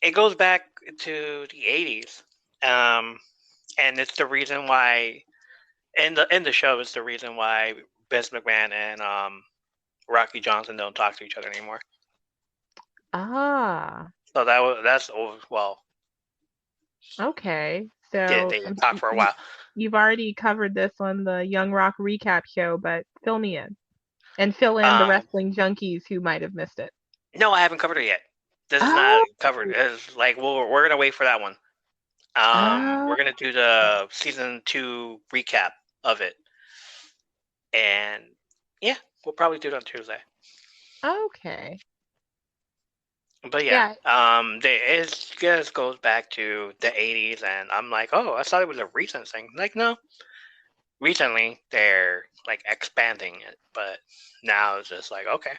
Speaker 1: It goes back to the 80s. And it's the reason why in the show is the reason why Vince McMahon and Rocky Johnson don't talk to each other anymore.
Speaker 4: Ah.
Speaker 1: So that's well.
Speaker 4: Okay. So
Speaker 1: they talked for a while.
Speaker 4: You've already covered this on the Young Rock recap show, but fill me in. And fill in the wrestling junkies who might have missed it.
Speaker 1: No, I haven't covered it yet. This is not covered. It's like we're gonna wait for that one. We're gonna do the season 2 recap of it, and yeah, we'll probably do it on Tuesday.
Speaker 4: Okay.
Speaker 1: But it just goes back to the 80s, and I'm like, oh, I thought it was a recent thing. Like, no, recently they're like expanding it, but now it's just like, okay.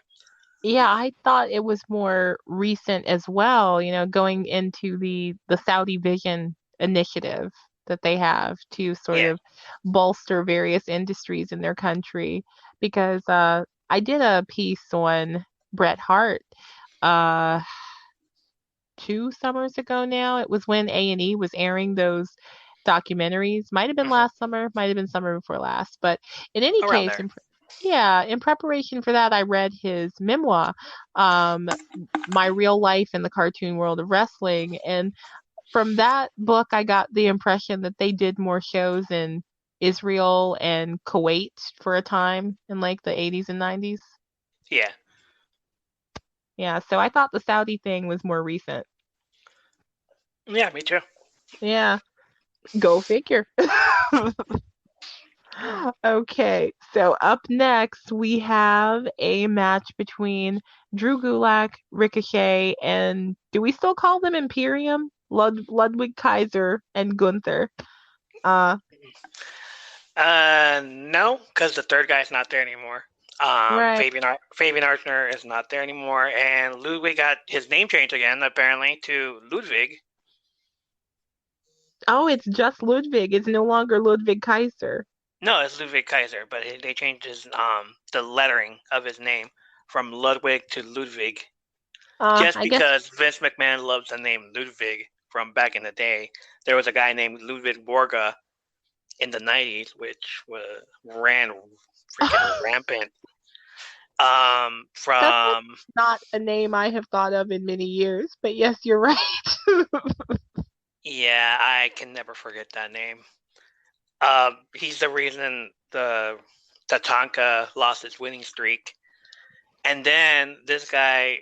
Speaker 4: Yeah, I thought it was more recent as well, going into the Saudi Vision initiative that they have to sort of bolster various industries in their country. Because I did a piece on Bret Hart 2 summers ago now. It was when A&E was airing those documentaries. Might have been last summer, might have been summer before last. But in any case, Yeah, in preparation for that, I read his memoir, um, My Real Life in the Cartoon World of Wrestling. And from that book, I got the impression that they did more shows in Israel and Kuwait for a time in like the 80s and 90s.
Speaker 1: Yeah.
Speaker 4: Yeah, so I thought the Saudi thing was more recent.
Speaker 1: Yeah, me too.
Speaker 4: Yeah, go figure. Okay, so up next we have a match between Drew Gulak, Ricochet, and do we still call them Imperium? Ludwig Kaiser and Gunther. Uh,
Speaker 1: No, because the third guy's not there anymore.
Speaker 4: right.
Speaker 1: Fabian Archner is not there anymore, and Ludwig got his name changed again, apparently, to Ludwig.
Speaker 4: Oh, it's just Ludwig. It's no longer Ludwig Kaiser.
Speaker 1: No, it's Ludwig Kaiser, but they changed his the lettering of his name from Ludwig to Ludwig, just
Speaker 4: I guess.
Speaker 1: because Vince McMahon loves the name Ludwig from back in the day. There was a guy named Ludwig Borga in the 90s, which ran freaking rampant.
Speaker 4: That's
Speaker 1: From
Speaker 4: not a name I have thought of in many years, but yes, you're right.
Speaker 1: Yeah, I can never forget that name. He's the reason the Tatanka lost its winning streak, and then this guy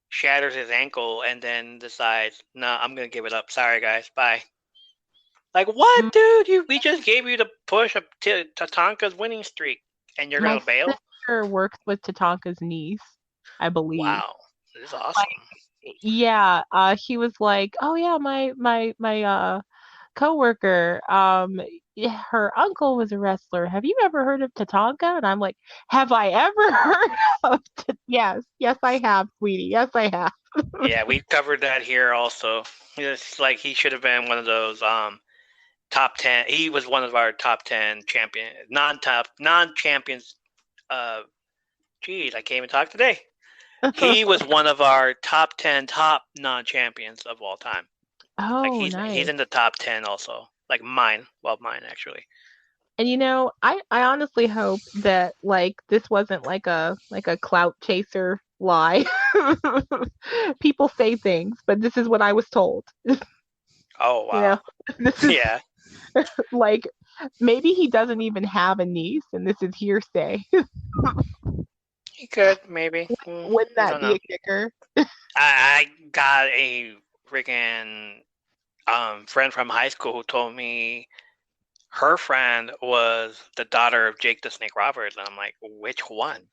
Speaker 1: shatters his ankle and then decides, "No, I'm gonna give it up. Sorry, guys, bye." Like, what, dude? We just gave you the push of Tatanka's winning streak, and you're
Speaker 4: My
Speaker 1: gonna bail?
Speaker 4: sister works with Tatanka's niece, I believe.
Speaker 1: Wow, this is awesome.
Speaker 4: Yeah, he was like, "Oh yeah, my coworker, yeah, her uncle was a wrestler. Have you ever heard of Tatanka?" And I'm like, "Have I ever heard of Yes, yes I have, sweetie. Yes, I have."
Speaker 1: Yeah, we covered that here also. It's like he should have been one of those top 10. He was one of our top 10 non-champions. Geez, I can't even talk today. He was one of our top 10 top non-champions of all time. Like
Speaker 4: Oh,
Speaker 1: he's
Speaker 4: nice.
Speaker 1: in the top 10 also. Like mine. Well, mine actually.
Speaker 4: And I honestly hope that like this wasn't like a clout chaser lie. People say things, but this is what I was told.
Speaker 1: Oh
Speaker 4: You know,
Speaker 1: wow.
Speaker 4: this is
Speaker 1: Yeah,
Speaker 4: like maybe he doesn't even have a niece, and this is hearsay.
Speaker 1: he could maybe.
Speaker 4: Wouldn't
Speaker 1: I
Speaker 4: that
Speaker 1: don't
Speaker 4: be
Speaker 1: know.
Speaker 4: a kicker?
Speaker 1: I got a freaking friend from high school who told me her friend was the daughter of Jake the Snake Roberts, and I'm like, which one?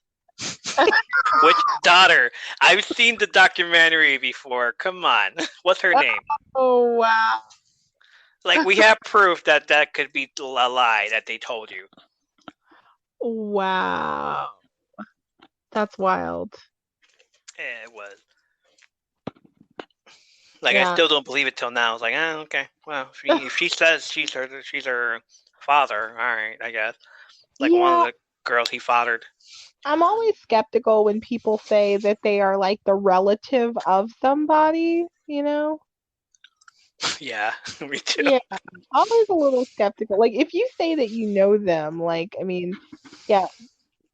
Speaker 1: Which daughter? I've seen the documentary before. Come on, what's her name?
Speaker 4: Oh wow.
Speaker 1: Like we have proof that that could be a lie that they told you.
Speaker 4: Wow. That's wild.
Speaker 1: It was like I
Speaker 4: Yeah.
Speaker 1: still don't believe it till now. I was like, okay, well, if she says she's her father, all right, I guess. Like one of
Speaker 4: Yeah,
Speaker 1: the girls he fathered.
Speaker 4: I'm always skeptical when people say that they are like the relative of somebody, you know?
Speaker 1: Yeah, me too.
Speaker 4: Yeah, always a little skeptical. Like if you say that you know them, like I mean, yeah,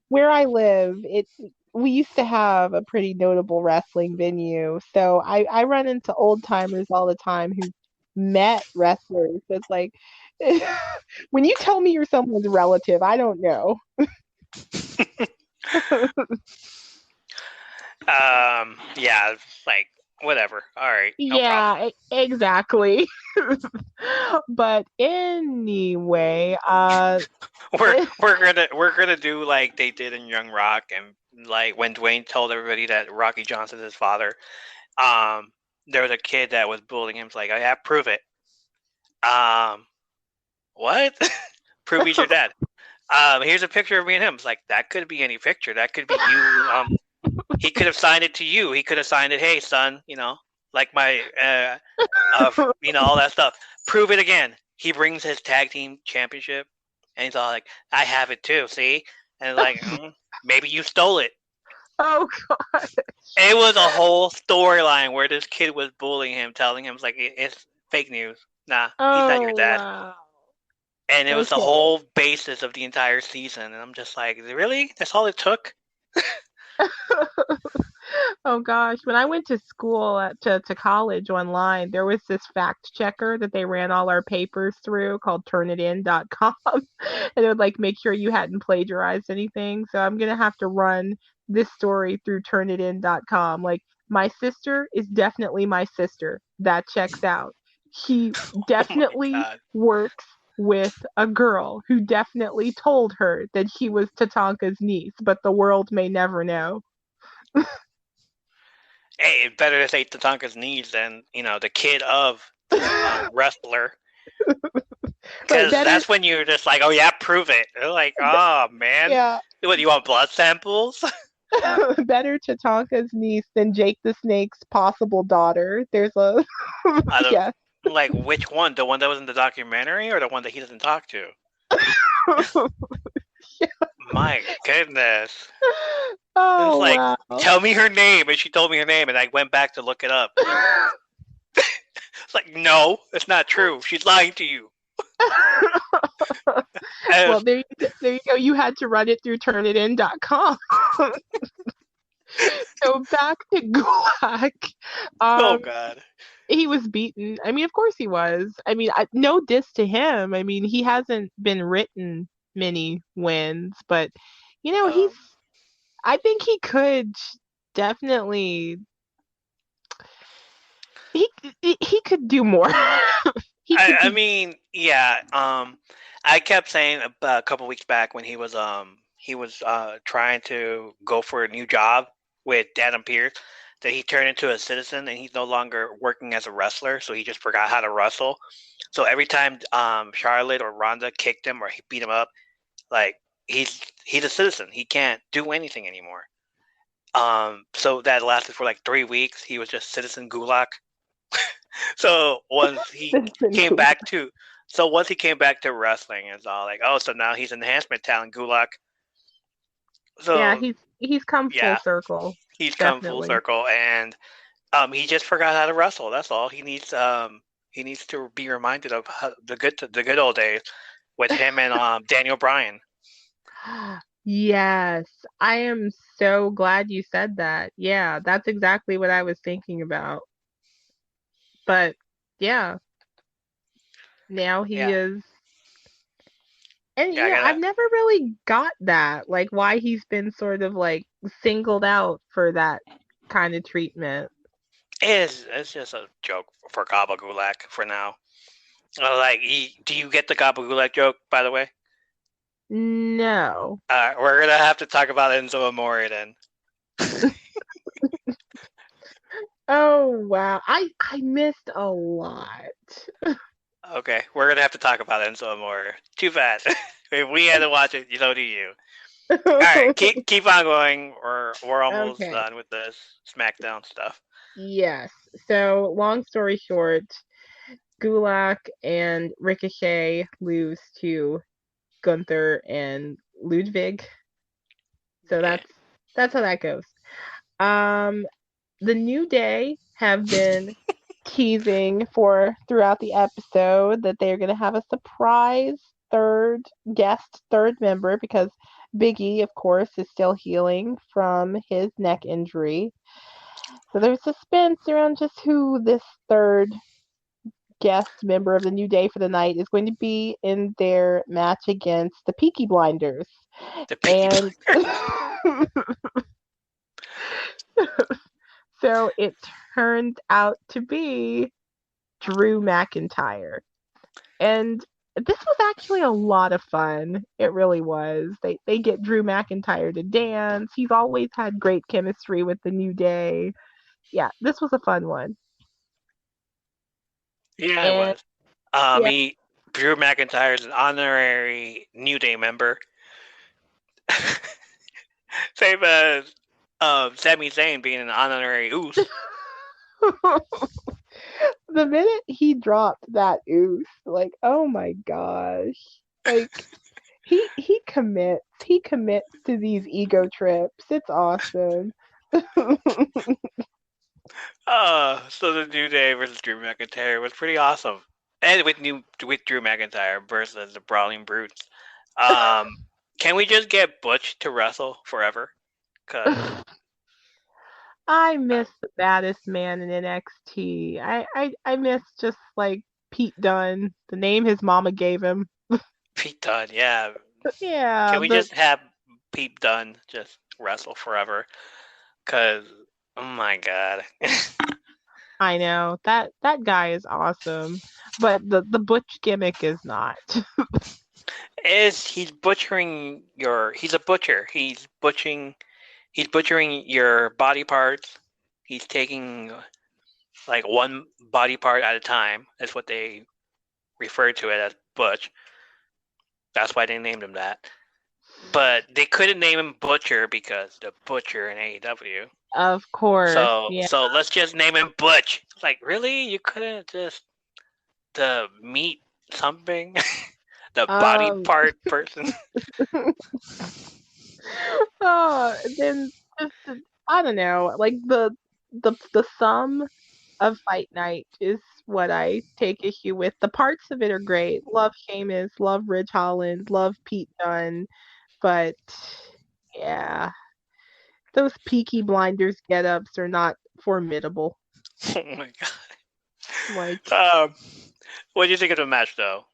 Speaker 4: where I live, it we used to have a pretty notable wrestling venue. So I run into old timers all the time who met wrestlers. So it's like when you tell me you're someone's relative, I don't know.
Speaker 1: Yeah, like whatever. All right, no problem.
Speaker 4: Yeah, exactly. But anyway,
Speaker 1: We're gonna do like they did in Young Rock, and like when Dwayne told everybody that Rocky Johnson's his father. Um, there was a kid that was bullying him. It's like, I have prove it. What? Prove he's your dad. Here's a picture of me and him. It's like that could be any picture. That could be you. He could have signed it to you. He could have signed it. Hey, son. Like my, all that stuff. Prove it again. He brings his tag team championship, and he's all like, "I have it too." See, and like, maybe you stole it.
Speaker 4: oh God.
Speaker 1: It was a whole storyline where this kid was bullying him, telling him it's like it's fake news. Nah, he's not your
Speaker 4: Oh
Speaker 1: dad.
Speaker 4: wow.
Speaker 1: And it was the
Speaker 4: Okay.
Speaker 1: whole basis of the entire season. And I'm just like, really? That's all it took?
Speaker 4: Oh gosh, when I went to school to college online, there was this fact checker that they ran all our papers through called turnitin.com and it would like make sure you hadn't plagiarized anything. So I'm going to have to run this story through turnitin.com. Like my sister is definitely my sister. That checks out. He
Speaker 1: Oh my
Speaker 4: definitely
Speaker 1: god.
Speaker 4: works with a girl who definitely told her that he was Tatanka's niece, but the world may never know.
Speaker 1: Hey, it's better to say Tatanka's niece than, the kid of the wrestler.
Speaker 4: Right,
Speaker 1: Because
Speaker 4: better,
Speaker 1: that's when you're just like, oh yeah, prove it. They're like, oh man.
Speaker 4: yeah,
Speaker 1: What, do you want blood samples?
Speaker 4: better Tatanka's niece than Jake the Snake's possible daughter. There's a,
Speaker 1: I don't,
Speaker 4: yeah.
Speaker 1: like, which one? The one that was in the documentary or the one that he doesn't talk to? My goodness. It's
Speaker 4: Oh,
Speaker 1: like,
Speaker 4: wow.
Speaker 1: tell me her name. And she told me her name, and I went back to look it up. It's like, no, it's not true. She's lying to you.
Speaker 4: Well, there you go. You had to run it through turnitin.com. So back to Gulak.
Speaker 1: Oh,
Speaker 4: Um,
Speaker 1: God.
Speaker 4: he was beaten. I mean, of course he was. I mean, no diss to him. I mean, he hasn't been written many wins, but he's.
Speaker 1: Um,
Speaker 4: I think he could definitely. He could do more. He could
Speaker 1: I
Speaker 4: do.
Speaker 1: mean, yeah. I kept saying a couple weeks back when he was trying to go for a new job with Adam Pearce that he turned into a citizen and he's no longer working as a wrestler, so he just forgot how to wrestle. So every time Charlotte or Ronda kicked him or he beat him up, like he's a citizen. He can't do anything anymore. So that lasted for like 3 weeks. He was just citizen Gulak. So once he
Speaker 4: Citizen
Speaker 1: came
Speaker 4: Gulak.
Speaker 1: back to, so once he came back to wrestling, it's all like, oh, so now he's enhancement talent Gulak.
Speaker 4: Yeah,
Speaker 1: So
Speaker 4: he's come full
Speaker 1: yeah,
Speaker 4: circle.
Speaker 1: he's come full
Speaker 4: Definitely.
Speaker 1: circle, and he just forgot how to wrestle. That's all. He needs to be reminded of the good old days with him and Daniel Bryan.
Speaker 4: Yes, I am so glad you said that. Yeah, that's exactly what I was thinking about. But yeah, now he
Speaker 1: Yeah,
Speaker 4: is. And
Speaker 1: yeah, I
Speaker 4: I've
Speaker 1: gotta.
Speaker 4: never really got that, like why he's been sort of like singled out for that kind of treatment.
Speaker 1: It's just a joke for Gaba Gulak for now. Like, do you get the Gaba Gulak joke? By the way,
Speaker 4: No.
Speaker 1: we're gonna have to talk about Enzo Amore then.
Speaker 4: Oh wow. I missed a lot.
Speaker 1: Okay, we're gonna have to talk about Enzo Amore. Too bad. If we had to watch it, so do you. All right, keep on going. We're almost
Speaker 4: Okay.
Speaker 1: done with this SmackDown stuff.
Speaker 4: Yes. So, long story short, Gulak and Ricochet lose to Gunther and Ludwig. So
Speaker 1: Yeah.
Speaker 4: that's how that goes. Um, the New Day have been teasing for throughout the episode that they're going to have a surprise third member because Big E, of course, is still healing from his neck injury. So there's suspense around just who this third guest member of the New Day for the night is going to be in their match against the Peaky Blinders.
Speaker 1: The Peaky
Speaker 4: And
Speaker 1: Blinders.
Speaker 4: so it turned out to be Drew McIntyre. And this was actually a lot of fun. It really was. They get Drew McIntyre to dance. He's always had great chemistry with the New Day. Yeah, this was a fun one.
Speaker 1: Yeah, it
Speaker 4: And
Speaker 1: was.
Speaker 4: yeah,
Speaker 1: Drew McIntyre is an honorary New Day member. Same as Sami Zayn being an honorary Uce.
Speaker 4: the minute he dropped that ooze, like, oh my gosh. Like he commits to these ego trips. It's awesome.
Speaker 1: So the New Day versus Drew McIntyre was pretty awesome. And with Drew McIntyre versus the Brawling Brutes. Can we just get Butch to wrestle forever? Cause
Speaker 4: I miss the baddest man in NXT. I miss just like Pete Dunne, the name his mama gave him.
Speaker 1: Pete Dunne, yeah.
Speaker 4: Yeah,
Speaker 1: Can we just have Pete Dunne just wrestle forever? Cause oh my god.
Speaker 4: I know that guy is awesome, but the Butch gimmick is not.
Speaker 1: He's butchering he's a butcher. He's butchering your body parts. He's taking like one body part at a time. That's what they refer to it as, Butch. That's why they named him that. But they couldn't name him Butcher because the Butcher in AEW.
Speaker 4: Of course, yeah.
Speaker 1: So let's just name him Butch. Like, really? You couldn't just the meat something? The body part person?
Speaker 4: Then just I don't know, like the sum of Fight Night is what I take issue with. The parts of it are great. Love Sheamus, love Ridge Holland, love Pete Dunne, but yeah, those Peaky Blinders get-ups are not formidable.
Speaker 1: Oh my god.
Speaker 4: Like,
Speaker 1: what do you think of the match, though?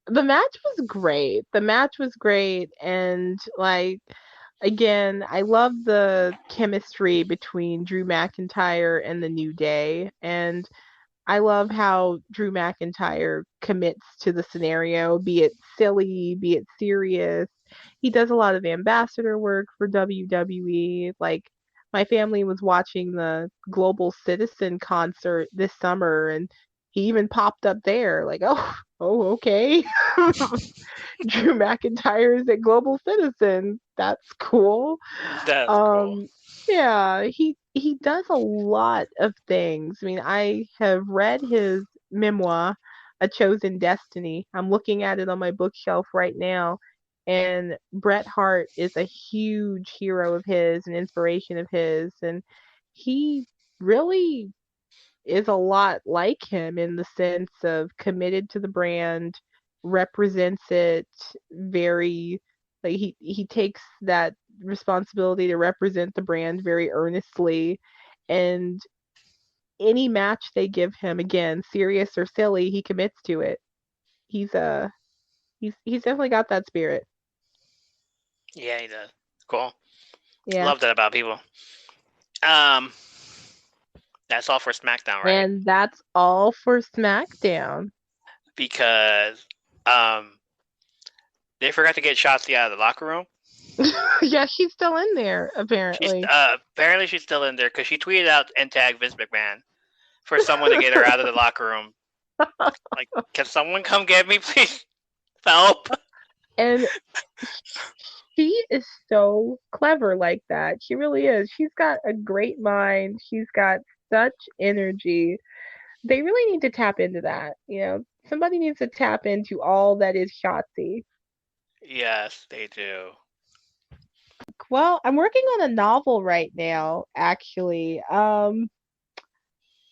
Speaker 4: the match was great. The match was great, and like, again, I love the chemistry between Drew McIntyre and the New Day, and I love how Drew McIntyre commits to the scenario, be it silly, be it serious. He does a lot of ambassador work for WWE. Like, my family was watching the Global Citizen concert this summer, and he even popped up there. Like, okay. Drew McIntyre is at Global Citizen. That's cool.
Speaker 1: That's cool.
Speaker 4: Yeah, he does a lot of things. I mean, I have read his memoir, A Chosen Destiny. I'm looking at it on my bookshelf right now, and Bret Hart is a huge hero of his, an inspiration of his, and he really is a lot like him in the sense of committed to the brand, represents it very, like, he takes that responsibility to represent the brand very earnestly, and any match they give him, again, serious or silly, he commits to it. He's definitely got that spirit.
Speaker 1: Yeah, he does. Cool.
Speaker 4: Yeah.
Speaker 1: Love that about people. That's all for SmackDown, right?
Speaker 4: And that's all for SmackDown.
Speaker 1: Because they forgot to get Shotzi out of the locker room.
Speaker 4: Yeah, she's still in there, apparently.
Speaker 1: Apparently she's still in there because she tweeted out and tagged Vince McMahon for someone to get her out of the locker room. Like, can someone come get me, please? Help.
Speaker 4: And she is so clever like that. She really is. She's got a great mind. She's got such energy. They really need to tap into that. Somebody needs to tap into all that is Shotzi.
Speaker 1: Yes, they do.
Speaker 4: Well, I'm working on a novel right now, actually. I'm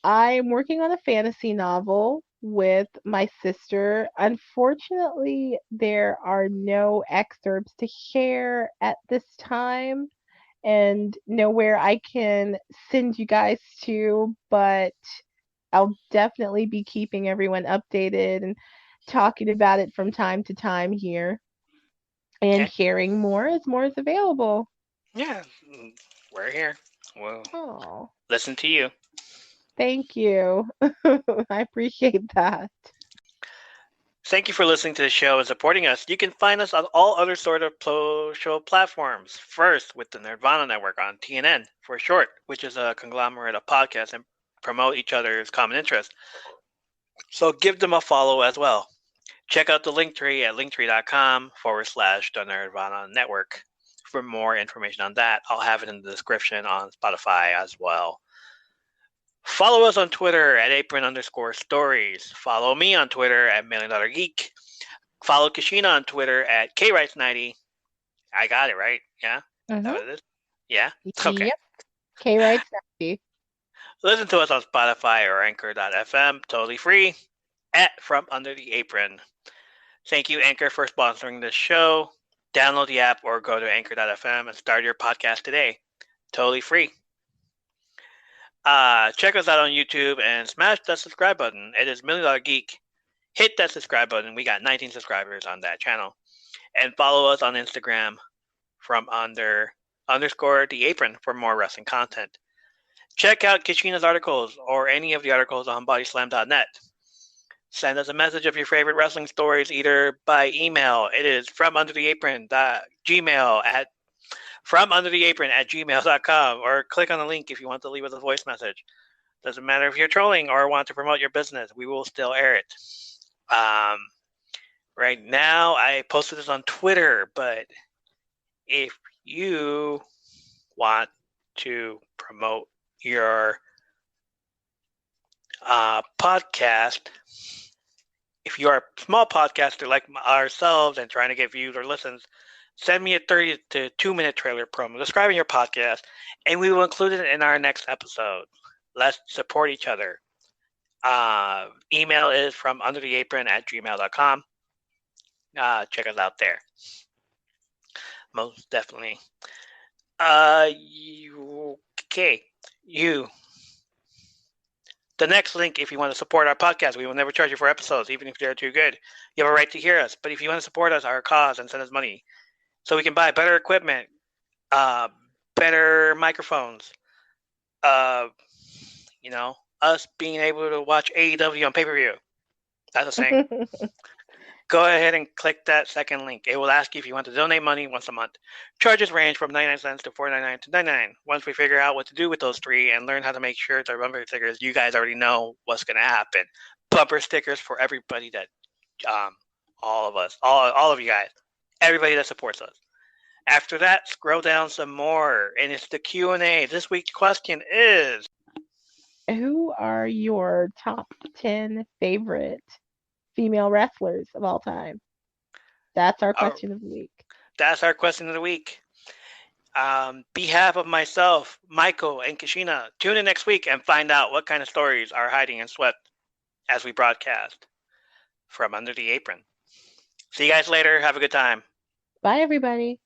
Speaker 4: working on a fantasy novel with my sister. Unfortunately, there are no excerpts to share at this time and nowhere I can send you guys to, but I'll definitely be keeping everyone updated and talking about it from time to time here and sharing more as more is available.
Speaker 1: Yeah, we're here.
Speaker 4: We'll
Speaker 1: listen to you.
Speaker 4: Thank you. I appreciate that.
Speaker 1: Thank you for listening to the show and supporting us. You can find us on all other sort of show platforms. First, with the Nerdvana Network on TNN, for short, which is a conglomerate of podcasts and promote each other's common interests. So give them a follow as well. Check out the Linktree at linktree.com/the Nerdvana Network for more information on that. I'll have it in the description on Spotify as well. Follow us on Twitter at apron_stories. Follow me on Twitter at $1,000,000Geek. Follow Kashina on Twitter at KWrites90. I got it, right? Yeah?
Speaker 4: Mm-hmm.
Speaker 1: Is that what it is? Yeah? Okay.
Speaker 4: Yep. KWrites90.
Speaker 1: Listen to us on Spotify or Anchor.fm, totally free. at From Under the Apron. Thank you, Anchor, for sponsoring this show. Download the app or go to anchor.fm and start your podcast today. Totally free. Check us out on YouTube and smash that subscribe button. It is $1 Million Geek. Hit that subscribe button. We got 19 subscribers on that channel. And follow us on Instagram from _the apron for more wrestling content. Check out Kachina's articles or any of the articles on bodyslam.net. Send us a message of your favorite wrestling stories either by email. It is FromUnderTheApron@gmail.com, or click on the link if you want to leave us a voice message. Doesn't matter if you're trolling or want to promote your business. We will still air it. Right now, I posted this on Twitter, but if you want to promote your podcast, if you are a small podcaster like ourselves and trying to get views or listens, send me a 30 to 2-minute trailer promo describing your podcast, and we will include it in our next episode. Let's support each other. Email is FromUnderTheApron@gmail.com. Check us out there. Most definitely. The next link, if you want to support our podcast, we will never charge you for episodes, even if they're too good. You have a right to hear us. But if you want to support us, our cause, and send us money so we can buy better equipment, better microphones, us being able to watch AEW on pay-per-view. That's a thing. Go ahead and click that second link. It will ask you if you want to donate money once a month. Charges range from 99 cents to $4.99 to $9.99. Once we figure out what to do with those three and learn how to make shirts or bumper stickers, you guys already know what's going to happen. Bumper stickers for everybody that, all of us, all of you guys, everybody that supports us. After that, scroll down some more, and it's the Q&A. This week's question is,
Speaker 4: who are your top 10 favorite female wrestlers of all time? That's our question of the week.
Speaker 1: That's our question of the week. Behalf of myself, Michael, and Kashina, tune in next week and find out what kind of stories are hiding in sweat as we broadcast from Under the Apron. See you guys later. Have a good time.
Speaker 4: Bye, everybody.